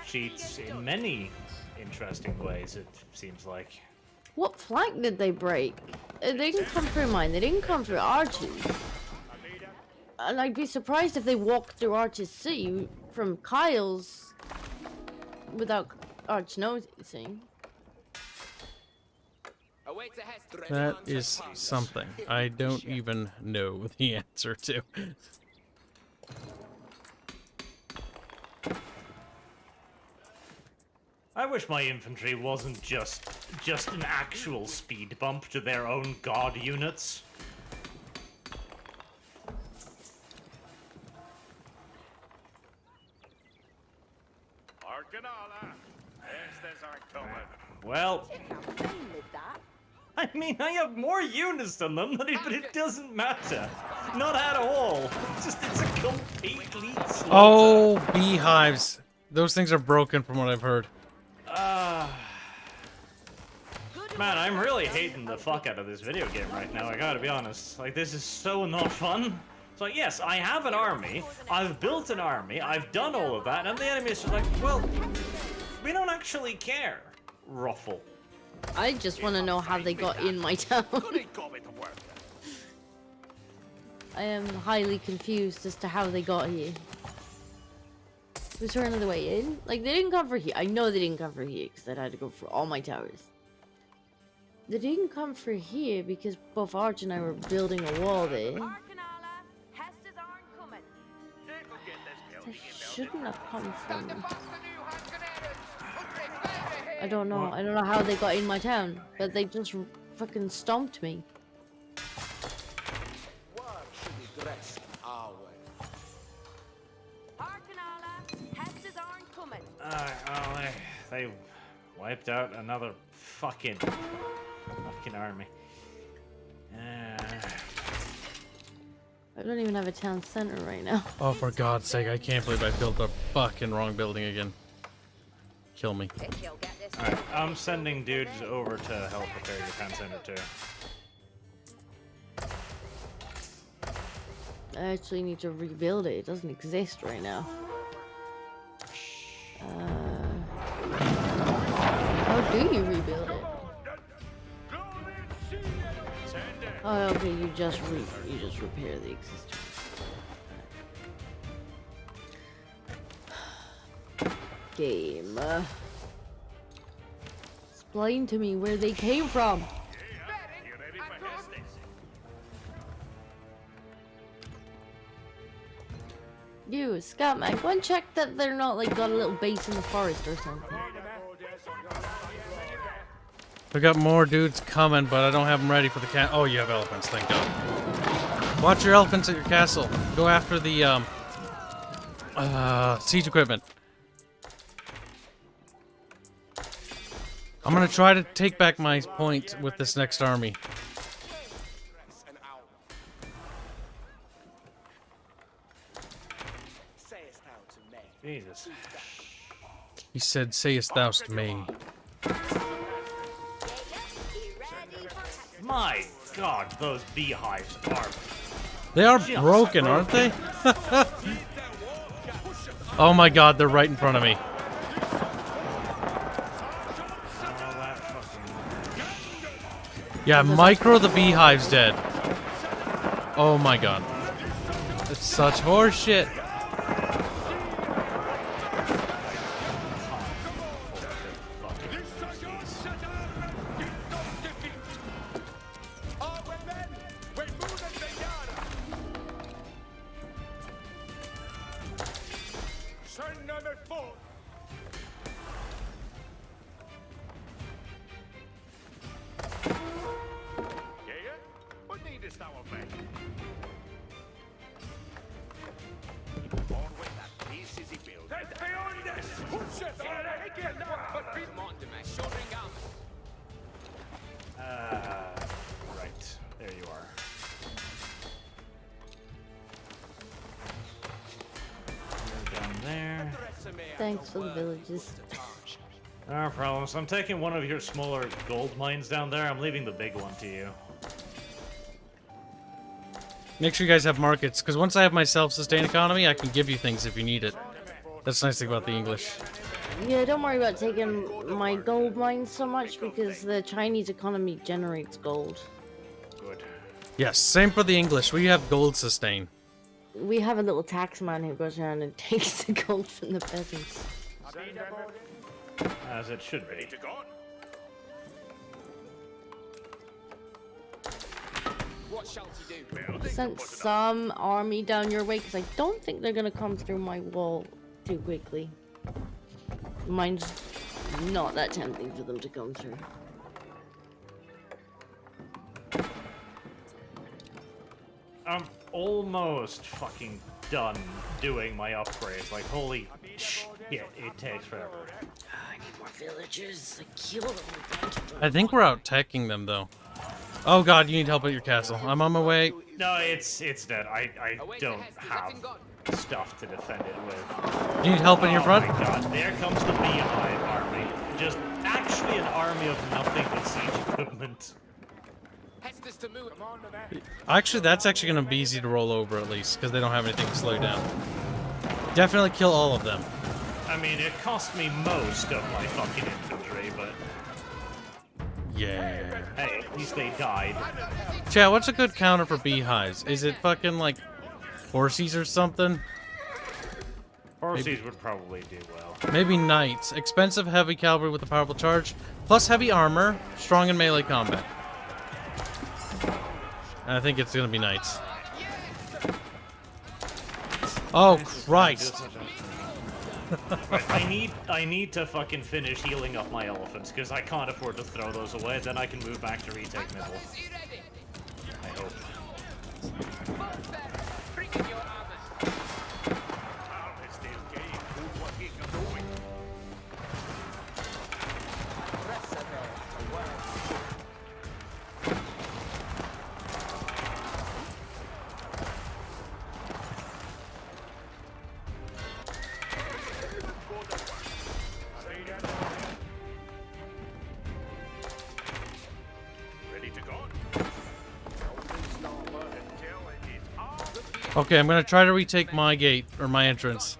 C: cheats in many interesting ways, it seems like.
A: What flank did they break? They didn't come through mine. They didn't come through Archie's. And I'd be surprised if they walked through Archie's C from Kyle's without Arch noticing.
B: That is something I don't even know the answer to.
C: I wish my infantry wasn't just an actual speed bump to their own god units. Well, I mean, I have more units than them, but it doesn't matter. Not at all. It's a completely slaughter.
B: Oh, beehives. Those things are broken from what I've heard.
C: Man, I'm really hating the fuck out of this video game right now, I gotta be honest. Like, this is so not fun. It's like, yes, I have an army, I've built an army, I've done all of that, and the enemy is just like, well, we don't actually care. Ruffle.
A: I just want to know how they got in my town. I am highly confused as to how they got here. Was there another way in? Like, they didn't come for here. I know they didn't come for here because I'd had to go for all my towers. They didn't come for here because both Arch and I were building a wall there. They shouldn't have come from... I don't know. I don't know how they got in my town, but they just fucking stomped me.
C: Oh, they wiped out another fucking army.
A: I don't even have a town center right now.
B: Oh, for God's sake, I can't believe I built the fucking wrong building again. Kill me.
C: Alright, I'm sending dudes over to help repair your town center too.
A: I actually need to rebuild it. It doesn't exist right now. How do you rebuild it? Oh, okay. You just repair the existing. Game. Explain to me where they came from. You, Scatman, go and check that they're not like got a little base in the forest or something.
B: We got more dudes coming, but I don't have them ready for the cat. Oh, you have elephants, thank God. Watch your elephants at your castle. Go after the siege equipment. I'm gonna try to take back my point with this next army.
C: Jesus.
B: He said, "Sayest thou to me."
C: My God, those beehives are...
B: They are broken, aren't they? Oh my God, they're right in front of me. Yeah, Micro the beehive's dead. Oh my God. It's such horseshit.
E: before. Yeah? What needest thou of me? On with that piece is he built. Get behind us! Push it! Again, but be
C: Right. There you are. You're down there.
A: Thanks for the villages.
C: No problem. So I'm taking one of your smaller gold mines down there. I'm leaving the big one to you.
B: Make sure you guys have markets, because once I have my self-sustained economy, I can give you things if you need it. That's the nice thing about the English.
A: Yeah, don't worry about taking my gold mines so much because the Chinese economy generates gold.
C: Good.
B: Yes, same for the English. We have gold sustain.
A: We have a little tax man who goes around and takes the gold from the peasants.
C: As it should be.
F: What shall he do?
A: Sent some army down your way because I don't think they're gonna come through my wall too quickly. Mine's not that tempting for them to come through.
C: I'm almost fucking done doing my upgrades. Like, holy shit, it takes forever.
A: I need more villagers. I kill them.
B: I think we're out teching them, though. Oh god, you need help at your castle. I'm on my way.
C: No, it's dead. I don't have stuff to defend it with.
B: You need help in your front?
C: Oh my god, there comes the beehive army. Just actually an army of nothing but siege equipment.
B: Actually, that's actually going to be easy to roll over at least, because they don't have anything to slow you down. Definitely kill all of them.
C: I mean, it cost me most of my fucking infantry, but
B: Yeah.
C: hey, at least they died.
B: Chat, what's a good counter for beehives? Is it fucking like horsies or something?
C: Horses would probably do well.
B: Maybe knights. Expensive heavy cavalry with a powerful charge, plus heavy armor, strong in melee combat. And I think it's gonna be knights. Oh Christ!
C: Right, I need to fucking finish healing up my elephants because I can't afford to throw those away. Then I can move back to retake middle. I hope.
B: Okay, I'm gonna try to retake my gate, or my entrance.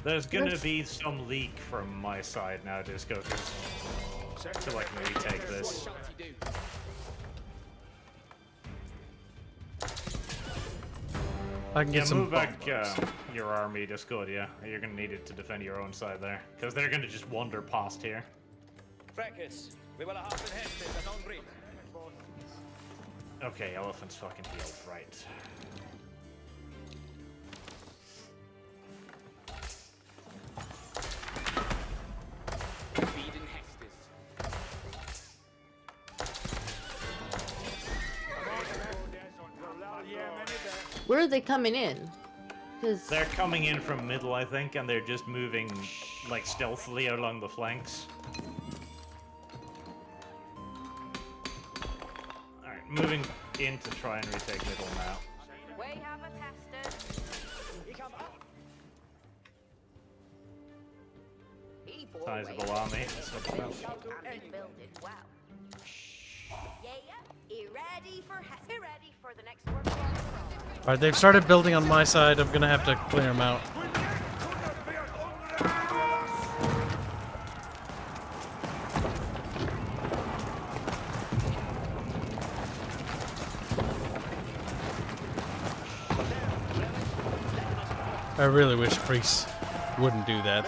C: There's gonna be some leak from my side now, Disco, so I can retake this.
B: I can get some
C: Move back your army, Discord, yeah. You're gonna need it to defend your own side there. Because they're gonna just wander past here. Okay, elephant's fucking healed, right.
A: Where are they coming in? Because
C: They're coming in from middle, I think, and they're just moving, like, stealthily along the flanks. Alright, moving in to try and retake middle now.
D: We have a tester. He bore
C: Sizable
D: away.
C: army. So
D: And he built it well. Yeah, he ready for he ready for the next work.
B: Alright, they've started building on my side. I'm gonna have to clear them out. I really wish priests wouldn't do that.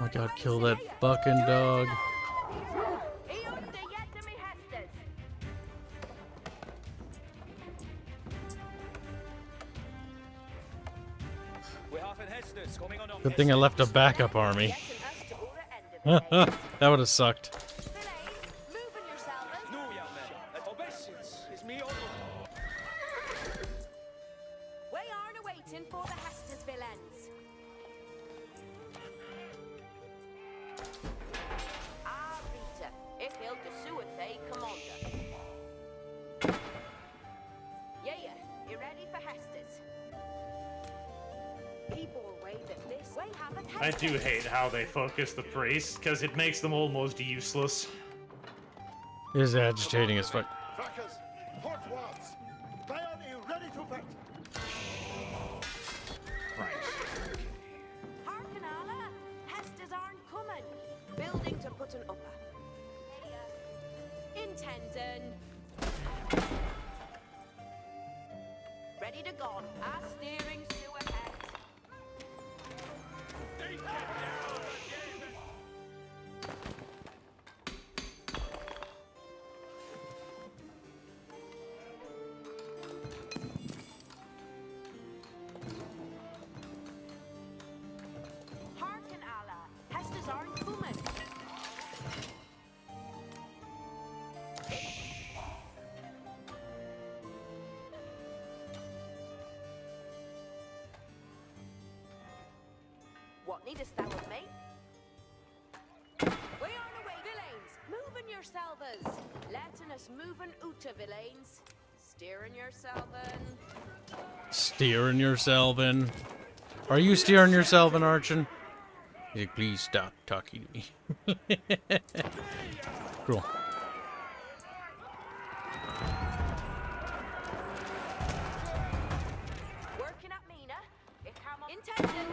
B: my god, kill that fucking dog. Good thing I left a backup army. That would have sucked.
C: I do hate how they focus the priests, because it makes them almost useless.
B: It is agitating as fuck.
C: Right.
D: Harkenala, Hestes aren't coming. Building to put an upper. Intending. Ready to go. Our steering's to ahead. Harken Allah, Hestes aren't coming. What needest thou of me? We are away, villains! Moving yourselves! Letting us moving oota, villains! Steering yourselven.
B: Steering yourself in. Are you steering yourself in, Archon? Please stop talking to me. Cool.
D: Working at Mina. It come on. Intended.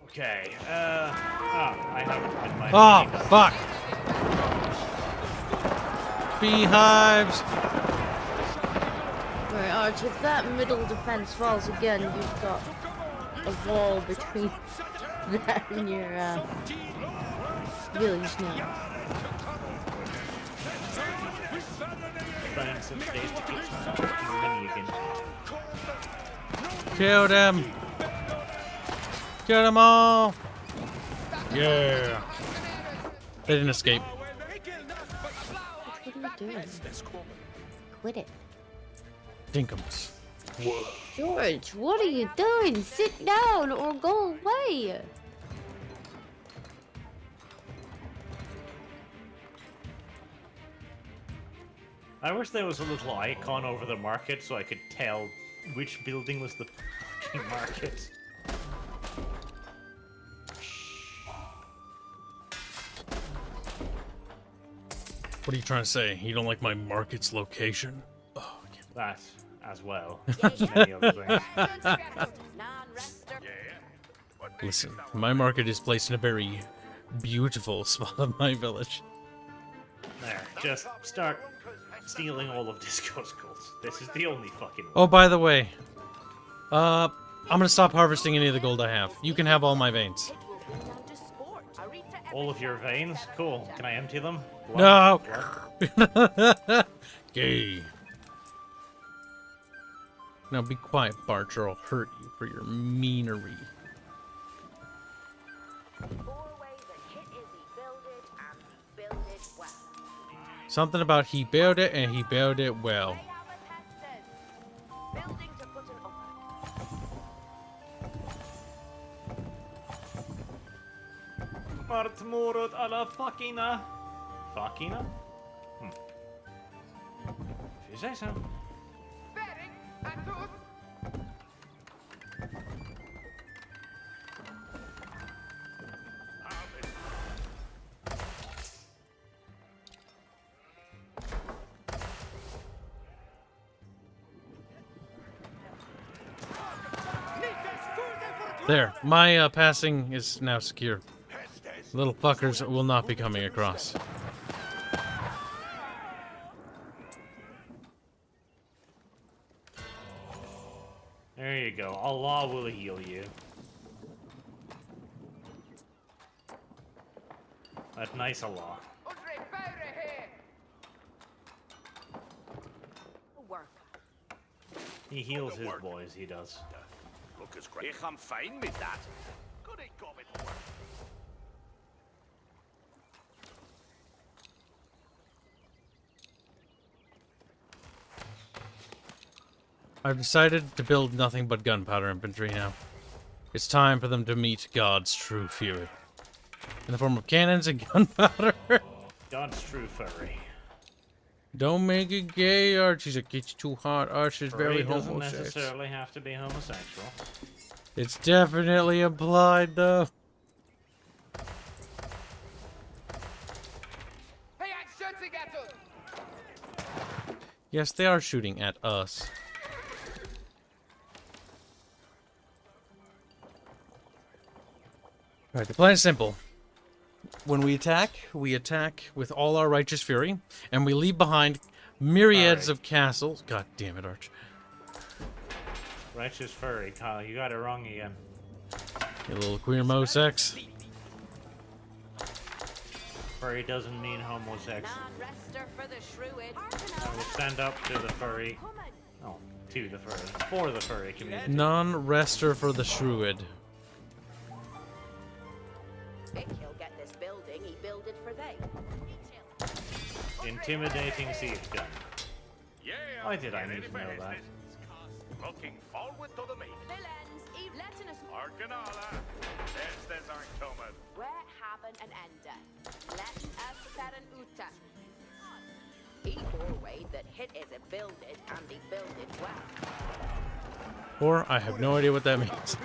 C: Okay, I haven't been my
B: Oh, fuck! Beehives!
A: Right, Arch, if that middle defense falls again, you've got a wall between that and your village now.
C: Finding some space to keep some fucking money again.
B: Kill them! Kill them all! Yeah! They didn't escape.
A: What are you doing? Quit it.
B: Dinkums.
A: George, what are you doing? Sit down or go away!
C: I wish there was a little icon over the market so I could tell which building was the fucking market.
B: What are you trying to say? You don't like my market's location? Oh, I can't.
C: That as well. Many other things.
B: Listen, my market is placed in a very beautiful spot of my village.
C: There, just start stealing all of Disco's gold. This is the only fucking one.
B: Oh, by the way, I'm gonna stop harvesting any of the gold I have. You can have all my veins.
C: All of your veins? Cool. Can I empty them?
B: No!
C: Blood?
B: Gay. Now be quiet, Barch, or I'll hurt you for your meanery. Something about he built it and he built it well.
C: Martmorod alla fuckina. Fuckina? If you say so.
B: There, my passing is now secure. Little fuckers will not be coming across.
C: There you go. Allah will heal you. At nice a law.
D: Work.
C: He heals his boys, he does.
E: Look as great. I'm fine with that. Good it got me to work.
B: I've decided to build nothing but gunpowder infantry now. It's time for them to meet God's true fury. In the form of cannons and gunpowder.
C: God's true furry.
B: Don't make it gay, Archie's. It gets too hot. Archie's very
C: Furry doesn't
B: homosexual.
C: necessarily have to be homosexual.
B: It's definitely implied, though. Yes, they are shooting at us. Alright, the plan is simple. When we attack with all our righteous fury, and we leave behind myriads of castles. God damn it, Arch.
C: Righteous furry, Kyle, you got it wrong again.
B: You little queer mo sex.
C: Furry doesn't mean homosexual.
D: Non-rester for the Shrewid.
C: I will stand up to the furry. Oh, to the furry. For the furry community.
B: Non-rester for the Shrewid.
D: Vic, he'll get this building. He builded for they.
C: Intimidating siege gun.
E: Yeah,
C: Why did I need
E: any
C: to know that?
E: business. Looking forward to the meeting.
D: Villains, Eve letting us
E: Arcanala. There's our coming.
D: where haben an ender. Let us Saren Uta. He always that hit is a builded and he builded well.
B: Or I have no idea what that means.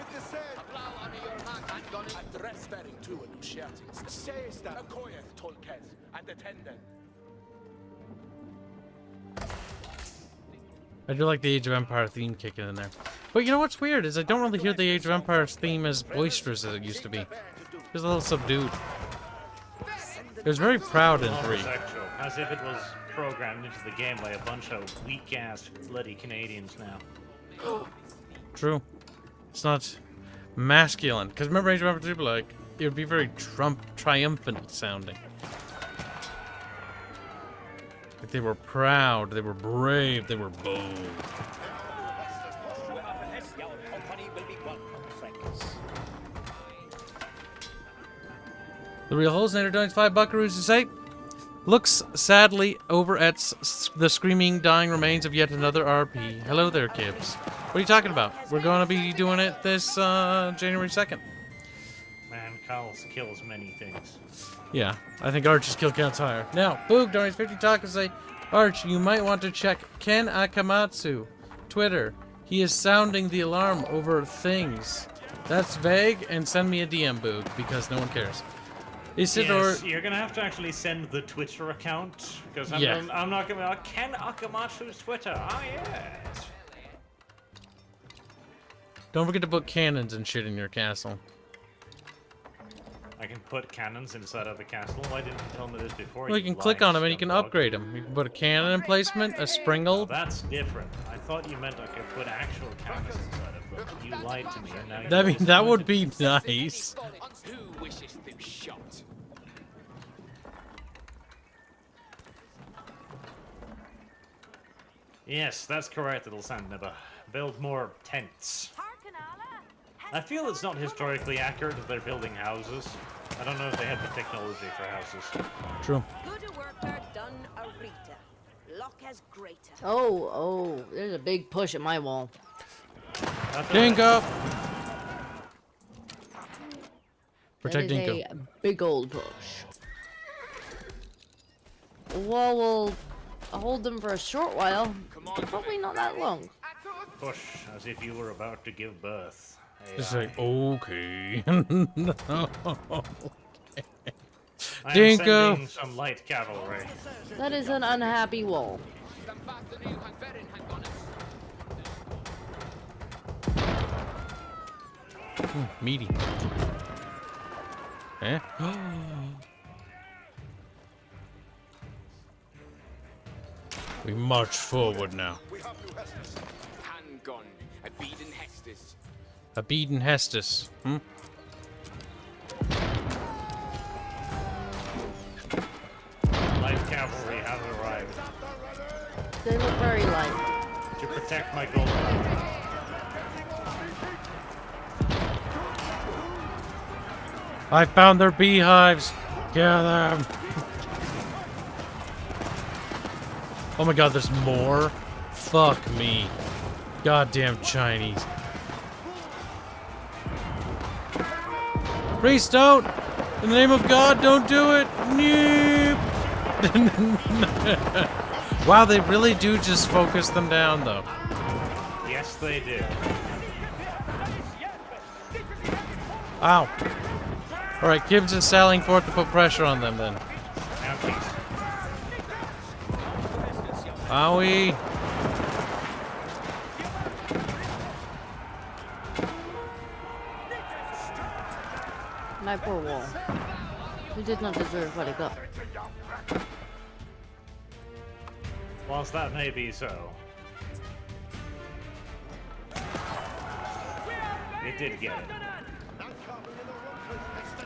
B: I do like the Age of Empire theme kicking in there. But you know what's weird is I don't really hear the Age of Empires theme as boisterous as it used to be. It's a little subdued. It was very proud in 3.
C: Homosexual. As if it was programmed into the game by a bunch of weak-ass bloody Canadians now.
B: True. It's not masculine. Because remember Age of Empires 2, like, it would be very triumphant sounding. Like they were proud, they were brave, they were bold. The real Holznator donates 5 buckaroos to say, looks sadly over at the screaming, dying remains of yet another RP. Hello there, Kibs. What are you talking about? We're going to be doing it this January 2nd.
C: Man, Kyle kills many things.
B: Yeah, I think Arch's kill count's higher. Now, Boog donates 50 tacos say, Arch, you might want to check Ken Akamatsu, Twitter. He is sounding the alarm over things. That's vague, and send me a DM, Boog, because no one cares. Isidore...
C: Yes, you're gonna have to actually send the Twitter account, because I'm not gonna... Ken Akamatsu's Twitter, ah yes!
B: Don't forget to put cannons and shit in your castle.
C: I can put cannons inside of the castle. Why didn't you tell me this before?
B: Well, you can click on them and you can upgrade them. You can put a cannon emplacement, a springle.
C: Oh, that's different. I thought you meant I could put actual cannons inside of them. You lied to me, and now
B: I mean, that would be nice.
F: Who wishes to shot?
C: Yes, that's correct, little sandnibber. Build more tents. I feel it's not historically accurate that they're building houses. I don't know if they have the technology for houses.
B: True.
D: Good worker done a Rita. Lock as greater.
A: Oh, there's a big push at my wall.
B: Dinko!
A: That
B: Protect
A: is
B: Dinko.
A: a big old push. The wall will hold them for a short while. Probably not that long.
C: Push, as if you were about to give birth.
B: Just
C: AI.
B: like, okay. No.
C: I am
B: Dinko!
C: sending some light cavalry.
A: That is an unhappy wall.
B: Meaty. Eh? We march forward now.
F: Handgun, a beaten Hestus.
B: A beaten Hestus. Hmm?
C: Protect my gold.
B: I found their beehives. Get them. Oh my god, there's more? Fuck me. Goddamn Chinese. Priest, don't! In the name of God, don't do it! Nope! Wow, they really do just focus them down, though.
C: Yes, they do.
B: Ow. Alright, Kibs is sallying forth to put pressure on them, then.
C: Now, please.
B: Owie.
A: My poor wall. You did not deserve what I got.
C: Whilst that may be so, it did get it.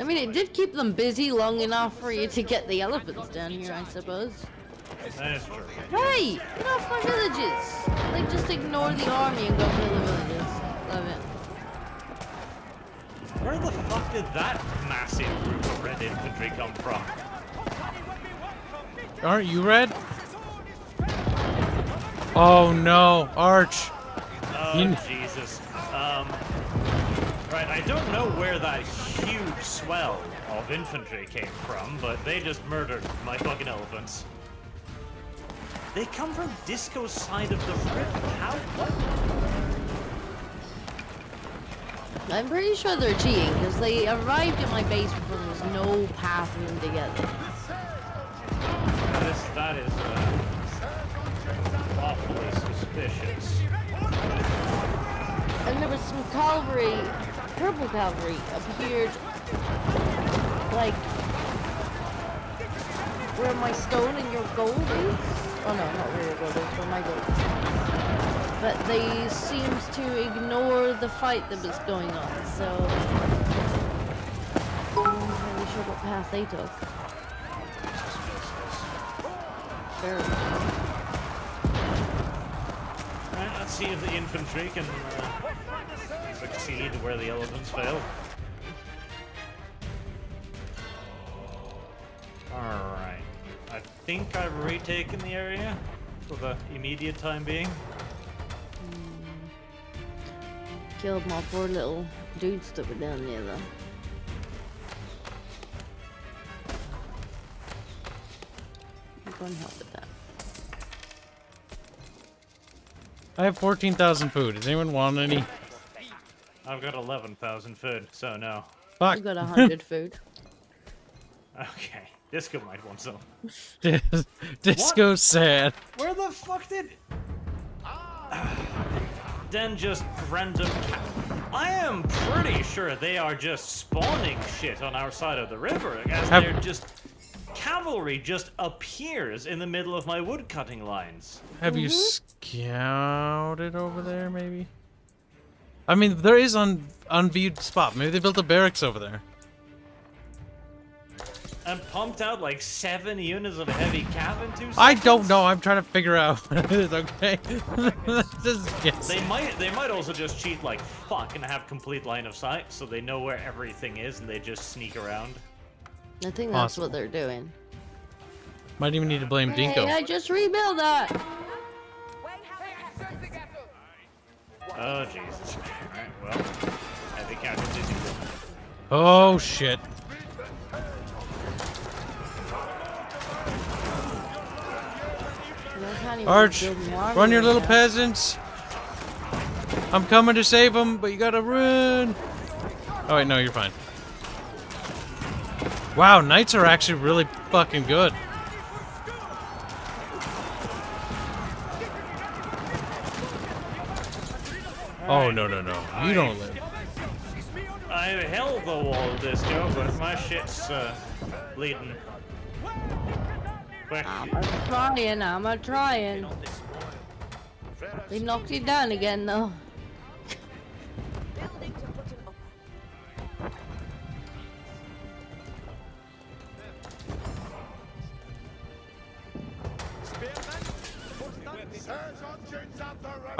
A: I mean, it did keep them busy long enough for you to get the elephants down here, I suppose.
C: That is true.
A: Hey! Get off my villages! Like, just ignore the army and go kill the villages. Love it.
C: Where the fuck did that massive group of red infantry come from?
B: Aren't you red? Oh no, Arch.
C: Oh, Jesus. Right, I don't know where that huge swell of infantry came from, but they just murdered my fucking elephants. They come from Disco's side of the river. How? What?
A: I'm pretty sure they're cheating, because they arrived at my base before there was no path for them to get there.
C: That is awfully suspicious.
A: And there was some cavalry, purple cavalry, appeared, like, where my stone and your gold is. Oh no, not where your gold is, where my gold is. But they seemed to ignore the fight that was going on, so I'm not really sure what path they took. Very
C: Alright, let's see if the infantry can succeed where the elephants fail. Alright. I think I've retaken the area for the immediate time being.
A: killed my poor little dudes that were down there though. I'm going to help with that.
B: I have 14,000 food. Does anyone want any?
C: I've got 11,000 food, so no.
B: Fuck.
A: I got 100 food.
C: Okay, Disco might want some.
B: Disco's sad.
C: Where the fuck did... Then just random I am pretty sure they are just spawning shit on our side of the river, as they're just... Cavalry just appears in the middle of my woodcutting lines.
B: Have you scouted over there, maybe? I mean, there is unviewed spot. Maybe they built a barracks over there.
C: And pumped out like 7 units of heavy cav in 2 seconds?
B: I don't know. I'm trying to figure out. Okay. Just guess.
C: They might also just cheat like fuck and have complete line of sight, so they know where everything is and they just sneak around.
A: I think that's what they're doing.
B: Might even need to blame Dinko.
A: Hey, I just rebuilt that.
C: Oh Jesus! Alright, well, heavy casualties.
B: Oh shit. Arch, run your little peasants. I'm coming to save them, but you gotta run. Oh wait, no, you're fine. Wow, knights are actually really fucking good. Oh no no no! You don't live.
C: I held the wall, Disco, but my shit's bleeding. Quick.
A: I'm a trying. They knocked you down again, though.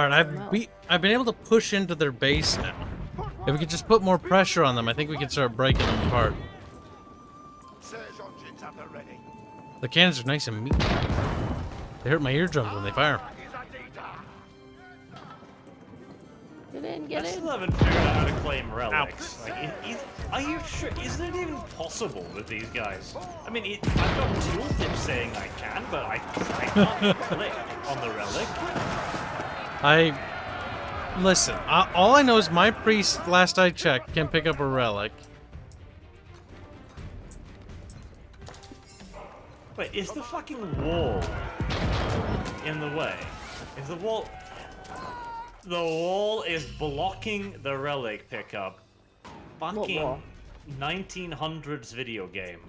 B: Alright, I've been able to push into their base now. If we could just put more pressure on them, I think we can start breaking them apart. The cannons are nice and meaty. They hurt my eardrums when they fire.
A: Get in,
C: I
A: get in.
C: still haven't figured out how to claim relics. Like, are you sure? Isn't it even possible with these guys? I mean, I've got tooltips saying I can, but I can't click on the relic.
B: Listen, all I know is my priest, last I checked, can pick up a relic.
C: Wait, is the fucking wall in the way? Is the wall... The wall is blocking the relic pickup. Fucking 1900s video game.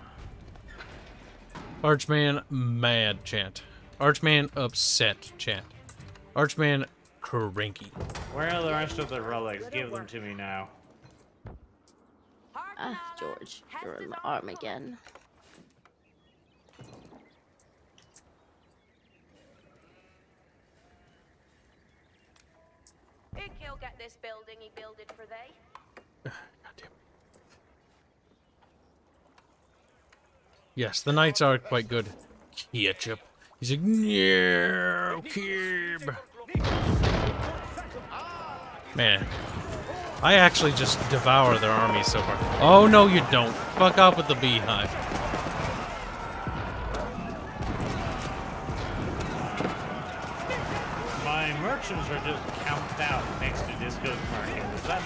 B: Archman mad chant. Archman upset chant. Archman cranky.
C: Where are the rest of the relics? Give them to me now.
A: Ah, George, you're in my arm again.
D: Think he'll get this building he builded for they?
B: Goddamn. Yes, the knights are quite good. Ketchup. He's like, no, Kib. Man, I actually just devour their army so far. Oh, no, you don't. Fuck off with the beehive.
C: My merchants are just camped out next to Disco's market. Is that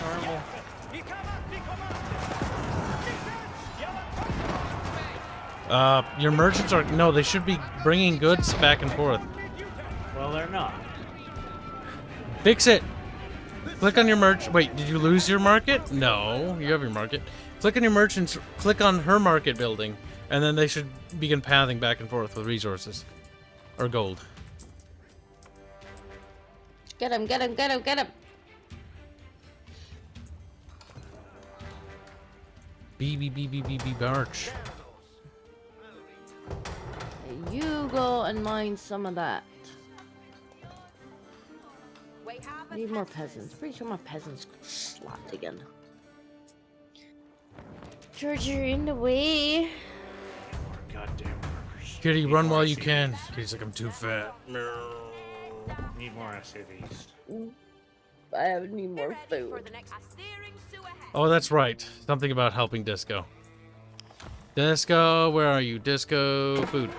C: normal?
B: Your merchants are... No, they should be bringing goods back and forth.
C: Well, they're not.
B: Fix it! Click on your merch... Wait, did you lose your market? No, you have your market. Click on your merchants, click on her market building, and then they should begin pathing back and forth with resources. Or gold.
A: Get him, get him, get him, get him!
B: B Barch.
A: You go and mine some of that.
D: We have
A: I need more peasants. Pretty sure my peasants slapped again. George, you're in the way.
C: Goddamn workers.
B: Kitty,
C: Need
B: run
C: more
B: while you
C: SCVs.
B: can. Kitty's like, I'm too fat.
C: Need more SCVs.
A: I need more
D: ready for
A: food.
D: the next steering sewer head.
B: Oh, that's right. Something about helping Disco. Disco, where are you? Disco, food.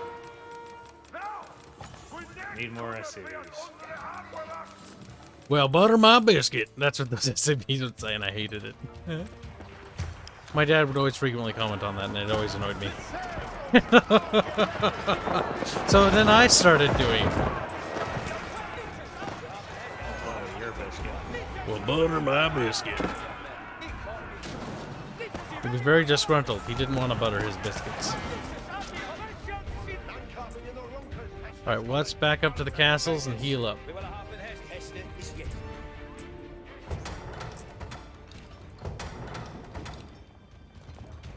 C: Need more SCVs.
B: Well, butter my biscuit. That's what those SCPs would say, and I hated it. My dad would always frequently comment on that, and it always annoyed me. So then I started doing...
C: Oh, your biscuit.
B: Well, butter my biscuit. He was very disgruntled. He didn't want to butter his biscuits. Alright, well, let's back up to the castles and heal up.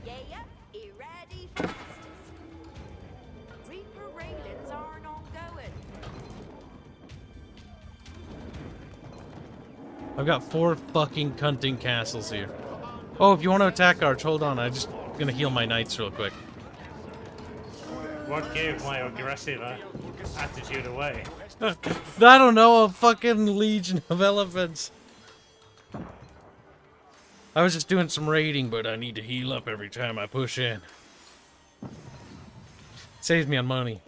D: Yeah, he ready for justice. Reaper railings aren't ongoing.
B: I've got 4 fucking cunting castles here. Oh, if you want to attack Arch, hold on. I'm just gonna heal my knights real quick.
C: What gave my aggressive attitude away?
B: I don't know, a fucking legion of elephants. I was just doing some raiding, but I need to heal up every time I push in. Saves me on money.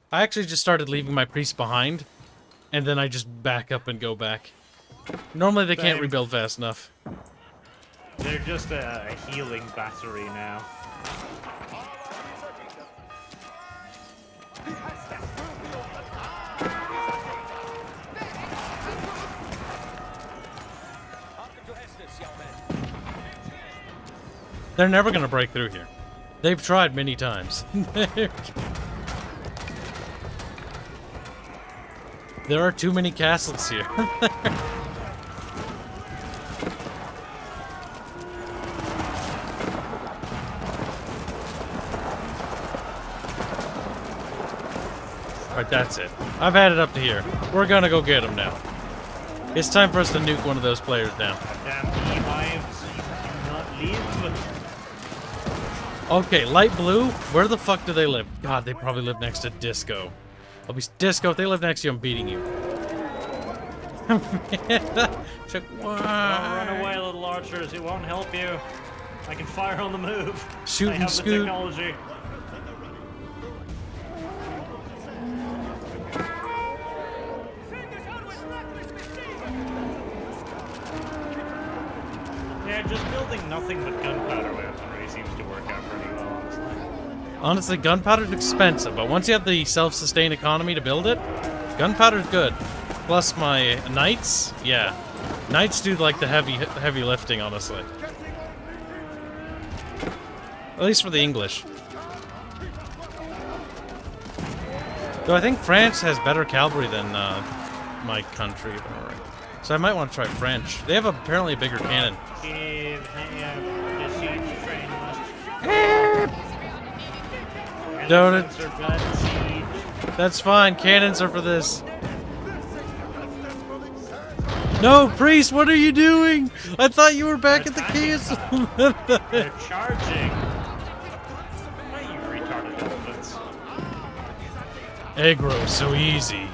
B: I actually just started leaving my priests behind, and then I just back up and go back. Normally they can't
C: Same.
B: rebuild fast enough.
C: They're just a healing battery now.
B: They're never gonna break through here. They've tried many times. There are too many castles here. Alright, that's it. I've had it up to here. We're gonna go get him now. It's time for us to nuke one of those players down.
C: Damn beehives, you do not leave.
B: Okay, light blue. Where the fuck do they live? God, they probably live next to Disco. I'll be Disco. If they live next to you, I'm beating you. Check.
C: Don't run away, little archers. It won't help you. I can fire on the move.
B: Shoot
C: I
B: and
C: have the
B: scoot.
C: technology. Yeah, just building nothing but gunpowder weaponry seems to work out pretty well, honestly.
B: Honestly, gunpowder's expensive, but once you have the self-sustained economy to build it, gunpowder's good. Plus my knights, yeah. Knights do like the heavy lifting, honestly. At least for the English. Though I think France has better cavalry than my country. So I might want to try French. They have apparently a bigger cannon. Don't it? That's fine. Cannons are for this. No, priest, what are you doing? I thought you were back at the castle.
C: They're charging. Why you retarded elephants?
B: Aggro, so easy.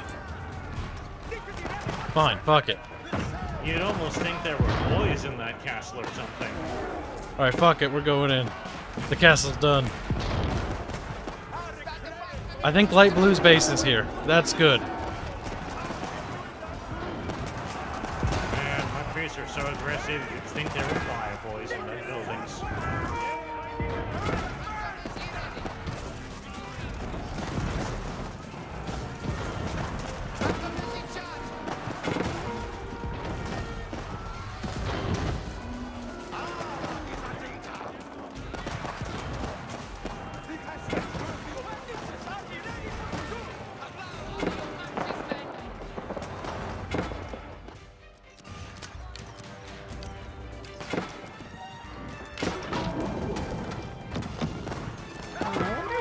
B: Fine, fuck it.
C: You'd almost think there were boys in that castle or something.
B: Alright, fuck it, we're going in. The castle's done. I think light blue's base is here. That's good.
C: Man, my priests are so aggressive, you'd think there were fire boys in those buildings.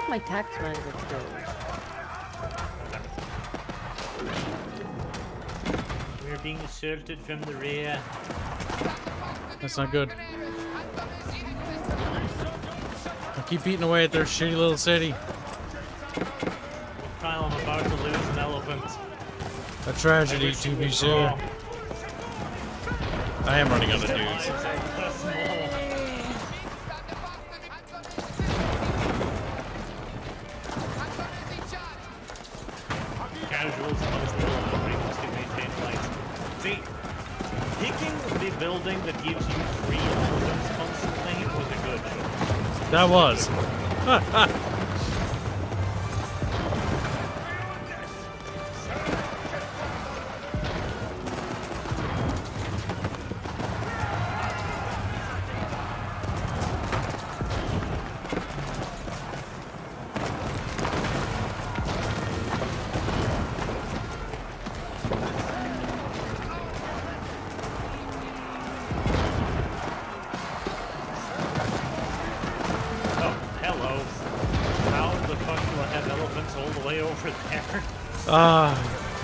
A: My tax man is still.
C: We're being assaulted from the rear.
B: That's not good. I keep eating away at their shitty little city.
C: Kyle, I'm about to lose an elephant.
B: A tragedy, to be sure. I am running out of dudes.
C: Casuals amongst the buildings to maintain lights. See, picking the building that gives you free elephants constantly was a good choice.
B: That was.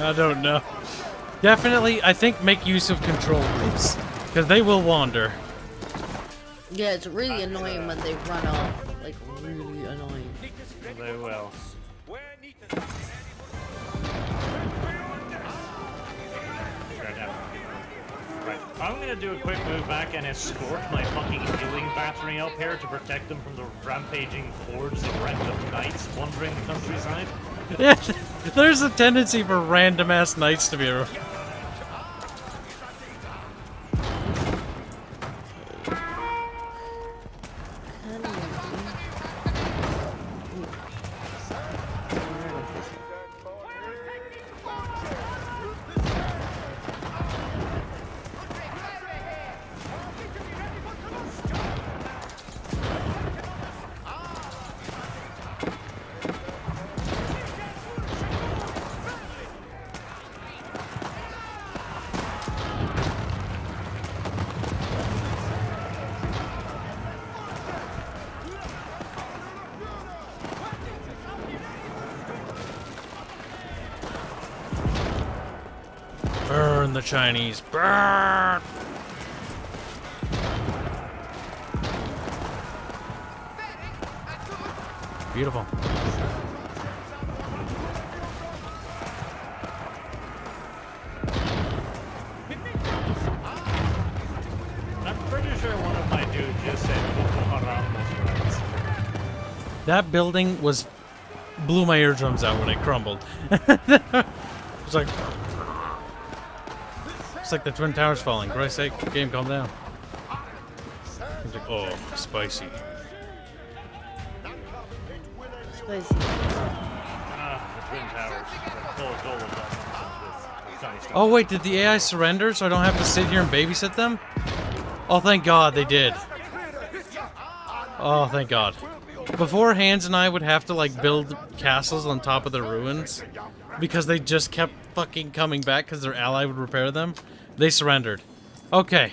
B: I don't know. Definitely, I think make use of control groups, because they will wander.
A: Yeah, it's really annoying when they run off. Like, really annoying.
C: They will. Right. I'm gonna do a quick move back and escort my fucking healing battery up here to protect them from the rampaging hordes of random knights wandering the countryside.
B: Yeah, there's a tendency for random ass knights to be around. Burn the Chinese. Burn! Beautiful.
C: I'm pretty sure one of my dudes just said around those friends.
B: That building blew my eardrums out when it crumbled. It's like the Twin Towers falling. For Christ's sake, game, calm down. It's like, oh, spicy.
A: Spicy.
C: The Twin Towers. Closed all of that with tiny stuff.
B: Oh wait, did the AI surrender so I don't have to sit here and babysit them? Oh, thank God they did. Oh, thank God. Before, Hanse and I would have to like build castles on top of the ruins because they just kept fucking coming back because their ally would repair them. They surrendered. Okay.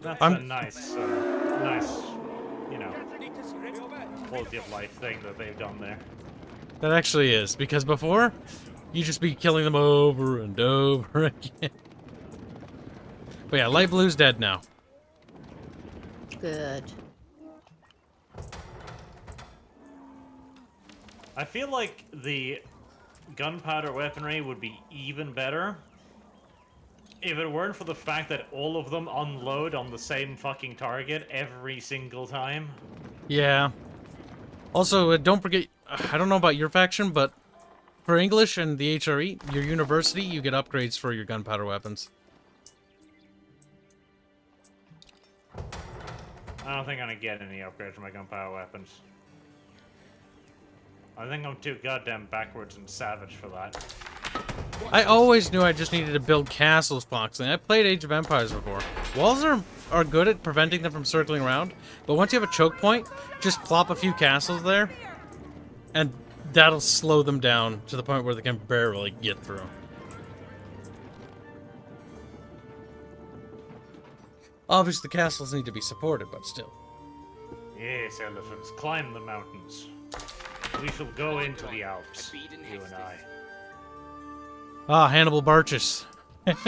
C: That's a nice, you know, quality of life thing that they've done there.
B: That actually is, because before, you just be killing them over and over again. But yeah, light blue's dead now.
A: Good.
C: I feel like the gunpowder weaponry would be even better if it weren't for the fact that all of them unload on the same fucking target every single time.
B: Yeah. Also, don't forget, I don't know about your faction, but for English and the HRE, your university, you get upgrades for your gunpowder weapons.
C: I don't think I'm gonna get any upgrades for my gunpowder weapons. I think I'm too goddamn backwards and savage for that.
B: I always knew I just needed to build castles, Foxley. I played Age of Empires before. Walls are good at preventing them from circling around, but once you have a choke point, just plop a few castles there, and that'll slow them down to the point where they can barely get through. Obviously, the castles need to be supported, but still.
C: Yes, elephants, climb the mountains. We shall go into the Alps, you and I.
B: Ah, Hannibal Barchus.
C: Casual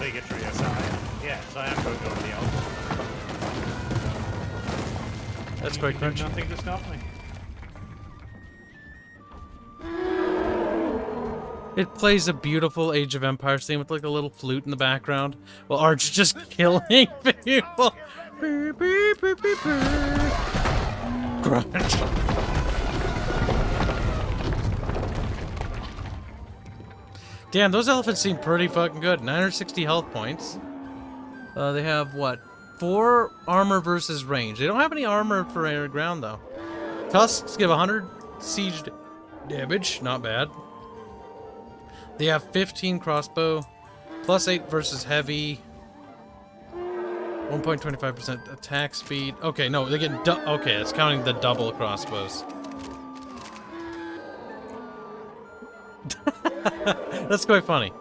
C: bigotry aside, yes, I am going to go to the Alps.
B: That's quite
C: There's
B: crunchy.
C: nothing to stop me.
B: It plays a beautiful Age of Empires theme with like a little flute in the background while Arch just killing people. Grunge. Damn, those elephants seem pretty fucking good. 960 health points. They have, what, 4 armor versus range. They don't have any armor for air ground, though. Tusks give 100 siege damage. Not bad. They have 15 crossbow. Plus 8 versus heavy. 1.25% attack speed. Okay, no, they get okay, it's counting the double crossbows. That's quite funny.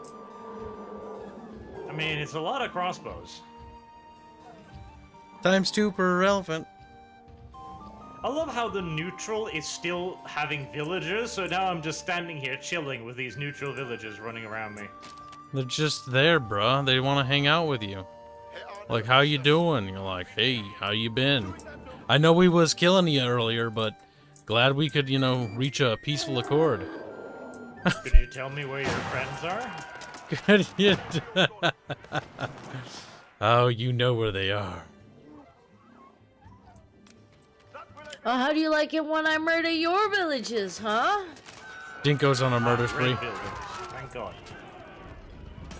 C: I mean, it's a lot of crossbows.
B: ×2 per elephant.
C: I love how the neutral is still having villagers, so now I'm just standing here chilling with these neutral villagers running around me.
B: They're just there, bruh. They want to hang out with you. Like, how you doing? You're like, hey, how you been? I know we was killing you earlier, but glad we could, you know, reach a peaceful accord.
C: Could you tell me where your friends are?
B: Good you Oh, you know where they are.
A: Well, how do you like it when I murder your villages, huh?
B: Dinko's on a murder spree.
C: Red buildings. Thank God.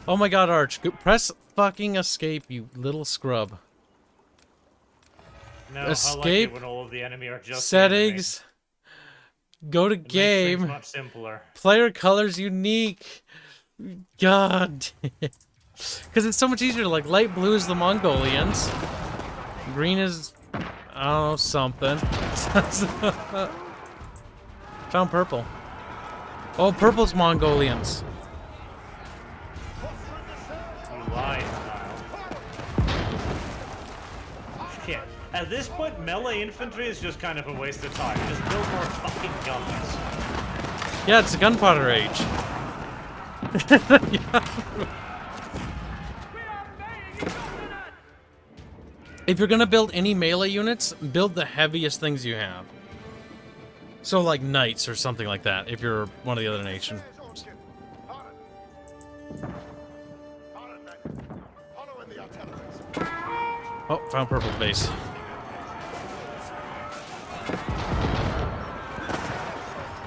B: Oh my god, Arch. Press fucking escape, you little scrub.
C: No, I like
B: Escape
C: it when all of the enemy are just
B: settings. Go to
C: It makes
B: game.
C: things much simpler.
B: Player colors unique. God. Because it's so much easier. Like, light blue is the Mongolians. Green is, I don't know, something. Found purple. Oh, purple's Mongolians.
C: You lied, Kyle. Shit. At this point, melee infantry is just kind of a waste of time. Just build more fucking guns.
B: Yeah, it's the gunpowder age. If you're gonna build any melee units, build the heaviest things you have. So like knights or something like that, if you're one of the other nation. Oh, found purple base.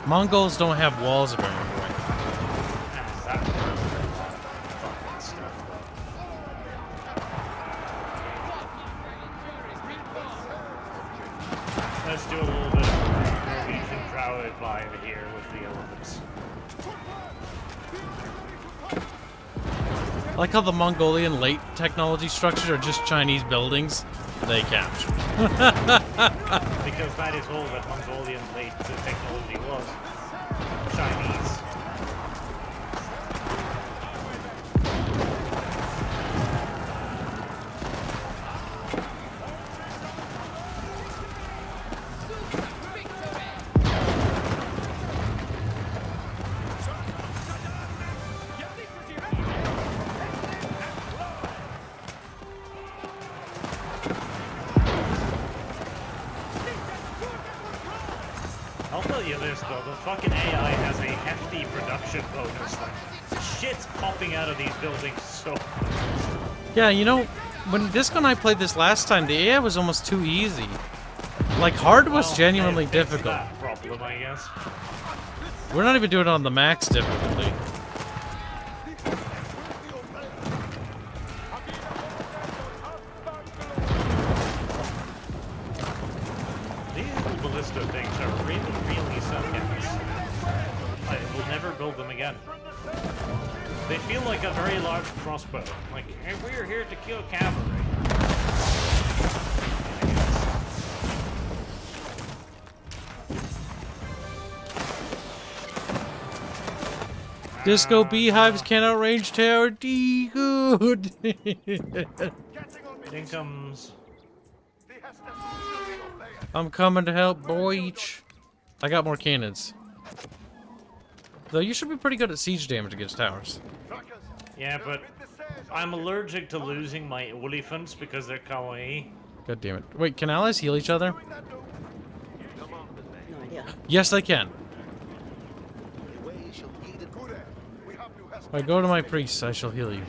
B: Mongols don't have walls, if I remember right.
C: Fucking stuff, though. Let's do a little bit of Norwegian crowded vibe here with the elephants.
B: I like how the Mongolian late technology structures are just Chinese buildings they capture.
C: Because that is all that Mongolian late technology was. Chinese. I'll tell you this though, the fucking AI has a hefty production bonus. Like, shit's popping out of these buildings so fast.
B: Yeah, you know, when Disco and I played this last time, the AI was almost too easy. Like, hard was
C: Well,
B: genuinely
C: they fixed
B: difficult.
C: that problem, I guess.
B: We're not even doing it on the max difficulty.
C: These little ballista things are really, really suck-ass. I will never build them again. They feel like a very large crossbow. Like, hey, we're here to kill cavalry.
B: Disco beehives can outrange tower D. Good.
C: Dinkums.
B: I'm coming to help, boy. I got more cannons. Though you should be pretty good at siege damage against towers.
C: Yeah, but I'm allergic to losing my elephants because they're kawaii.
B: God damn it. Wait, can allies heal each other?
A: No idea.
B: Yes, they can. If I go to my priests, I shall heal you.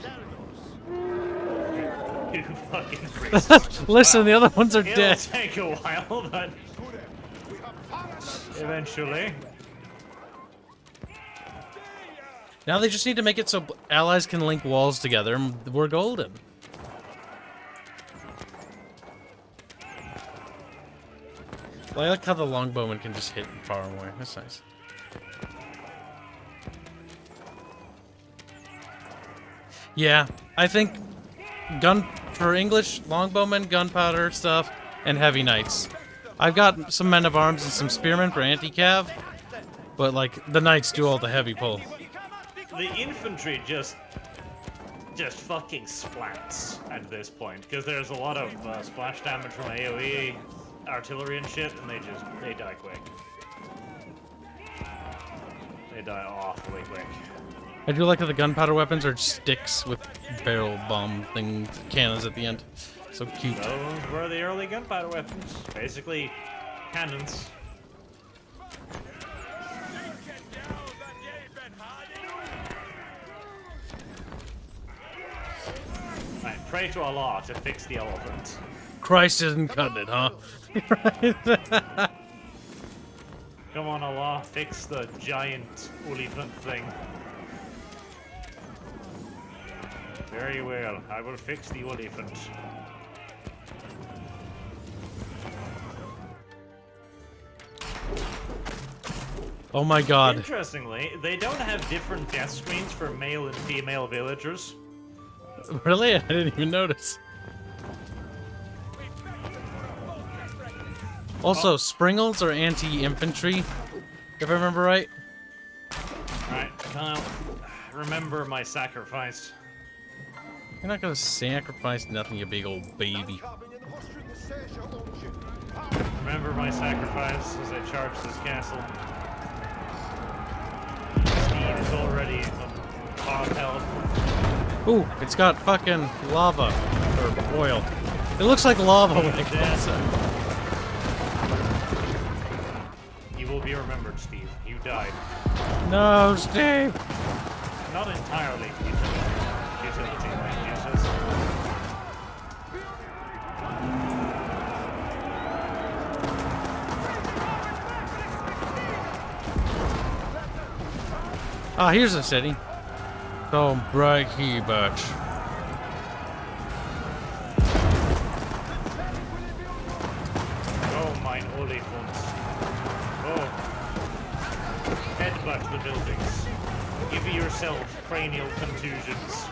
C: You fucking priests.
B: Listen, the other ones are
C: It'll
B: dead.
C: take a while, but eventually.
B: Now they just need to make it so allies can link walls together and we're golden. Well, I like how the longbowman can just hit far away. That's nice. Yeah, I think gun for English, longbowmen, gunpowder stuff, and heavy knights. I've got some men of arms and some spearmen for anti-cav, but like the knights do all the heavy pull.
C: The infantry just fucking splats at this point because there's a lot of splash damage from AoE, artillery and shit, and they die quick. They die awfully quick.
B: I do like how the gunpowder weapons are just sticks with barrel bomb things, cannons at the end. So cute.
C: Those were the early gunpowder weapons, basically cannons. Right, pray to Allah to fix the elephant.
B: Christ isn't cutting it, huh?
C: Come on, Allah, fix the giant elephant thing. Very well, I will fix the elephant.
B: Oh my god.
C: Interestingly, they don't have different death screens for male and female villagers.
B: Really? I didn't even notice. Also, Springles are anti-infantry, if I remember right.
C: Alright, Kyle, remember my sacrifice.
B: You're not gonna sacrifice nothing, you big old baby.
C: Remember my sacrifice as I charge this castle. steed is already on health.
B: Ooh, it's got fucking lava. Or oil. It looks like lava when it comes out.
C: You will be remembered, Steve. You died.
B: No, Steve!
C: Not entirely utility land uses.
B: Ah, here's a city. Don't break he bitch.
C: Oh, mine Olifants. Oh. Headbutt the buildings. Give yourself cranial contusions.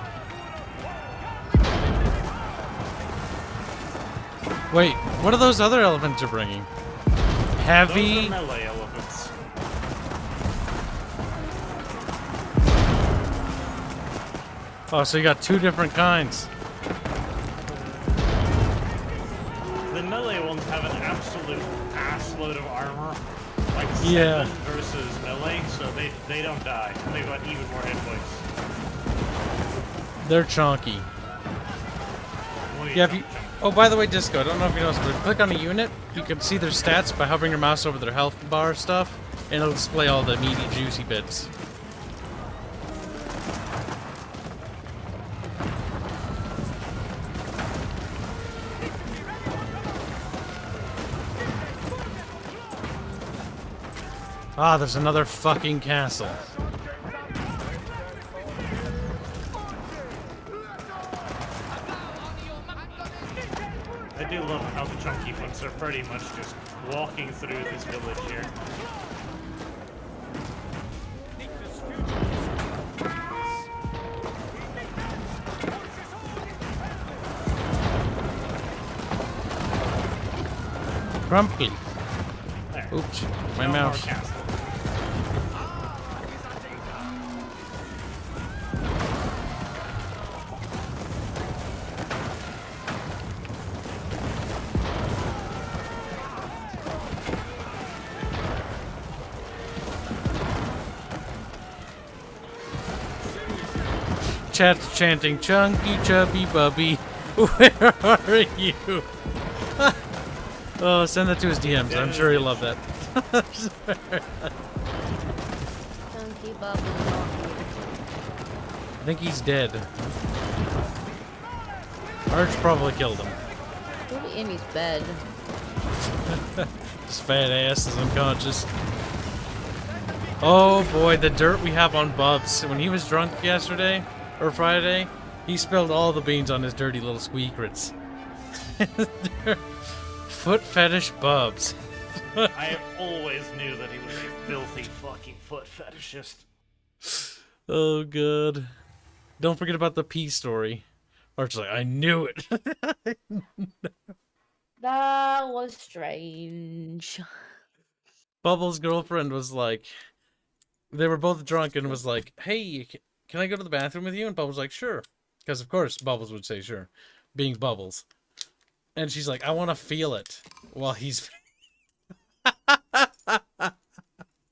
B: Wait, what are those other elephants you're bringing? Heavy.
C: Those are melee elephants.
B: Oh, so you got two different kinds.
C: The melee ones have an absolute assload of armor. Like
B: Yeah.
C: 7 versus melee, so they don't die. And they've got even more hit points.
B: They're chonky.
C: Well,
B: Yeah, if you, oh, by the way, Disco, I don't know if you noticed, but if you click on a unit, you can see their stats by hovering your mouse over their health bar stuff, and it'll display all the meaty, juicy bits. Ah, there's another fucking castle.
C: I do love how the chunky foots are pretty much just walking through this village here.
B: Crumply.
C: There.
B: Oops, my
C: No more
B: mouse.
C: castle.
B: Chat's chanting, Chunky Chubby Bubby, where are you? Oh, send that to his DMs. I'm sure he'll love that.
A: Chunky Bubby.
B: I think he's dead. Arch probably killed him.
A: Probably in his bed.
B: His fat ass is unconscious. Oh boy, the dirt we have on Bubs. When he was drunk yesterday, or Friday, he spilled all the beans on his dirty little squeakrets. Foot fetish Bubs.
C: I always knew that he was a filthy fucking foot fetishist.
B: Oh god. Don't forget about the pee story. Arch's like, I knew it.
A: That was strange.
B: Bubbles' girlfriend was like, they were both drunk and was like, hey, can I go to the bathroom with you? And Bubbles was like, sure. Because of course Bubbles would say sure, being Bubbles. And she's like, I want to feel it while he's...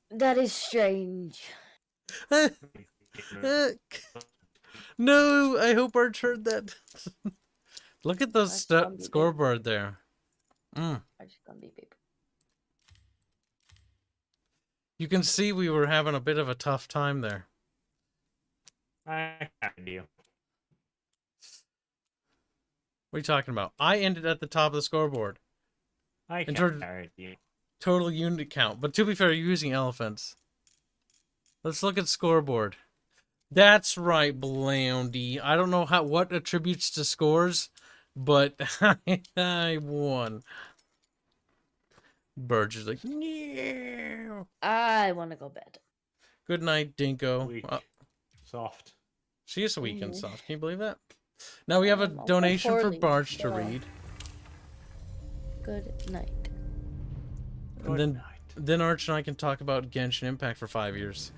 A: That is strange.
B: No, I hope Arch heard that. Look at those
A: Arch gonna be
B: scoreboard there.
A: I just gonna be baby.
B: You can see we were having a bit of a tough time there.
C: I kind you.
B: What are you talking about? I ended at the top of the scoreboard.
C: I
B: In
C: can't
B: terms-
C: you.
B: Total unit count. But to be fair, you're using elephants. Let's look at scoreboard. That's right, Bloundy. I don't know what attributes to scores, but I won. Burge is like, no.
A: I want to go bed.
B: Good night, Dinko.
C: Weak. Soft.
B: She is weak and soft. Can you believe that? Now we have a
A: I'm
B: donation for
A: poorly.
B: Barge to
A: Yeah.
B: read.
A: Good night.
B: And
C: Good
B: then Arch and I can talk about Genshin Impact for 5 years.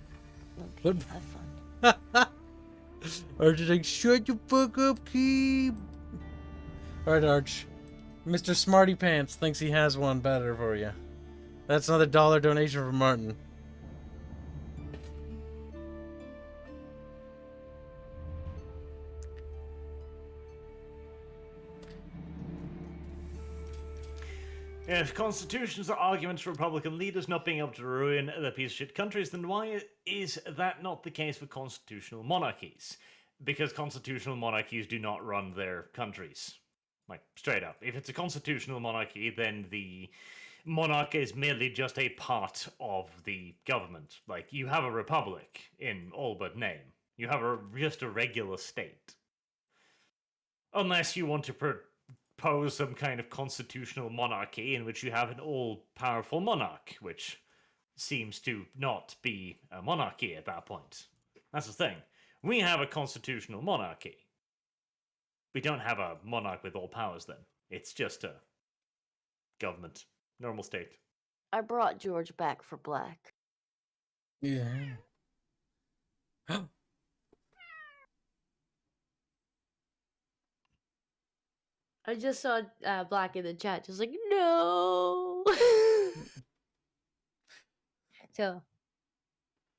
A: Okay,
B: Good.
A: have fun.
B: Arch is like, shut the fuck up, Kib. Alright, Arch. Mr. Smarty Pants thinks he has one better for you. That's another $1 donation from Martin.
C: If constitutions are arguments for Republican leaders not being able to ruin their piece of shit countries, then why is that not the case for constitutional monarchies? Because constitutional monarchies do not run their countries. Like, straight up. If it's a constitutional monarchy, then the monarch is merely just a part of the government. Like, you have a republic in all but name. You have just a regular state. Unless you want to propose some kind of constitutional monarchy in which you have an all-powerful monarch, which seems to not be a monarchy at that point. That's the thing. We have a constitutional monarchy. We don't have a monarch with all powers then. It's just a government. Normal state.
A: I brought George back for black.
B: Yeah.
A: I just saw Black in the chat, just like, no. So,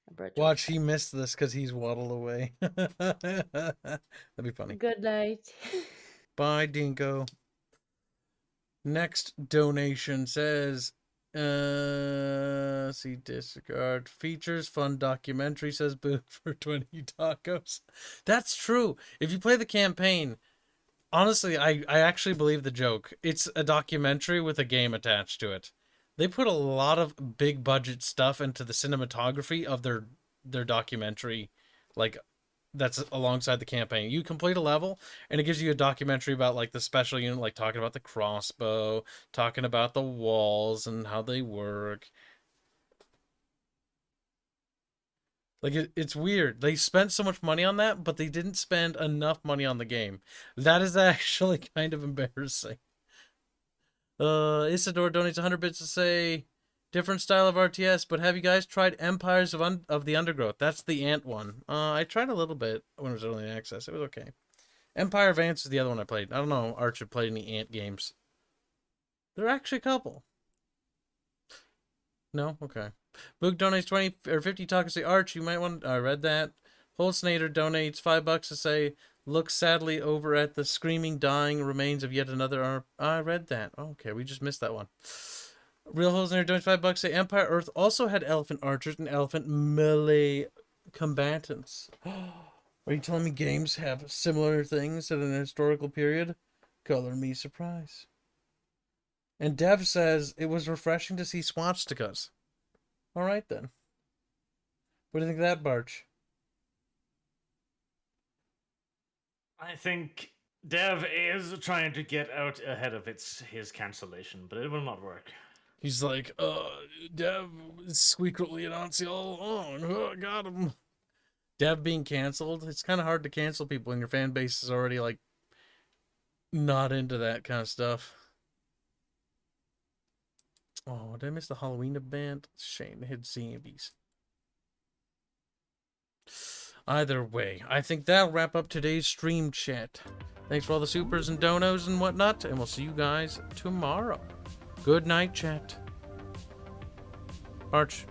A: I brought George
B: Watch, he missed this because he's waddled away. That'd be funny.
A: Good night.
B: Bye, Dinko. Next donation says, see, disregard. Features, fun documentary, says Boo for 20 tacos. That's true. If you play the campaign, honestly, I actually believe the joke. It's a documentary with a game attached to it. They put a lot of big budget stuff into the cinematography of their documentary, like, that's alongside the campaign. You complete a level, and it gives you a documentary about, like, the special unit, like, talking about the crossbow, talking about the walls and how they work. Like, it's weird. They spent so much money on that, but they didn't spend enough money on the game. That is actually kind of embarrassing. Isidore donates 100 bits to say, different style of RTS, but have you guys tried Empires of the Undergrowth? That's the ant one. I tried a little bit when it was early access. It was okay. Empire of Ants is the other one I played. I don't know, Arch had played any ant games. There are actually a couple. No? Okay. Book donates 20 or 50 talk to say, Arch, you might want... I read that. Holsnader donates $5 to say, look sadly over at the screaming, dying remains of yet another... I read that. Oh, okay, we just missed that one. Real Holsnader donates $5 to say, Empire Earth also had elephant archers and elephant melee combatants. Are you telling me games have similar things at an historical period? Color me surprised. And Dev says, it was refreshing to see swastikas. Alright then. What do you think of that, Barch?
C: I think Dev is trying to get out ahead of his cancellation, but it will not work.
B: He's like, Dev is secretly a Nazi all along. Got him. Dev being canceled. It's kind of hard to cancel people when your fan base is already, like, not into that kind of stuff. Oh, did I miss the Halloween event? Shame, they had zombies. Either way, I think that'll wrap up today's stream chat. Thanks for all the supers and donos and whatnot, and we'll see you guys tomorrow. Good night, chat. Barch,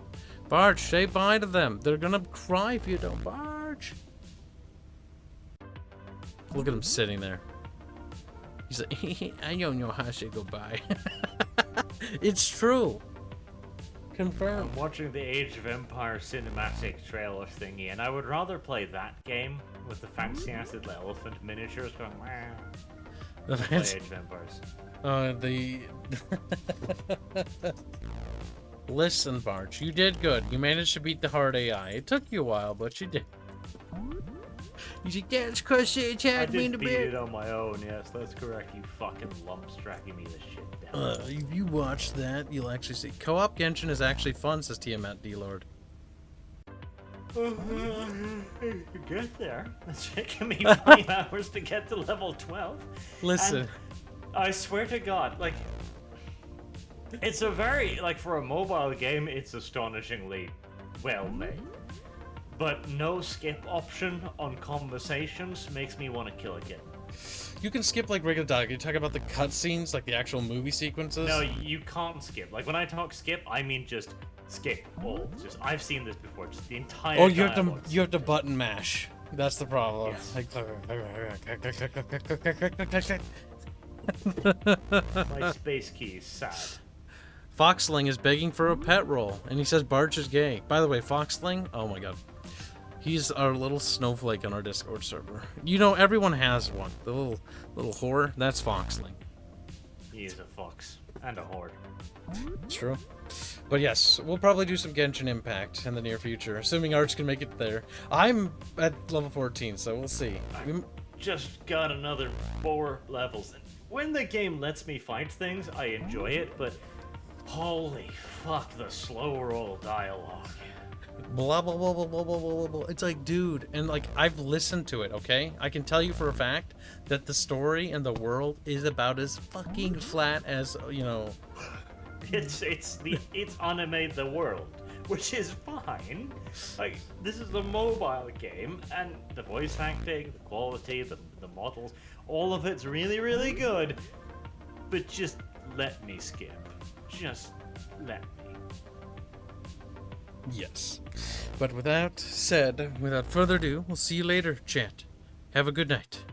B: say bye to them. They're gonna cry if you don't. Barch. Look at him sitting there. He's like, I don't know how to say goodbye. It's true. Confirmed.
C: I'm watching the Age of Empire cinematic trailer thingy, and I would rather play that game with the fancy-ass little elephant miniatures going, wow. Play Age of Empires.
B: Listen, Barch, you did good. You managed to beat the hard AI. It took you a while, but you did. You said, yeah, it's cause it had me in the
C: beat
B: bed.
C: it on my own, yes, that's correct, you fucking lumps tracking me this shit down.
B: If you watch that, you'll actually see. Co-op Genshin is actually fun, says Tiamat D-Lord.
C: Get there. It's taking me 20 hours to get to level 12.
B: Listen.
C: And I swear to God, like, it's a very, like, for a mobile game, it's astonishingly well made. But no skip option on conversations makes me want to kill a kid.
B: You can skip, like, regular dialogue. You're talking about the cutscenes, like the actual movie sequences?
C: No, you can't skip. Like, when I talk skip, I mean just skip all. Just, I've seen this before. Just the entire
B: Oh, you have to button mash. That's the problem.
C: Yes.
B: Like,
C: My space key is sad.
B: Foxling is begging for a pet roll, and he says Barch is gay. By the way, Foxling, oh my god. He's our little snowflake on our Discord server. You know, everyone has one. The little whore, that's Foxling.
C: He is a fox and a whore.
B: True. But yes, we'll probably do some Genshin Impact in the near future, assuming Arch can make it there. I'm at level 14, so we'll see.
C: Just got another 4 levels. When the game lets me fight things, I enjoy it, but holy fuck, the slow roll dialogue.
B: Blah, blah, blah, blah, blah, blah, blah, blah. It's like, dude, and like, I've listened to it, okay? I can tell you for a fact that the story and the world is about as fucking flat as, you know...
C: It's anime the world, which is fine. Like, this is a mobile game, and the voice acting, the quality, the models, all of it's really, really good. But just let me skip. Just let me.
B: Yes. But with that said, without further ado, we'll see you later, chat. Have a good night.